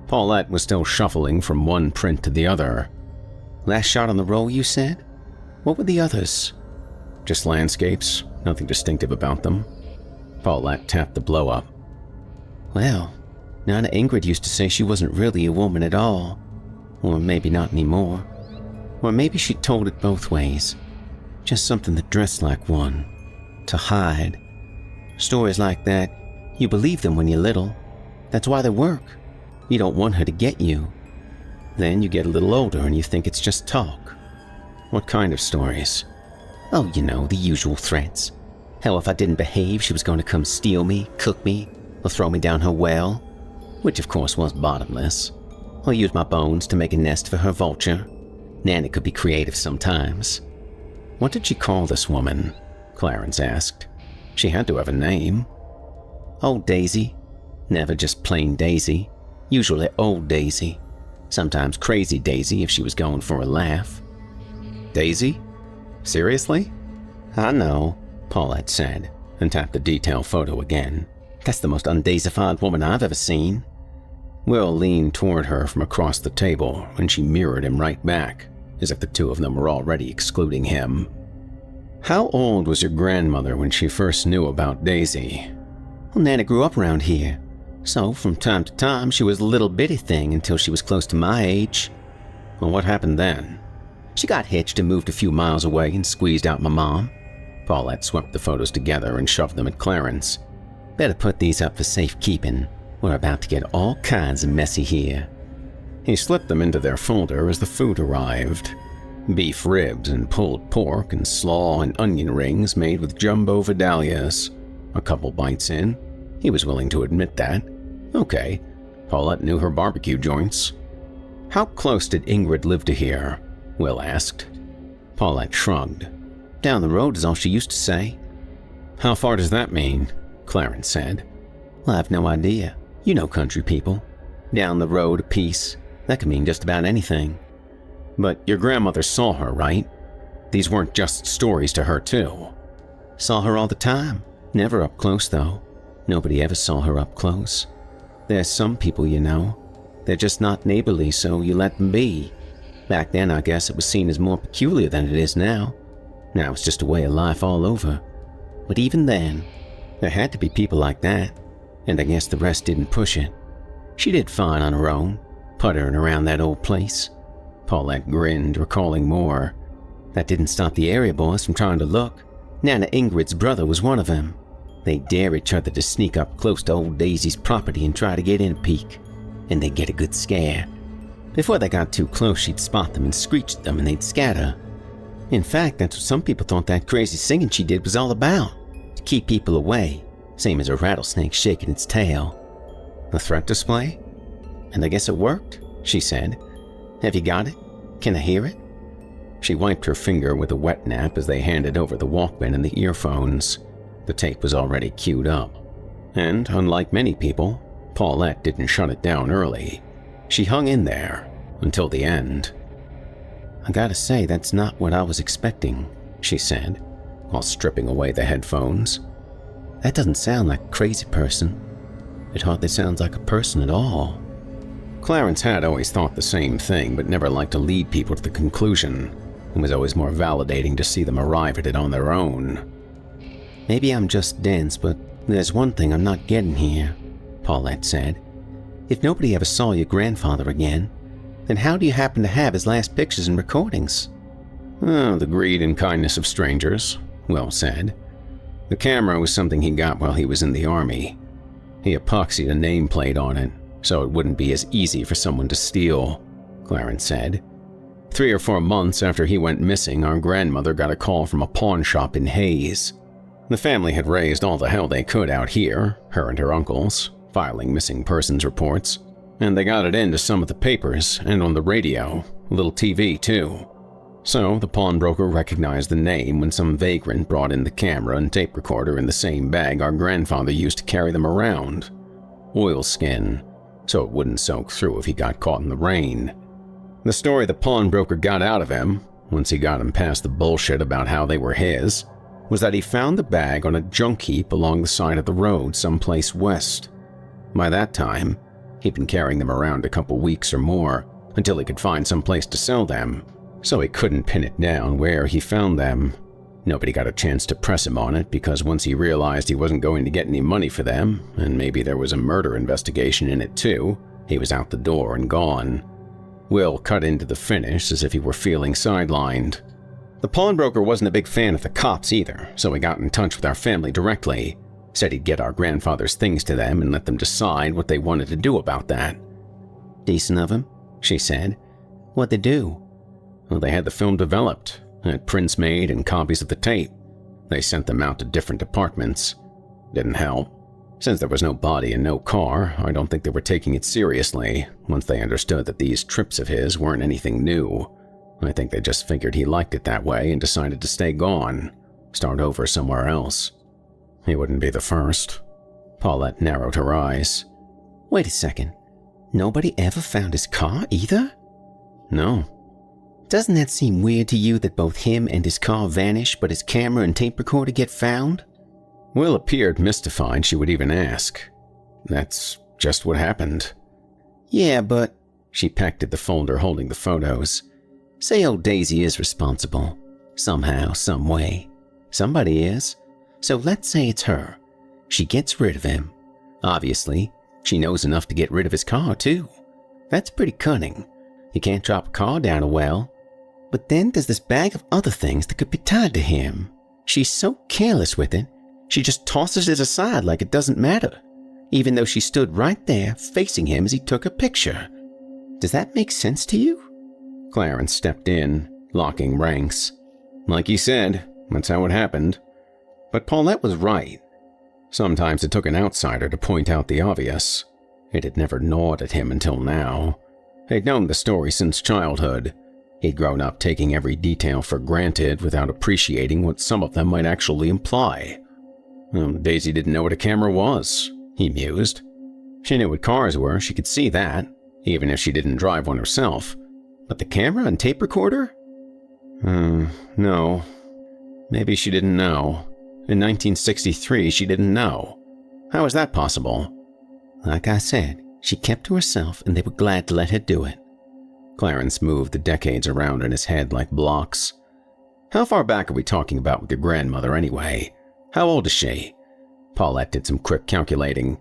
Paulette was still shuffling from one print to the other. Last shot on the roll, you said? What were the others? Just landscapes, nothing distinctive about them. Paulette tapped the blow-up. Well, Nana Ingrid used to say she wasn't really a woman at all. Or maybe not anymore. Or maybe she told it both ways. Just something that dressed like one. To hide. Stories like that, you believe them when you're little. That's why they work. You don't want her to get you. Then you get a little older and you think it's just talk. What kind of stories? Oh, you know, the usual threats. How if I didn't behave, she was going to come steal me, cook me, or throw me down her well, which of course was bottomless, or use my bones to make a nest for her vulture. Nana could be creative sometimes. What did she call this woman? Clarence asked. She had to have a name. Old Daisy. Never just plain Daisy. Usually Old Daisy. Sometimes Crazy Daisy if she was going for a laugh. Daisy? Seriously? I know, Paulette said, and tapped the detail photo again. That's the most undaisified woman I've ever seen. Will leaned toward her from across the table, and she mirrored him right back, as if the two of them were already excluding him. How old was your grandmother when she first knew about Daisy? Well, Nana grew up around here, so from time to time she was a little bitty thing until she was close to my age. Well, what happened then? She got hitched and moved a few miles away and squeezed out my mom. Paulette swept the photos together and shoved them at Clarence. Better put these up for safekeeping. We're about to get all kinds of messy here. He slipped them into their folder as the food arrived. Beef ribs and pulled pork and slaw and onion rings made with jumbo vidalias. A couple bites in, he was willing to admit that. Okay, Paulette knew her barbecue joints. How close did Ingrid live to here? Will asked. Paulette shrugged. Down the road is all she used to say. How far does that mean? Clarence said. Well, I've no idea. You know country people. Down the road a piece. That could mean just about anything. But your grandmother saw her, right? These weren't just stories to her, too. Saw her all the time. Never up close, though. Nobody ever saw her up close. There's some people, you know. They're just not neighborly, so you let them be. Back then, I guess it was seen as more peculiar than it is now. Now it's just a way of life all over. But even then, there had to be people like that, and I guess the rest didn't push it. She did fine on her own, puttering around that old place. Paulette grinned, recalling more. That didn't stop the area boys from trying to look. Nana Ingrid's brother was one of them. They'd dare each other to sneak up close to old Daisy's property and try to get in a peek, and they'd get a good scare. Before they got too close, she'd spot them and screech at them, and they'd scatter. In fact, that's what some people thought that crazy singing she did was all about, to keep people away, same as a rattlesnake shaking its tail. A threat display? And I guess it worked, she said. Have you got it? Can I hear it? She wiped her finger with a wet nap as they handed over the Walkman and the earphones. The tape was already queued up. And, unlike many people, Paulette didn't shut it down early. She hung in there until the end. I gotta say, that's not what I was expecting, she said, while stripping away the headphones. That doesn't sound like a crazy person. It hardly sounds like a person at all. Clarence had always thought the same thing, but never liked to lead people to the conclusion. It was always more validating to see them arrive at it on their own. Maybe I'm just dense, but there's one thing I'm not getting here, Paulette said. If nobody ever saw your grandfather again, then how do you happen to have his last pictures and recordings? Oh, the greed and kindness of strangers, Will said. The camera was something he got while he was in the army. He epoxied a nameplate on it, so it wouldn't be as easy for someone to steal, Clarence said. 3 or 4 months after he went missing, our grandmother got a call from a pawn shop in Hayes. The family had raised all the hell they could out here, her and her uncles, filing missing persons reports, and they got it into some of the papers and on the radio, a little TV too. So the pawnbroker recognized the name when some vagrant brought in the camera and tape recorder in the same bag our grandfather used to carry them around. Oilskin, so it wouldn't soak through if he got caught in the rain. The story the pawnbroker got out of him, once he got him past the bullshit about how they were his, was that he found the bag on a junk heap along the side of the road someplace west. By that time, he'd been carrying them around a couple weeks or more until he could find some place to sell them, so he couldn't pin it down where he found them. Nobody got a chance to press him on it because once he realized he wasn't going to get any money for them, and maybe there was a murder investigation in it too, he was out the door and gone. Will cut into the finish as if he were feeling sidelined. The pawnbroker wasn't a big fan of the cops either, so he got in touch with our family directly. Said he'd get our grandfather's things to them and let them decide what they wanted to do about that. Decent of him, she said. What'd they do? Well, they had the film developed, had prints made and copies of the tape. They sent them out to different departments. Didn't help. Since there was no body and no car, I don't think they were taking it seriously once they understood that these trips of his weren't anything new. I think they just figured he liked it that way and decided to stay gone, start over somewhere else. He wouldn't be the first. Paulette narrowed her eyes. Wait a second. Nobody ever found his car either? No. Doesn't that seem weird to you that both him and his car vanish, but his camera and tape recorder get found? Will appeared mystified she would even ask. That's just what happened. Yeah, but... She pecked at the folder holding the photos. Say old Daisy is responsible. Somehow, some way. Somebody is. So let's say it's her. She gets rid of him. Obviously, she knows enough to get rid of his car, too. That's pretty cunning. You can't drop a car down a well. But then there's this bag of other things that could be tied to him. She's so careless with it, she just tosses it aside like it doesn't matter, even though she stood right there facing him as he took a picture. Does that make sense to you? Clarence stepped in, locking ranks. Like he said, that's how it happened. But Paulette was right. Sometimes it took an outsider to point out the obvious. It had never gnawed at him until now. He'd known the story since childhood. He'd grown up taking every detail for granted without appreciating what some of them might actually imply. Daisy didn't know what a camera was, he mused. She knew what cars were, she could see that, even if she didn't drive one herself. But the camera and tape recorder? No. Maybe she didn't know. In 1963, she didn't know. How is that possible? Like I said, she kept to herself and they were glad to let her do it. Clarence moved the decades around in his head like blocks. How far back are we talking about with your grandmother anyway? How old is she? Paulette did some quick calculating.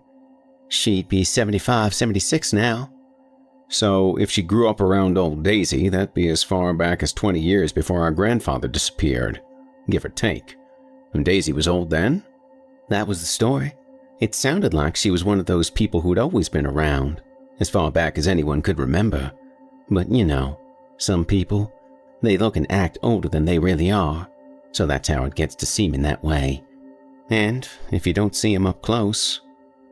She'd be 75, 76 now. So if she grew up around old Daisy, that'd be as far back as 20 years before our grandfather disappeared, give or take. And Daisy was old then? That was the story. It sounded like she was one of those people who'd always been around, as far back as anyone could remember. But you know, some people, they look and act older than they really are, so that's how it gets to seeming that way. And if you don't see 'em up close...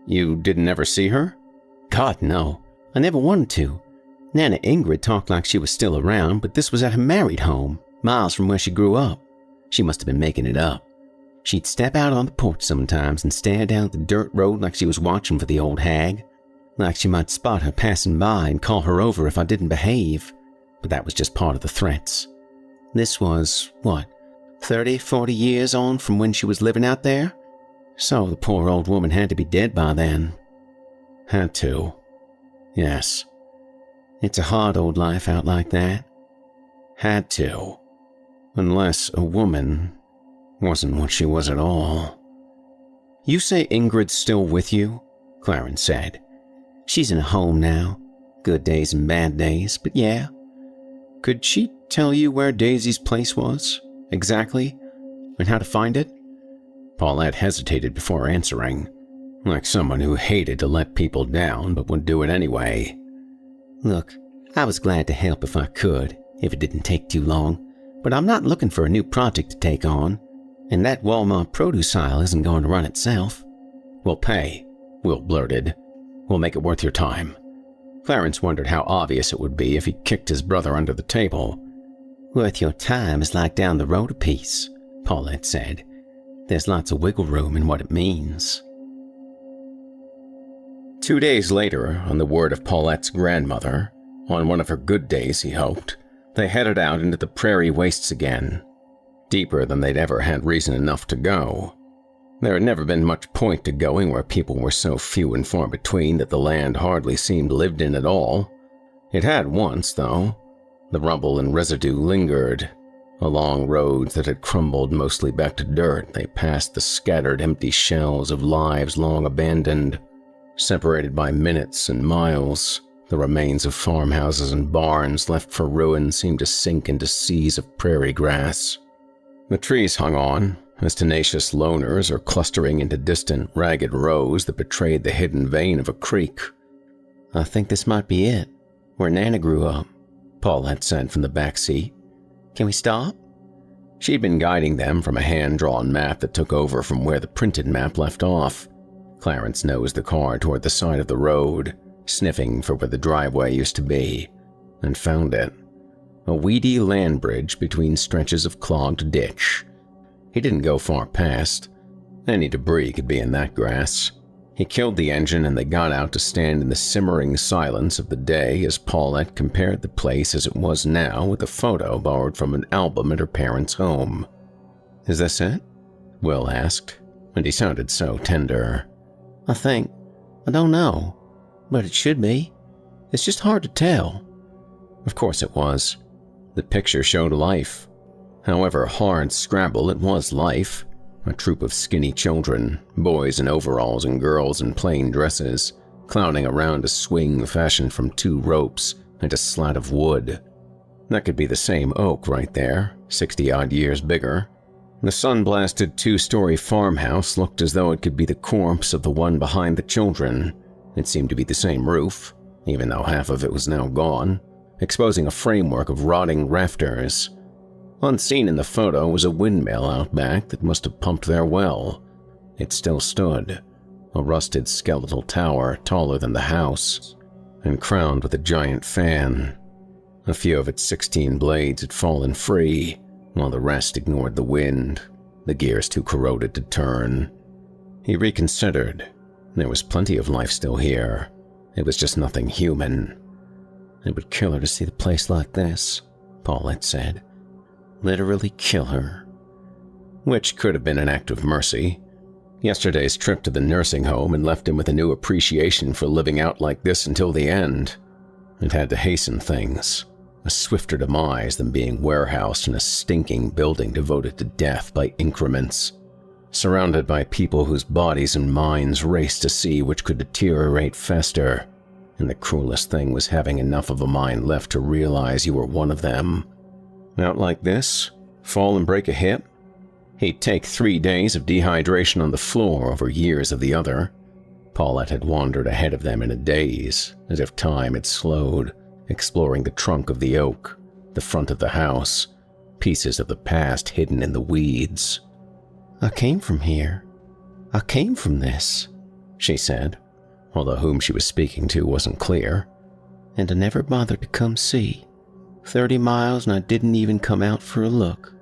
You didn't ever see her? God, no. I never wanted to. Nana Ingrid talked like she was still around, but this was at her married home, miles from where she grew up. She must have been making it up. She'd step out on the porch sometimes and stare down the dirt road like she was watching for the old hag. Like she might spot her passing by and call her over if I didn't behave. But that was just part of the threats. This was, 30, 40 years on from when she was living out there? So the poor old woman had to be dead by then. Had to. Yes. It's a hard old life out like that. Had to. Unless a woman wasn't what she was at all. You say Ingrid's still with you? Clarence said. She's in a home now. Good days and bad days, but yeah. Could she tell you where Daisy's place was? Exactly? And how to find it? Paulette hesitated before answering, like someone who hated to let people down but would do it anyway. Look, I was glad to help if I could, if it didn't take too long, but I'm not looking for a new project to take on, and that Walmart produce aisle isn't going to run itself. We'll pay, Will blurted. We'll make it worth your time. Clarence wondered how obvious it would be if he kicked his brother under the table. Worth your time is like down the road a piece, Paulette said. There's lots of wiggle room in what it means. 2 days later, on the word of Paulette's grandmother, on one of her good days, he hoped, they headed out into the prairie wastes again, deeper than they'd ever had reason enough to go. There had never been much point to going where people were so few and far between that the land hardly seemed lived in at all. It had once, though. The rubble and residue lingered. Along roads that had crumbled mostly back to dirt, they passed the scattered empty shells of lives long abandoned. Separated by minutes and miles, the remains of farmhouses and barns left for ruin seemed to sink into seas of prairie grass. The trees hung on, as tenacious loners or clustering into distant, ragged rows that betrayed the hidden vein of a creek. I think this might be it, where Nana grew up, Paulette said from the back seat. Can we stop? She'd been guiding them from a hand-drawn map that took over from where the printed map left off. Clarence nosed the car toward the side of the road, sniffing for where the driveway used to be, and found it. A weedy land bridge between stretches of clogged ditch. He didn't go far past. Any debris could be in that grass. He killed the engine and they got out to stand in the simmering silence of the day as Paulette compared the place as it was now with a photo borrowed from an album at her parents' home. "Is this it?" Will asked, and he sounded so tender. I don't know, but it should be. It's just hard to tell." Of course it was. The picture showed life. However hard scrabble, it was life. A troop of skinny children, boys in overalls and girls in plain dresses, clowning around a swing fashioned from 2 ropes and a slat of wood. That could be the same oak right there, 60-odd years bigger. The sun-blasted 2-story farmhouse looked as though it could be the corpse of the one behind the children. It seemed to be the same roof, even though half of it was now gone, exposing a framework of rotting rafters. Unseen in the photo was a windmill out back that must have pumped their well. It still stood, a rusted skeletal tower taller than the house, and crowned with a giant fan. A few of its 16 blades had fallen free, while the rest ignored the wind, the gears too corroded to turn. He reconsidered. There was plenty of life still here. It was just nothing human. "It would kill her to see the place like this," Paulette said. "Literally kill her." Which could have been an act of mercy. Yesterday's trip to the nursing home had left him with a new appreciation for living out like this until the end. It had to hasten things. A swifter demise than being warehoused in a stinking building devoted to death by increments. Surrounded by people whose bodies and minds raced to see which could deteriorate faster. And the cruelest thing was having enough of a mind left to realize you were one of them. Out like this? Fall and break a hip? He'd take 3 days of dehydration on the floor over years of the other. Paulette had wandered ahead of them in a daze, as if time had slowed, exploring the trunk of the oak, the front of the house, pieces of the past hidden in the weeds. "I came from here. I came from this," she said, although whom she was speaking to wasn't clear. "And I never bothered to come see. 30 miles and I didn't even come out for a look."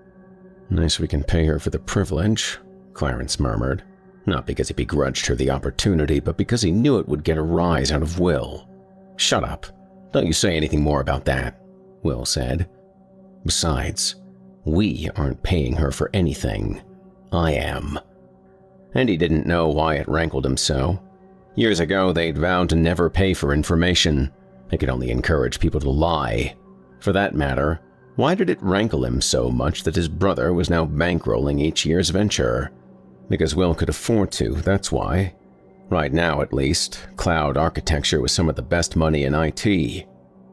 "Nice we can pay her for the privilege," Clarence murmured, not because he begrudged her the opportunity, but because he knew it would get a rise out of Will. "Shut up. Don't you say anything more about that," Will said. "Besides, we aren't paying her for anything. I am." And he didn't know why it rankled him so. Years ago, they'd vowed to never pay for information. They could only encourage people to lie. For that matter, why did it rankle him so much that his brother was now bankrolling each year's venture? Because Will could afford to, that's why. Right now, at least, cloud architecture was some of the best money in IT.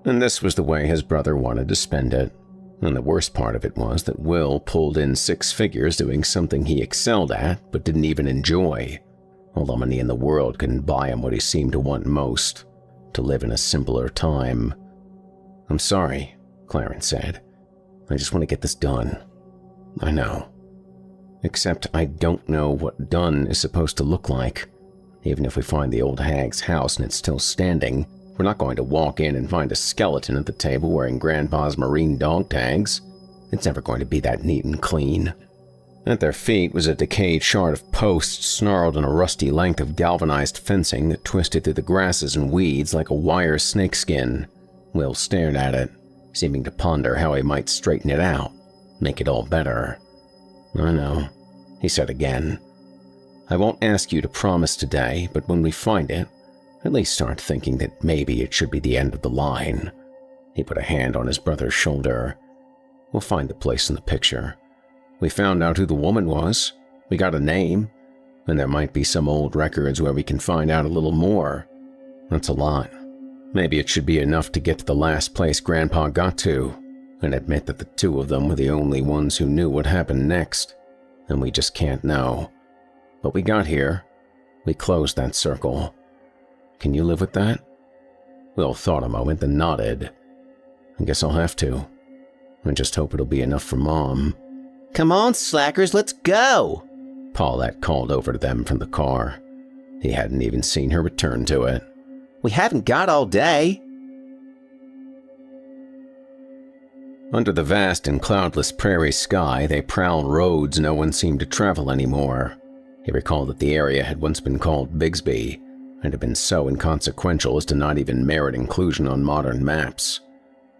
And this was the way his brother wanted to spend it. And the worst part of it was that Will pulled in 6 figures doing something he excelled at but didn't even enjoy. All the money in the world couldn't buy him what he seemed to want most, to live in a simpler time. "I'm sorry," Clarence said. "I just want to get this done." "I know. Except I don't know what done is supposed to look like. Even if we find the old hag's house and it's still standing, we're not going to walk in and find a skeleton at the table wearing Grandpa's marine dog tags. It's never going to be that neat and clean." At their feet was a decayed shard of posts snarled in a rusty length of galvanized fencing that twisted through the grasses and weeds like a wire snakeskin. Will stared at it, seeming to ponder how he might straighten it out, make it all better. "I know," he said again. "I won't ask you to promise today, but when we find it, at least start thinking that maybe it should be the end of the line." He put a hand on his brother's shoulder. "We'll find the place in the picture. We found out who the woman was. We got a name. And there might be some old records where we can find out a little more. That's a lot. Maybe it should be enough to get to the last place Grandpa got to, and admit that the 2 of them were the only ones who knew what happened next. And we just can't know. But we got here. We closed that circle. Can you live with that?" Will thought a moment, then nodded. "I guess I'll have to. I just hope it'll be enough for Mom." "Come on, slackers, let's go!" Paulette called over to them from the car. He hadn't even seen her return to it. We haven't got all day. Under the vast and cloudless prairie sky, they prowled roads no one seemed to travel anymore. He recalled that the area had once been called Bigsby, and had been so inconsequential as to not even merit inclusion on modern maps.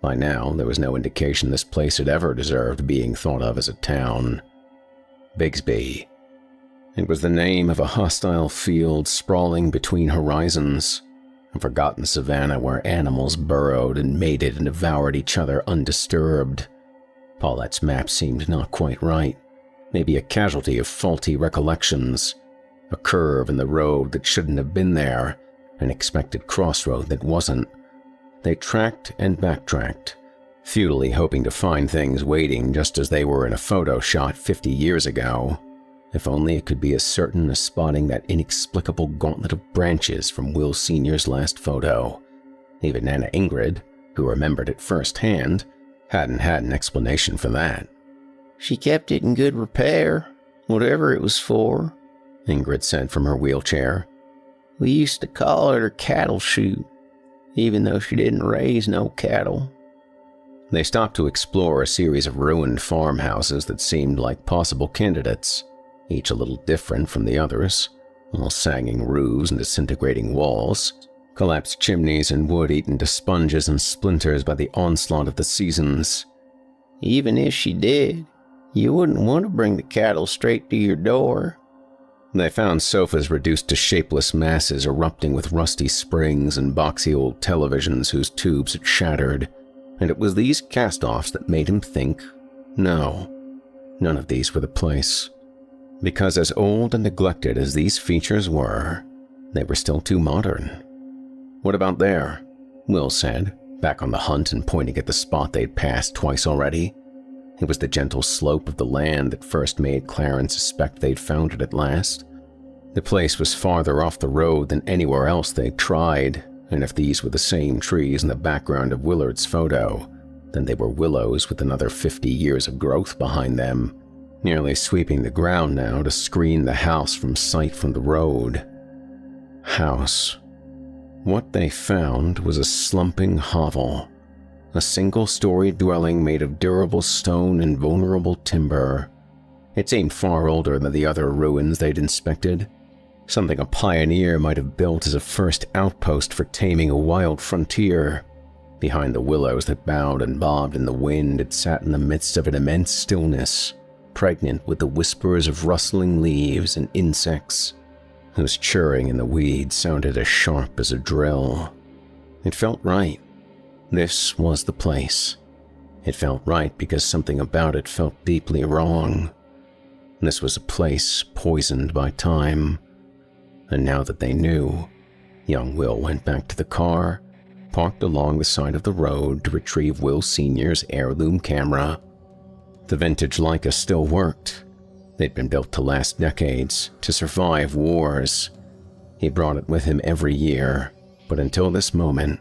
By now, there was no indication this place had ever deserved being thought of as a town. Bigsby. It was the name of a hostile field sprawling between horizons, a forgotten savanna where animals burrowed and mated and devoured each other undisturbed. Paulette's map seemed not quite right, maybe a casualty of faulty recollections, a curve in the road that shouldn't have been there, an expected crossroad that wasn't. They tracked and backtracked, futilely hoping to find things waiting just as they were in a photo shot 50 years ago. If only it could be as certain as spotting that inexplicable gauntlet of branches from Will Sr.'s last photo. Even Nana Ingrid, who remembered it firsthand, hadn't had an explanation for that. She kept it in good repair, whatever it was for, Ingrid said from her wheelchair. We used to call it her cattle chute, even though she didn't raise no cattle. They stopped to explore a series of ruined farmhouses that seemed like possible candidates, each a little different from the others, all sagging roofs and disintegrating walls, collapsed chimneys and wood eaten to sponges and splinters by the onslaught of the seasons. Even if she did, you wouldn't want to bring the cattle straight to your door. They found sofas reduced to shapeless masses erupting with rusty springs and boxy old televisions whose tubes had shattered, and it was these cast-offs that made him think, no, none of these were the place. Because as old and neglected as these features were, they were still too modern. What about there? Will said, back on the hunt and pointing at the spot they'd passed twice already. It was the gentle slope of the land that first made Clarence suspect they'd found it at last. The place was farther off the road than anywhere else they'd tried, and if these were the same trees in the background of Willard's photo, then they were willows with another 50 years of growth behind them, nearly sweeping the ground now to screen the house from sight from the road. House. What they found was a slumping hovel, a single-story dwelling made of durable stone and vulnerable timber. It seemed far older than the other ruins they'd inspected, something a pioneer might have built as a first outpost for taming a wild frontier. Behind the willows that bowed and bobbed in the wind, it sat in the midst of an immense stillness, pregnant with the whispers of rustling leaves and insects, whose churring in the weeds sounded as sharp as a drill. It felt right. This was the place. It felt right because something about it felt deeply wrong. This was a place poisoned by time. And now that they knew, young Will went back to the car, parked along the side of the road to retrieve Will Sr.'s heirloom camera. The vintage Leica still worked. They'd been built to last decades, to survive wars. He brought it with him every year, but until this moment,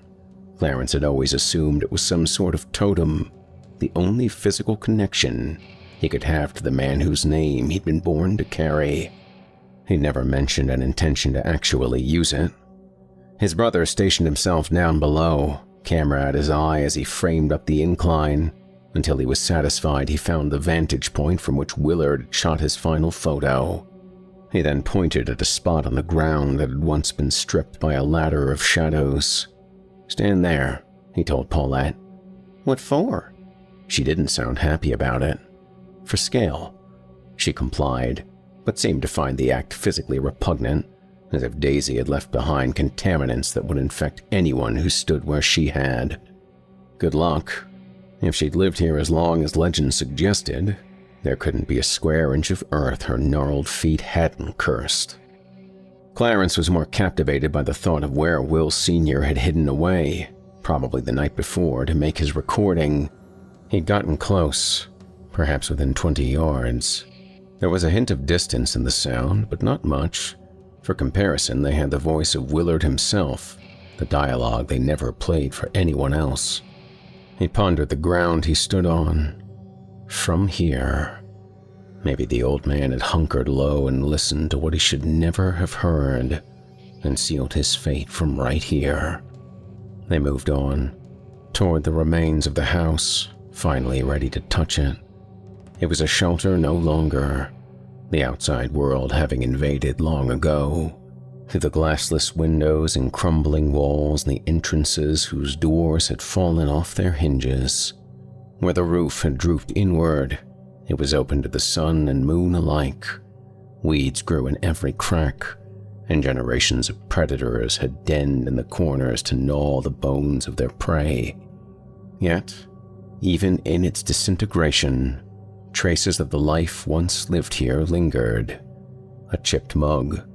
Clarence had always assumed it was some sort of totem, the only physical connection he could have to the man whose name he'd been born to carry. He never mentioned an intention to actually use it. His brother stationed himself down below, camera at his eye as he framed up the incline, until he was satisfied he found the vantage point from which Willard had shot his final photo. He then pointed at a spot on the ground that had once been stripped by a ladder of shadows. "Stand there," he told Paulette. "What for?" She didn't sound happy about it. "For scale." She complied, but seemed to find the act physically repugnant, as if Daisy had left behind contaminants that would infect anyone who stood where she had. Good luck. If she'd lived here as long as legend suggested, there couldn't be a square inch of earth her gnarled feet hadn't cursed. Clarence was more captivated by the thought of where Will Sr. had hidden away, probably the night before, to make his recording. He'd gotten close, perhaps within 20 yards. There was a hint of distance in the sound, but not much. For comparison, they had the voice of Willard himself, the dialogue they never played for anyone else. He pondered the ground he stood on. From here. Maybe the old man had hunkered low and listened to what he should never have heard. and sealed his fate from right here. They moved on, toward the remains of the house, finally ready to touch it. It was a shelter no longer, the outside world having invaded long ago. Through the glassless windows and crumbling walls, the entrances whose doors had fallen off their hinges. Where the roof had drooped inward, it was open to the sun and moon alike. Weeds grew in every crack, and generations of predators had denned in the corners to gnaw the bones of their prey. Yet, even in its disintegration, traces of the life once lived here lingered. A chipped mug,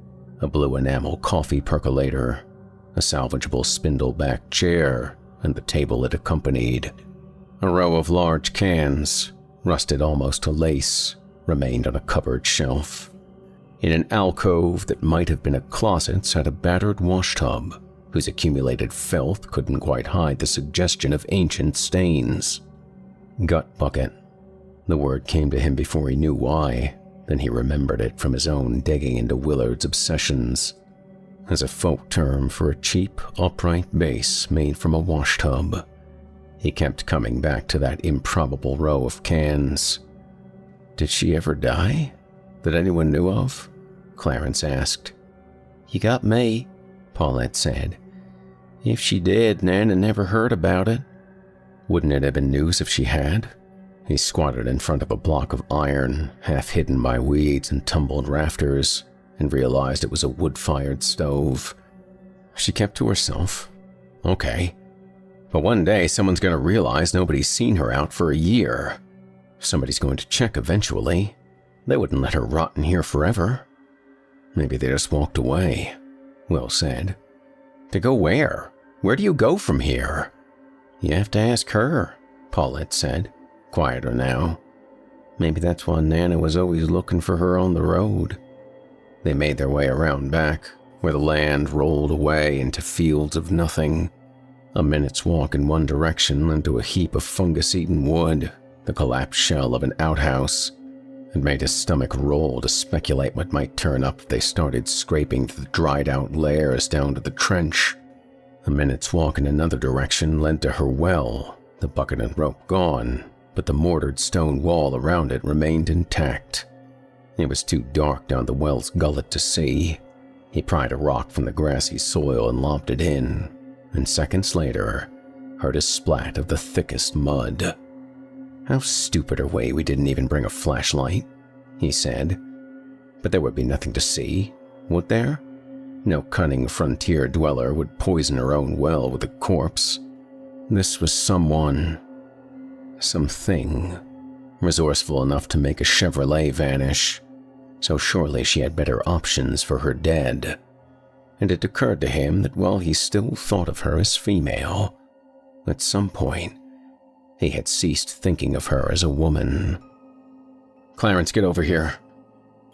a blue enamel coffee percolator, a salvageable spindle-backed chair, and the table it accompanied. A row of large cans, rusted almost to lace, remained on a cupboard shelf. In an alcove that might have been a closet sat a battered washtub, whose accumulated filth couldn't quite hide the suggestion of ancient stains. Gut bucket. The word came to him before he knew why. Then he remembered it from his own digging into Willard's obsessions, as a folk term for a cheap, upright base made from a washtub. He kept coming back to that improbable row of cans. Did she ever die? That anyone knew of? Clarence asked. You got me, Paulette said. If she did, Nana never heard about it. Wouldn't it have been news if she had? He squatted in front of a block of iron, half hidden by weeds and tumbled rafters, and realized it was a wood-fired stove. She kept to herself. Okay. But one day someone's going to realize nobody's seen her out for a year. Somebody's going to check eventually. They wouldn't let her rot in here forever. Maybe they just walked away, Will said. To go where? Where do you go from here? You have to ask her, Paulette said, quieter now. Maybe that's why Nana was always looking for her on the road. They made their way around back, where the land rolled away into fields of nothing. A minute's walk in one direction led to a heap of fungus-eaten wood, the collapsed shell of an outhouse. It made his stomach roll to speculate what might turn up if they started scraping the dried-out layers down to the trench. A minute's walk in another direction led to her well, the bucket and rope gone, but the mortared stone wall around it remained intact. It was too dark down the well's gullet to see. He pried a rock from the grassy soil and lobbed it in, and seconds later, heard a splat of the thickest mud. How stupid a way we didn't even bring a flashlight, he said. But there would be nothing to see, would there? No cunning frontier dweller would poison her own well with a corpse. This was someone, something, resourceful enough to make a Chevrolet vanish, so surely she had better options for her dead. And it occurred to him that while he still thought of her as female, at some point, he had ceased thinking of her as a woman. Clarence, get over here.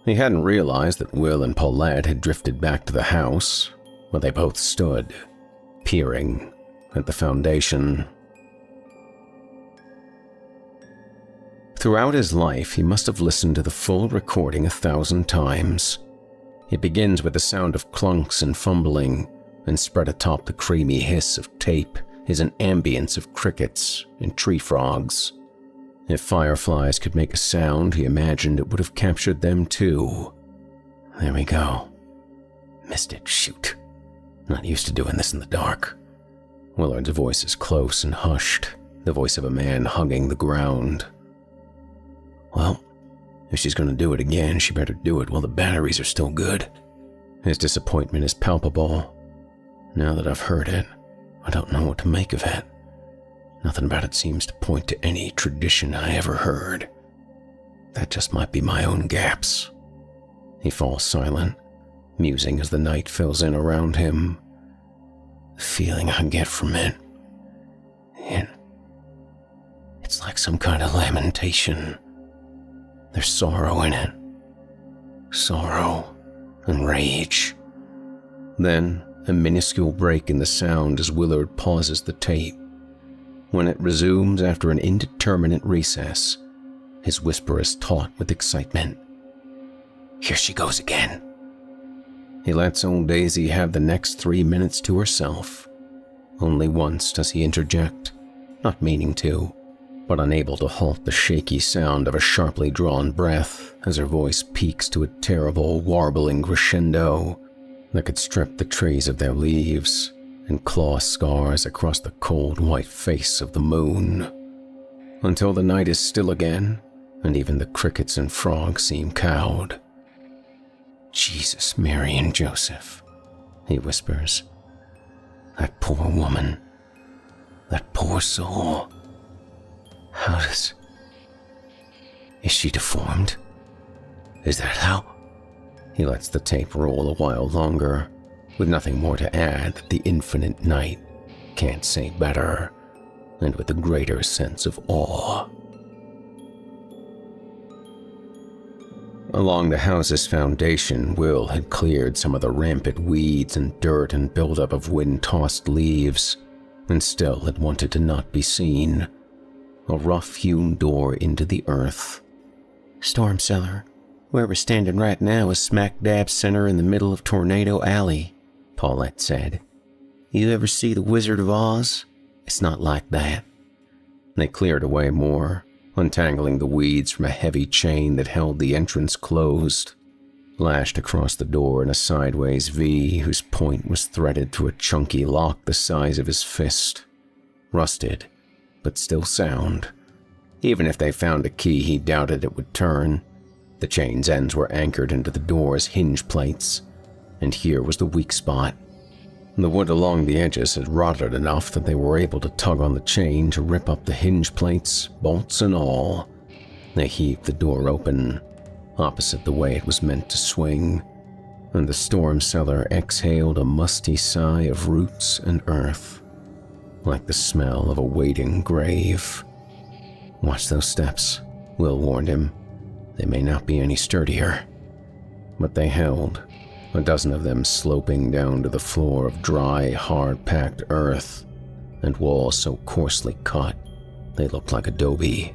He hadn't realized that Will and Paulette had drifted back to the house, where they both stood, peering at the foundation. Throughout his life, he must have listened to the full recording 1,000 times. It begins with the sound of clunks and fumbling, and spread atop the creamy hiss of tape is an ambience of crickets and tree frogs. If fireflies could make a sound, he imagined it would have captured them too. There we go. Missed it, shoot. Not used to doing this in the dark. Willard's voice is close and hushed, the voice of a man hugging the ground. Well, if she's going to do it again, she better do it while the batteries are still good. His disappointment is palpable. Now that I've heard it, I don't know what to make of it. Nothing about it seems to point to any tradition I ever heard. That just might be my own gaps. He falls silent, musing as the night fills in around him. The feeling I get from it, it's like some kind of lamentation. There's sorrow in it. Sorrow and rage. Then, a minuscule break in the sound as Willard pauses the tape. When it resumes after an indeterminate recess, his whisper is taut with excitement. Here she goes again. He lets old Daisy have the next 3 minutes to herself. Only once does he interject, not meaning to, but unable to halt the shaky sound of a sharply drawn breath as her voice peaks to a terrible, warbling crescendo that could strip the trees of their leaves and claw scars across the cold white face of the moon, until the night is still again and even the crickets and frogs seem cowed. "Jesus, Mary, and Joseph," he whispers. "That poor woman. That poor soul. How does... Is she deformed? Is that how..." He lets the tape roll a while longer, with nothing more to add that the infinite night can't say better, and with a greater sense of awe. Along the house's foundation, Will had cleared some of the rampant weeds and dirt and buildup of wind-tossed leaves, and still it wanted to not be seen. A rough-hewn door into the earth. "Storm cellar. Where we're standing right now is smack dab center in the middle of Tornado Alley," Paulette said. "You ever see The Wizard of Oz? It's not like that." They cleared away more, untangling the weeds from a heavy chain that held the entrance closed, lashed across the door in a sideways V whose point was threaded through a chunky lock the size of his fist. Rusted, but still sound. Even if they found a key, he doubted it would turn. The chain's ends were anchored into the door's hinge plates, and here was the weak spot. The wood along the edges had rotted enough that they were able to tug on the chain to rip up the hinge plates, bolts and all. They heaved the door open, opposite the way it was meant to swing, and the storm cellar exhaled a musty sigh of roots and earth, like the smell of a waiting grave. "Watch those steps," Will warned him. "They may not be any sturdier." But they held, a dozen of them sloping down to the floor of dry, hard-packed earth, and walls so coarsely cut they looked like adobe.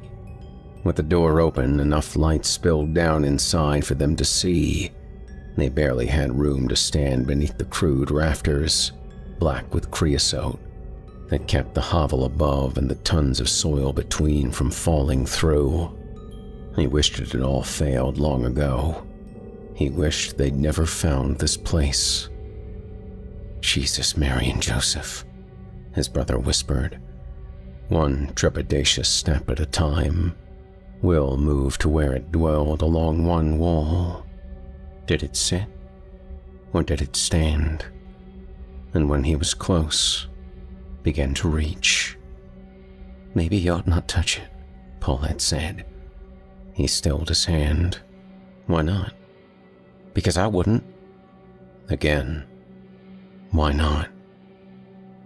With the door open, enough light spilled down inside for them to see. They barely had room to stand beneath the crude rafters, black with creosote, that kept the hovel above and the tons of soil between from falling through. He wished it had all failed long ago. He wished they'd never found this place. "Jesus, Mary, and Joseph," his brother whispered. One trepidatious step at a time, Will moved to where it dwelled along one wall. Did it sit? Or did it stand? And when he was close, began to reach. "Maybe you ought not touch it," Paulette said. He stilled his hand. "Why not?" "Because I wouldn't." Again. "Why not?"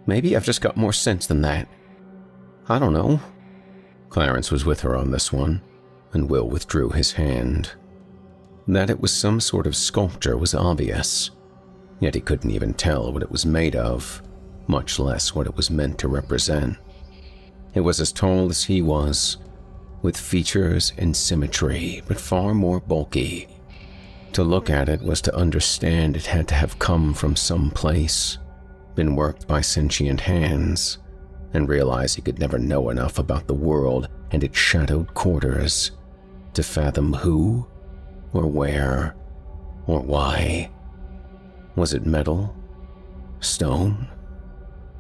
"Maybe I've just got more sense than that. I don't know." Clarence was with her on this one, and Will withdrew his hand. That it was some sort of sculpture was obvious, yet he couldn't even tell what it was made of, much less what it was meant to represent. It was as tall as he was, with features and symmetry, but far more bulky. To look at it was to understand it had to have come from some place, been worked by sentient hands, and realize he could never know enough about the world and its shadowed quarters to fathom who, or where, or why. Was it metal? Stone?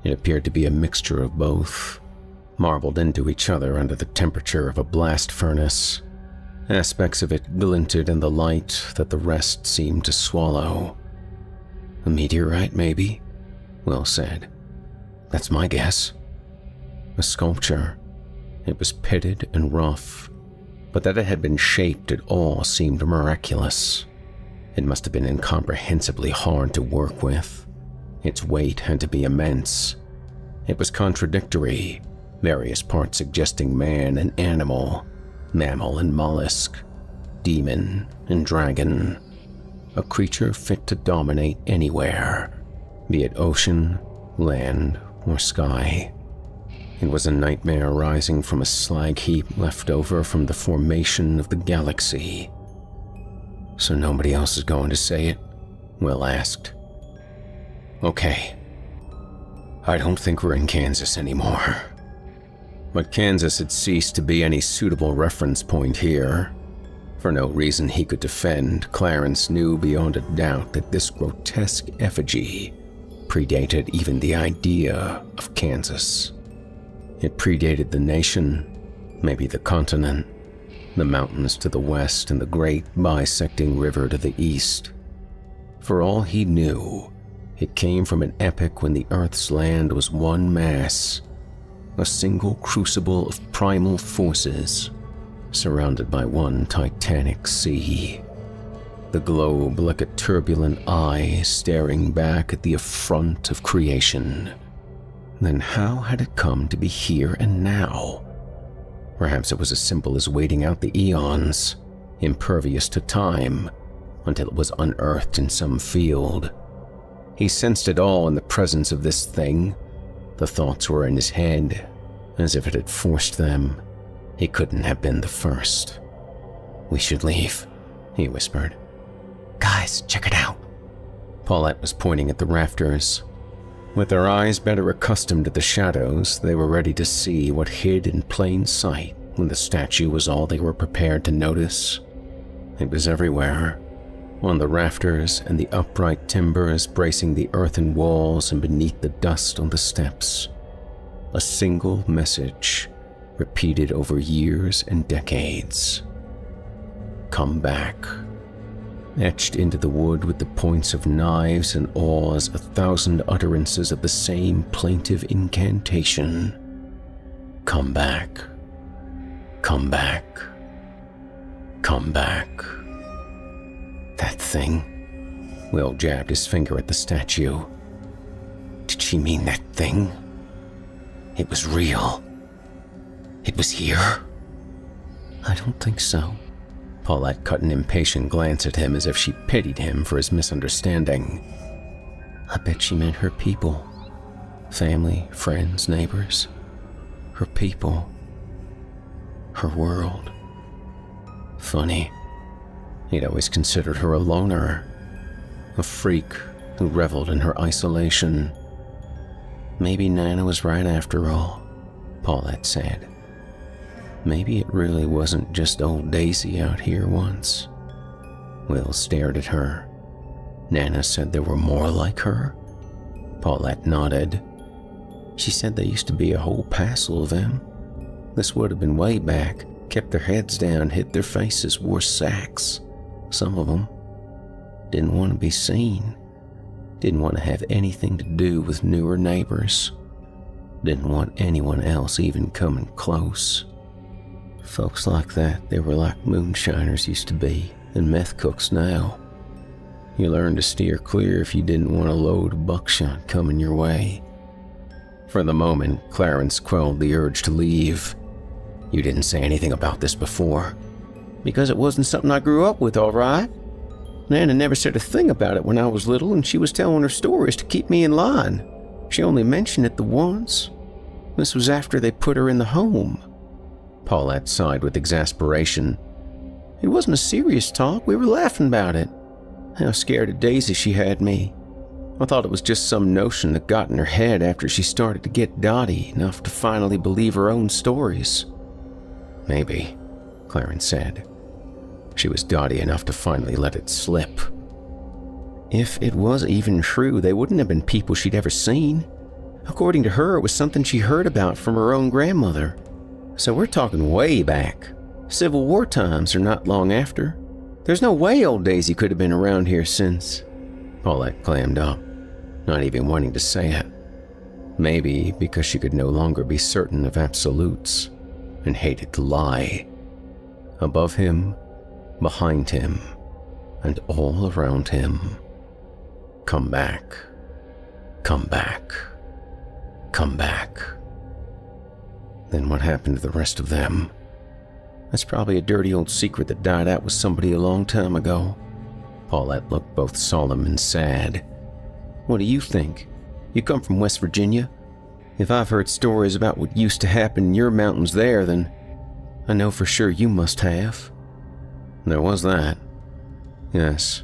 It appeared to be a mixture of both, marbled into each other under the temperature of a blast furnace. Aspects of it glinted in the light that the rest seemed to swallow. "A meteorite, maybe?" Will said. "That's my guess." A sculpture. It was pitted and rough, but that it had been shaped at all seemed miraculous. It must have been incomprehensibly hard to work with. Its weight had to be immense. It was contradictory, various parts suggesting man and animal, mammal and mollusk, demon and dragon. A creature fit to dominate anywhere, be it ocean, land, or sky. It was a nightmare rising from a slag heap left over from the formation of the galaxy. "So nobody else is going to say it?" Will asked. Okay. I don't think we're in Kansas anymore. But Kansas had ceased to be any suitable reference point here. For no reason he could defend, Clarence knew beyond a doubt that this grotesque effigy predated even the idea of Kansas. It predated the nation, maybe the continent, the mountains to the west and the great bisecting river to the east. For all he knew, it came from an epoch when the Earth's land was one mass, a single crucible of primal forces, surrounded by one titanic sea. The globe like a turbulent eye staring back at the affront of creation. Then how had it come to be here and now? Perhaps it was as simple as waiting out the eons, impervious to time, until it was unearthed in some field. He sensed it all in the presence of this thing. The thoughts were in his head, as if it had forced them. He couldn't have been the first. We should leave, he whispered. Guys, check it out. Paulette was pointing at the rafters. With their eyes better accustomed to the shadows, they were ready to see what hid in plain sight when the statue was all they were prepared to notice. It was everywhere, on the rafters and the upright timbers bracing the earthen walls and beneath the dust on the steps. A single message, repeated over years and decades. Come back. Etched into the wood with the points of knives and oars, 1,000 utterances of the same plaintive incantation. Come back. Come back. Come back. That thing. Will jabbed his finger at the statue. Did she mean that thing? It was real. It was here? I don't think so. Paulette cut an impatient glance at him as if she pitied him for his misunderstanding. I bet she meant her people. Family, friends, neighbors. Her people. Her world. Funny. He'd always considered her a loner. A freak who reveled in her isolation. Maybe Nana was right after all, Paulette said. Maybe it really wasn't just old Daisy out here once. Will stared at her. Nana said there were more like her? Paulette nodded. She said there used to be a whole passel of them. This would have been way back, kept their heads down, hid their faces, wore sacks. Some of them didn't want to be seen. Didn't want to have anything to do with newer neighbors. Didn't want anyone else even coming close. Folks like that, they were like moonshiners used to be, and meth cooks now. You learned to steer clear if you didn't want a load of buckshot coming your way. For the moment, Clarence quelled the urge to leave. You didn't say anything about this before. Because it wasn't something I grew up with, all right. Nana never said a thing about it when I was little, and she was telling her stories to keep me in line. She only mentioned it the once. This was after they put her in the home. Paulette sighed with exasperation. It wasn't a serious talk. We were laughing about it. How scared of Daisy she had me. I thought it was just some notion that got in her head after she started to get dotty enough to finally believe her own stories. Maybe, Clarence said. She was dotty enough to finally let it slip. If it was even true, they wouldn't have been people she'd ever seen. According to her, it was something she heard about from her own grandmother. So we're talking way back. Civil War times or not long after. There's no way old Daisy could have been around here since. Paulette clammed up, not even wanting to say it. Maybe because she could no longer be certain of absolutes and hated to lie. Above him, behind him, and all around him. Come back. Come back. Come back. Then what happened to the rest of them? That's probably a dirty old secret that died out with somebody a long time ago. Paulette looked both solemn and sad. What do you think? You come from West Virginia? If I've heard stories about what used to happen in your mountains there, then I know for sure you must have. There was that. Yes.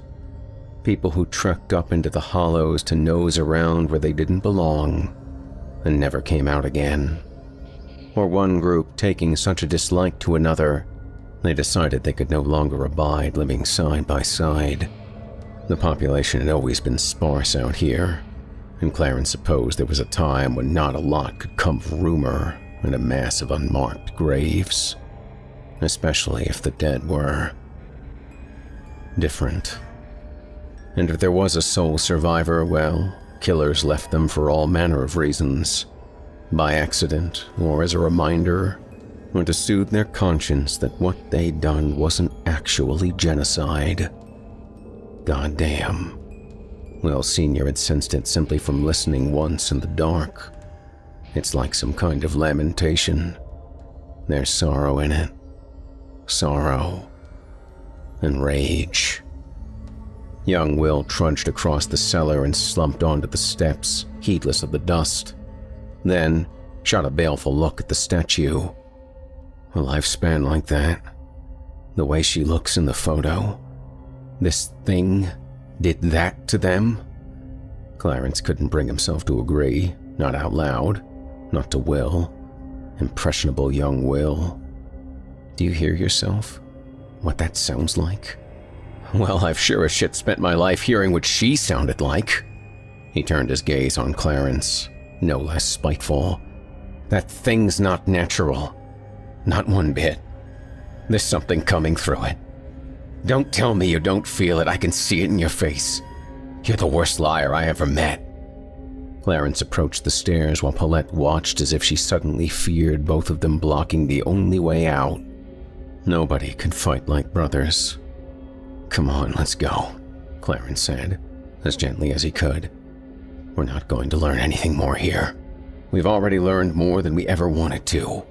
People who trekked up into the hollows to nose around where they didn't belong and never came out again. Or one group taking such a dislike to another, they decided they could no longer abide living side by side. The population had always been sparse out here, and Clarence supposed there was a time when not a lot could come of rumor and a mass of unmarked graves, especially if the dead were different. And if there was a sole survivor, well, killers left them for all manner of reasons, by accident or as a reminder, or to soothe their conscience that what they'd done wasn't actually genocide. Goddamn. Will Sr. had sensed it simply from listening once in the dark. It's like some kind of lamentation. There's sorrow in it. Sorrow. And rage. Young Will trudged across the cellar and slumped onto the steps, heedless of the dust. Then shot a baleful look at the statue. A lifespan like that. The way she looks in the photo. This thing did that to them? Clarence couldn't bring himself to agree, not out loud, not to Will. Impressionable young Will. Do you hear yourself? What that sounds like? Well, I've sure as shit spent my life hearing what she sounded like. He turned his gaze on Clarence, no less spiteful. That thing's not natural. Not one bit. There's something coming through it. Don't tell me you don't feel it. I can see it in your face. You're the worst liar I ever met. Clarence approached the stairs while Paulette watched as if she suddenly feared both of them blocking the only way out. Nobody could fight like brothers. Come on, let's go, Clarence said, as gently as he could. We're not going to learn anything more here. We've already learned more than we ever wanted to.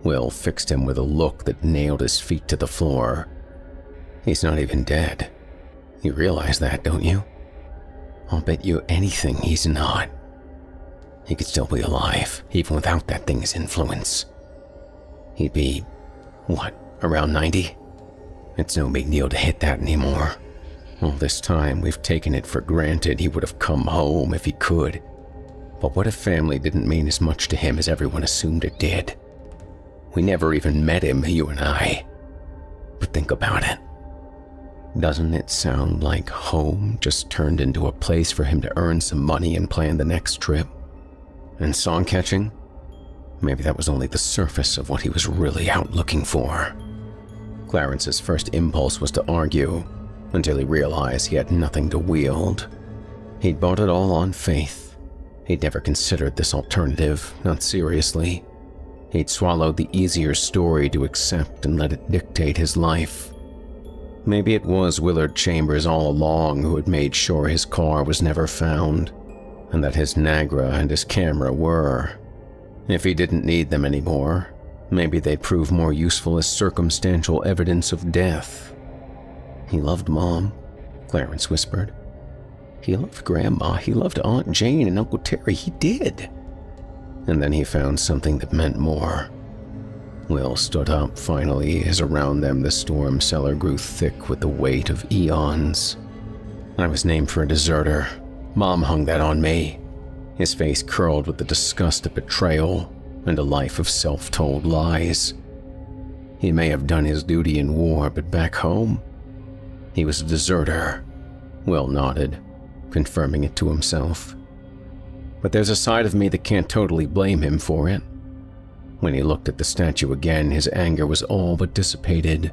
Will fixed him with a look that nailed his feet to the floor. He's not even dead. You realize that, don't you? I'll bet you anything he's not. He could still be alive, even without that thing's influence. He'd be, what, around 90? It's no big deal to hit that anymore. All this time, we've taken it for granted he would have come home if he could. But what if family didn't mean as much to him as everyone assumed it did? We never even met him, you and I. But think about it. Doesn't it sound like home just turned into a place for him to earn some money and plan the next trip? And song catching? Maybe that was only the surface of what he was really out looking for. Clarence's first impulse was to argue, until he realized he had nothing to wield. He'd bought it all on faith. He'd never considered this alternative, not seriously. He'd swallowed the easier story to accept and let it dictate his life. Maybe it was Willard Chambers all along who had made sure his car was never found, and that his Nagra and his camera were. If he didn't need them anymore, maybe they'd prove more useful as circumstantial evidence of death. He loved Mom, Clarence whispered. He loved Grandma, he loved Aunt Jane and Uncle Terry, he did. And then he found something that meant more. Will stood up finally as around them the storm cellar grew thick with the weight of eons. I was named for a deserter. Mom hung that on me. His face curled with the disgust of betrayal and a life of self-told lies. He may have done his duty in war, but back home, he was a deserter. Will nodded, confirming it to himself. But there's a side of me that can't totally blame him for it. When he looked at the statue again, his anger was all but dissipated.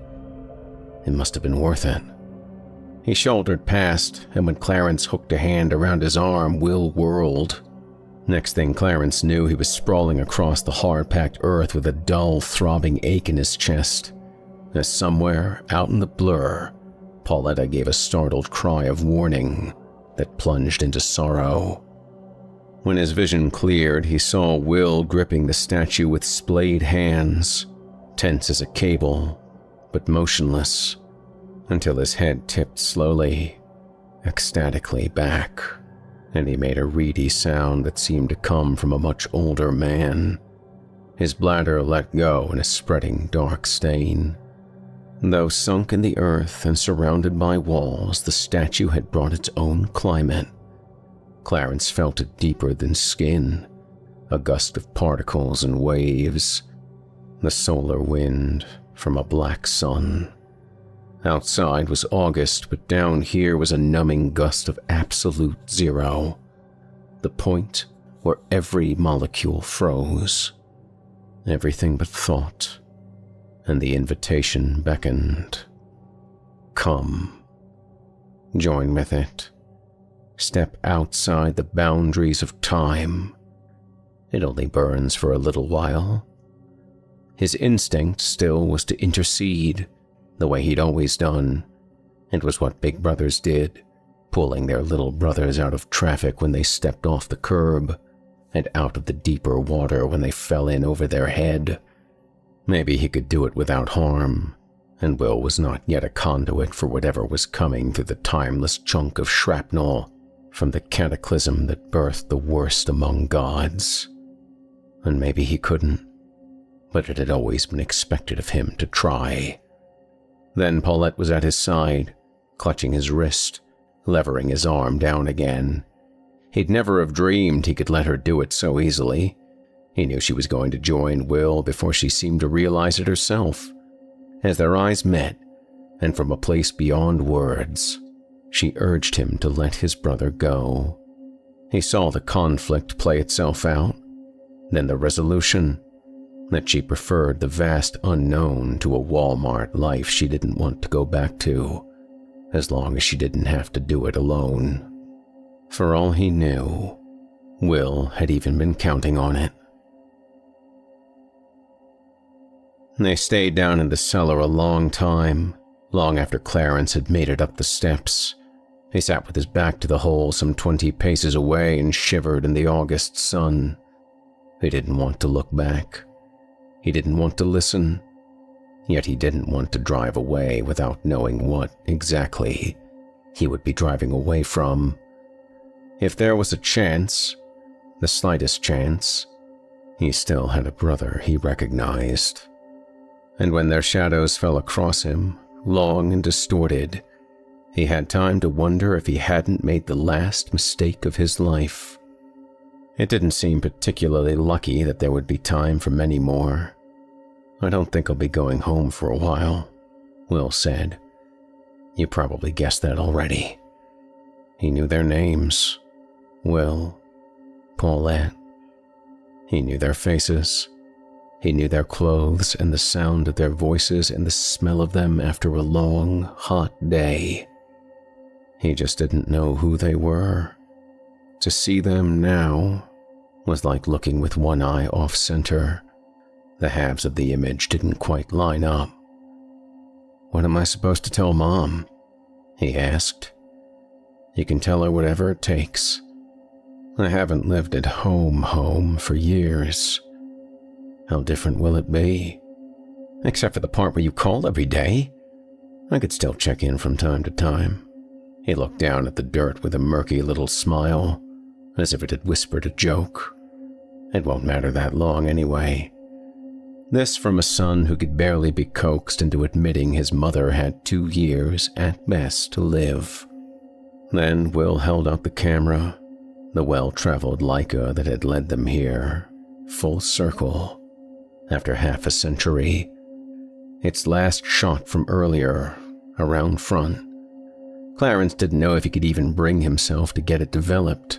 It must have been worth it. He shouldered past, and when Clarence hooked a hand around his arm, Will whirled. Next thing Clarence knew, he was sprawling across the hard-packed earth with a dull, throbbing ache in his chest, as somewhere out in the blur, Pauletta gave a startled cry of warning that plunged into sorrow. When his vision cleared, he saw Will gripping the statue with splayed hands, tense as a cable, but motionless, until his head tipped slowly, ecstatically back, and he made a reedy sound that seemed to come from a much older man. His bladder let go in a spreading dark stain. Though sunk in the earth and surrounded by walls, the statue had brought its own climate. Clarence felt it deeper than skin, a gust of particles and waves, the solar wind from a black sun. Outside was August, but down here was a numbing gust of absolute zero, the point where every molecule froze. Everything but thought, and the invitation beckoned. Come. Join with it. Step outside the boundaries of time. It only burns for a little while. His instinct still was to intercede, the way he'd always done. It was what big brothers did, pulling their little brothers out of traffic when they stepped off the curb, and out of the deeper water when they fell in over their head. Maybe he could do it without harm, and Will was not yet a conduit for whatever was coming through the timeless chunk of shrapnel from the cataclysm that birthed the worst among gods. And maybe he couldn't, but it had always been expected of him to try. Then Paulette was at his side, clutching his wrist, levering his arm down again. He'd never have dreamed he could let her do it so easily. He knew she was going to join Will before she seemed to realize it herself. As their eyes met, and from a place beyond words, she urged him to let his brother go. He saw the conflict play itself out, then the resolution that she preferred the vast unknown to a Walmart life she didn't want to go back to, as long as she didn't have to do it alone. For all he knew, Will had even been counting on it. They stayed down in the cellar a long time, long after Clarence had made it up the steps. He sat with his back to the hole some 20 paces away and shivered in the August sun. He didn't want to look back. He didn't want to listen. Yet he didn't want to drive away without knowing what, exactly, he would be driving away from. If there was a chance, the slightest chance, he still had a brother he recognized. And when their shadows fell across him, long and distorted, he had time to wonder if he hadn't made the last mistake of his life. It didn't seem particularly lucky that there would be time for many more. I don't think I'll be going home for a while, Will said. You probably guessed that already. He knew their names. Will, Paulette. He knew their faces. He knew their clothes and the sound of their voices and the smell of them after a long, hot day. He just didn't know who they were. To see them now was like looking with one eye off-center. The halves of the image didn't quite line up. What am I supposed to tell Mom? He asked. You can tell her whatever it takes. I haven't lived at home for years. How different will it be? Except for the part where you call every day. I could still check in from time to time. He looked down at the dirt with a murky little smile, as if it had whispered a joke. It won't matter that long anyway. This from a son who could barely be coaxed into admitting his mother had 2 years, at best, to live. Then Will held out the camera, the well-traveled Leica that had led them here, full circle, after half a century. Its last shot from earlier, around front. Clarence didn't know if he could even bring himself to get it developed,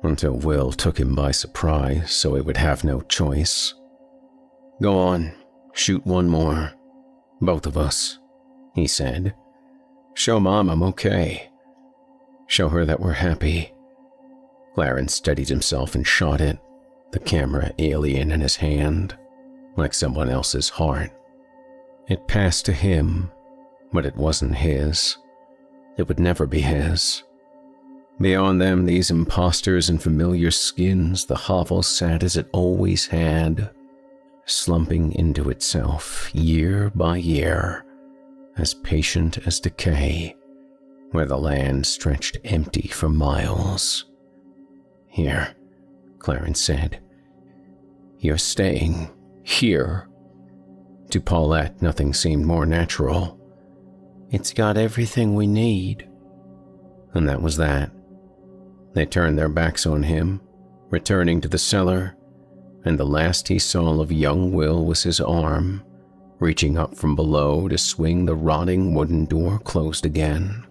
until Will took him by surprise so he would have no choice. Go on, shoot one more. Both of us, he said. Show Mom I'm okay. Show her that we're happy. Clarence steadied himself and shot it, the camera alien in his hand, like someone else's heart. It passed to him, but it wasn't his. It would never be his. Beyond them, these imposters in familiar skins, the hovel sat as it always had, slumping into itself year by year, as patient as decay, where the land stretched empty for miles. Here, Clarence said. You're staying here. To Paulette, nothing seemed more natural. It's got everything we need. And that was that. They turned their backs on him, returning to the cellar, and the last he saw of young Will was his arm, reaching up from below to swing the rotting wooden door closed again.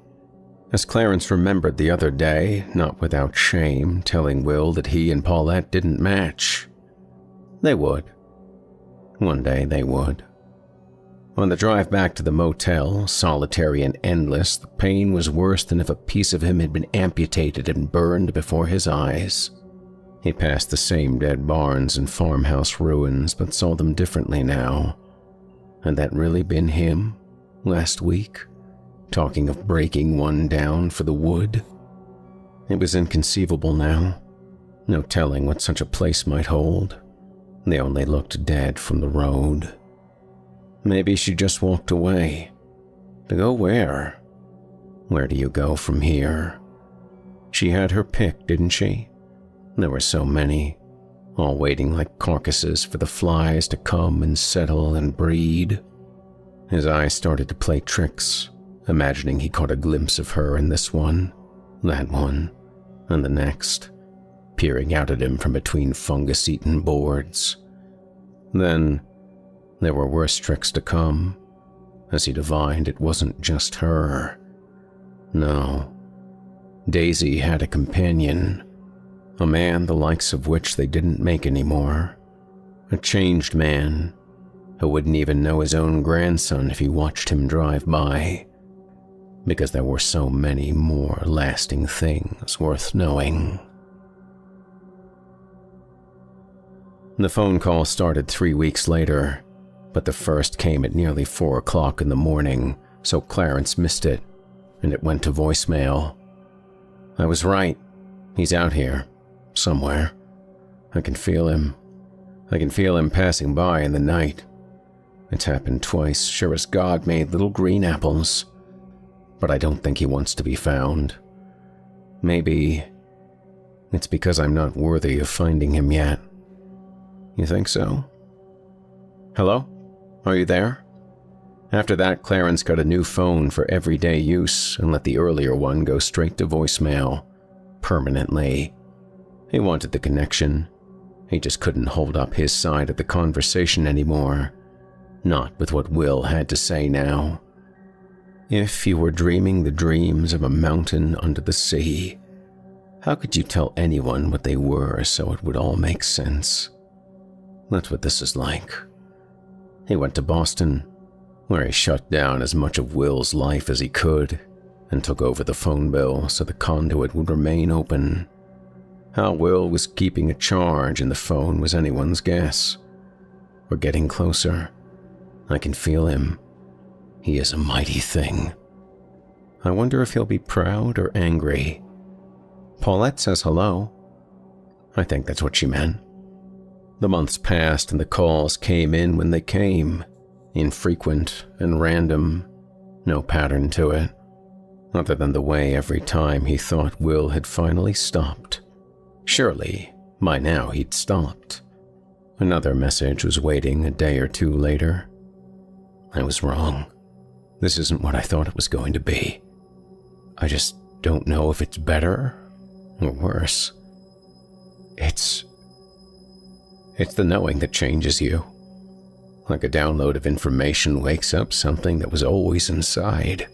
As Clarence remembered the other day, not without shame, telling Will that he and Paulette didn't match. They would. One day they would. On the drive back to the motel, solitary and endless, the pain was worse than if a piece of him had been amputated and burned before his eyes. He passed the same dead barns and farmhouse ruins, but saw them differently now. Had that really been him, last week, talking of breaking one down for the wood? It was inconceivable now. No telling what such a place might hold. They only looked dead from the road. Maybe she just walked away. To go where? Where do you go from here? She had her pick, didn't she? There were so many, all waiting like carcasses for the flies to come and settle and breed. His eyes started to play tricks, imagining he caught a glimpse of her in this one, that one, and the next, peering out at him from between fungus-eaten boards. Then, there were worse tricks to come, as he divined it wasn't just her. No. Daisy had a companion, a man the likes of which they didn't make anymore. A changed man, who wouldn't even know his own grandson if he watched him drive by, because there were so many more lasting things worth knowing. The phone call started 3 weeks later, but the first came at nearly 4 o'clock in the morning, so Clarence missed it, and it went to voicemail. I was right. He's out here, somewhere. I can feel him. I can feel him passing by in the night. It's happened twice, sure as God made little green apples. But I don't think he wants to be found. Maybe it's because I'm not worthy of finding him yet. You think so? Hello? Are you there? After that, Clarence got a new phone for everyday use and let the earlier one go straight to voicemail, permanently. He wanted the connection. He just couldn't hold up his side of the conversation anymore. Not with what Will had to say now. If you were dreaming the dreams of a mountain under the sea, how could you tell anyone what they were so it would all make sense? That's what this is like. He went to Boston, where he shut down as much of Will's life as he could and took over the phone bill so the conduit would remain open. How Will was keeping a charge in the phone was anyone's guess. We're getting closer. I can feel him. He is a mighty thing. I wonder if he'll be proud or angry. Paulette says hello. I think that's what she meant. The months passed and the calls came in when they came. Infrequent and random. No pattern to it. Other than the way every time he thought Will had finally stopped. Surely, by now he'd stopped. Another message was waiting a day or two later. I was wrong. This isn't what I thought it was going to be. I just don't know if it's better or worse. It's the knowing that changes you. Like a download of information wakes up something that was always inside.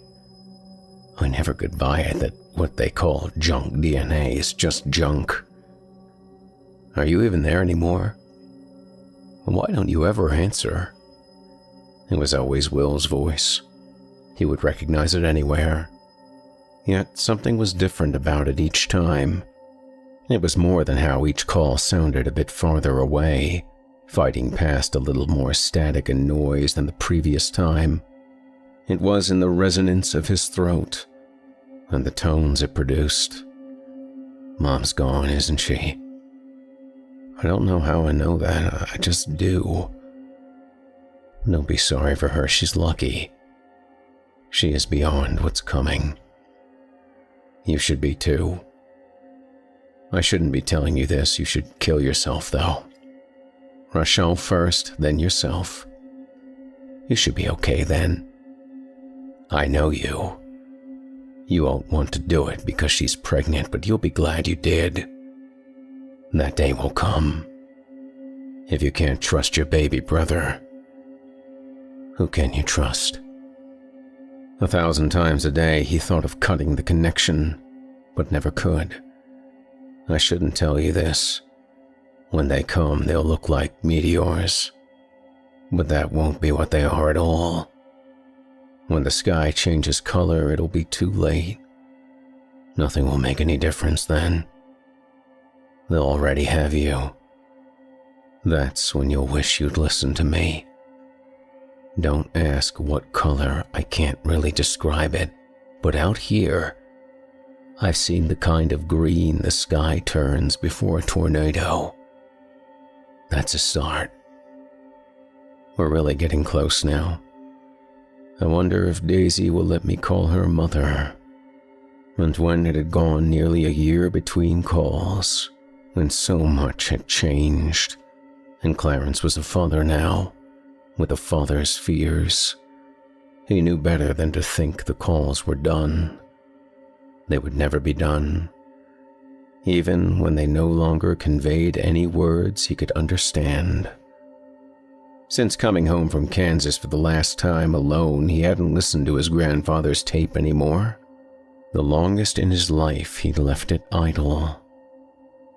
I never could buy it that what they call junk DNA is just junk. Are you even there anymore? Why don't you ever answer? It was always Will's voice. He would recognize it anywhere. Yet something was different about it each time. It was more than how each call sounded a bit farther away, fighting past a little more static and noise than the previous time. It was in the resonance of his throat, and the tones it produced. Mom's gone, isn't she? I don't know how I know that, I just do. Don't be sorry for her, she's lucky. She is beyond what's coming. You should be too. I shouldn't be telling you this, you should kill yourself though. Rachel first, then yourself. You should be okay then. I know you. You won't want to do it because she's pregnant, but you'll be glad you did. That day will come. If you can't trust your baby brother, who can you trust? 1,000 times a day he thought of cutting the connection, but never could. I shouldn't tell you this. When they come, they'll look like meteors. But that won't be what they are at all. When the sky changes color, it'll be too late. Nothing will make any difference then. They'll already have you. That's when you'll wish you'd listen to me. Don't ask what color, I can't really describe it, but out here, I've seen the kind of green the sky turns before a tornado. That's a start. We're really getting close now. I wonder if Daisy will let me call her mother. And when it had gone nearly a year between calls, and so much had changed, and Clarence was a father now, with a father's fears, he knew better than to think the calls were done. They would never be done. Even when they no longer conveyed any words he could understand. Since coming home from Kansas for the last time alone, he hadn't listened to his grandfather's tape anymore. The longest in his life, he'd left it idle.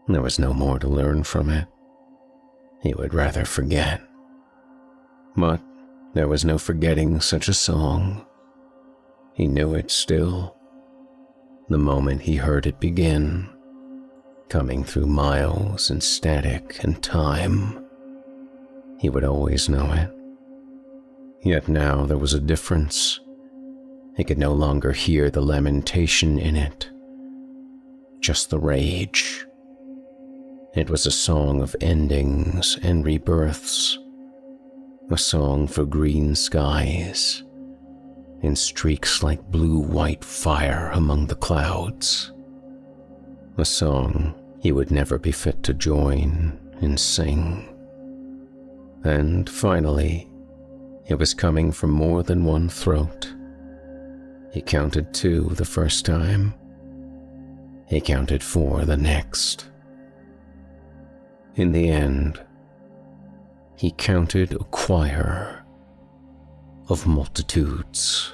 There was no more to learn from it. He would rather forget. But there was no forgetting such a song. He knew it still. The moment he heard it begin, coming through miles and static and time, he would always know it. Yet now there was a difference. He could no longer hear the lamentation in it, just the rage. It was a song of endings and rebirths, a song for green skies, in streaks like blue-white fire among the clouds. A song he would never be fit to join and sing. And finally, it was coming from more than one throat. He counted 2 the first time. He counted 4 the next. In the end, he counted a choir of multitudes.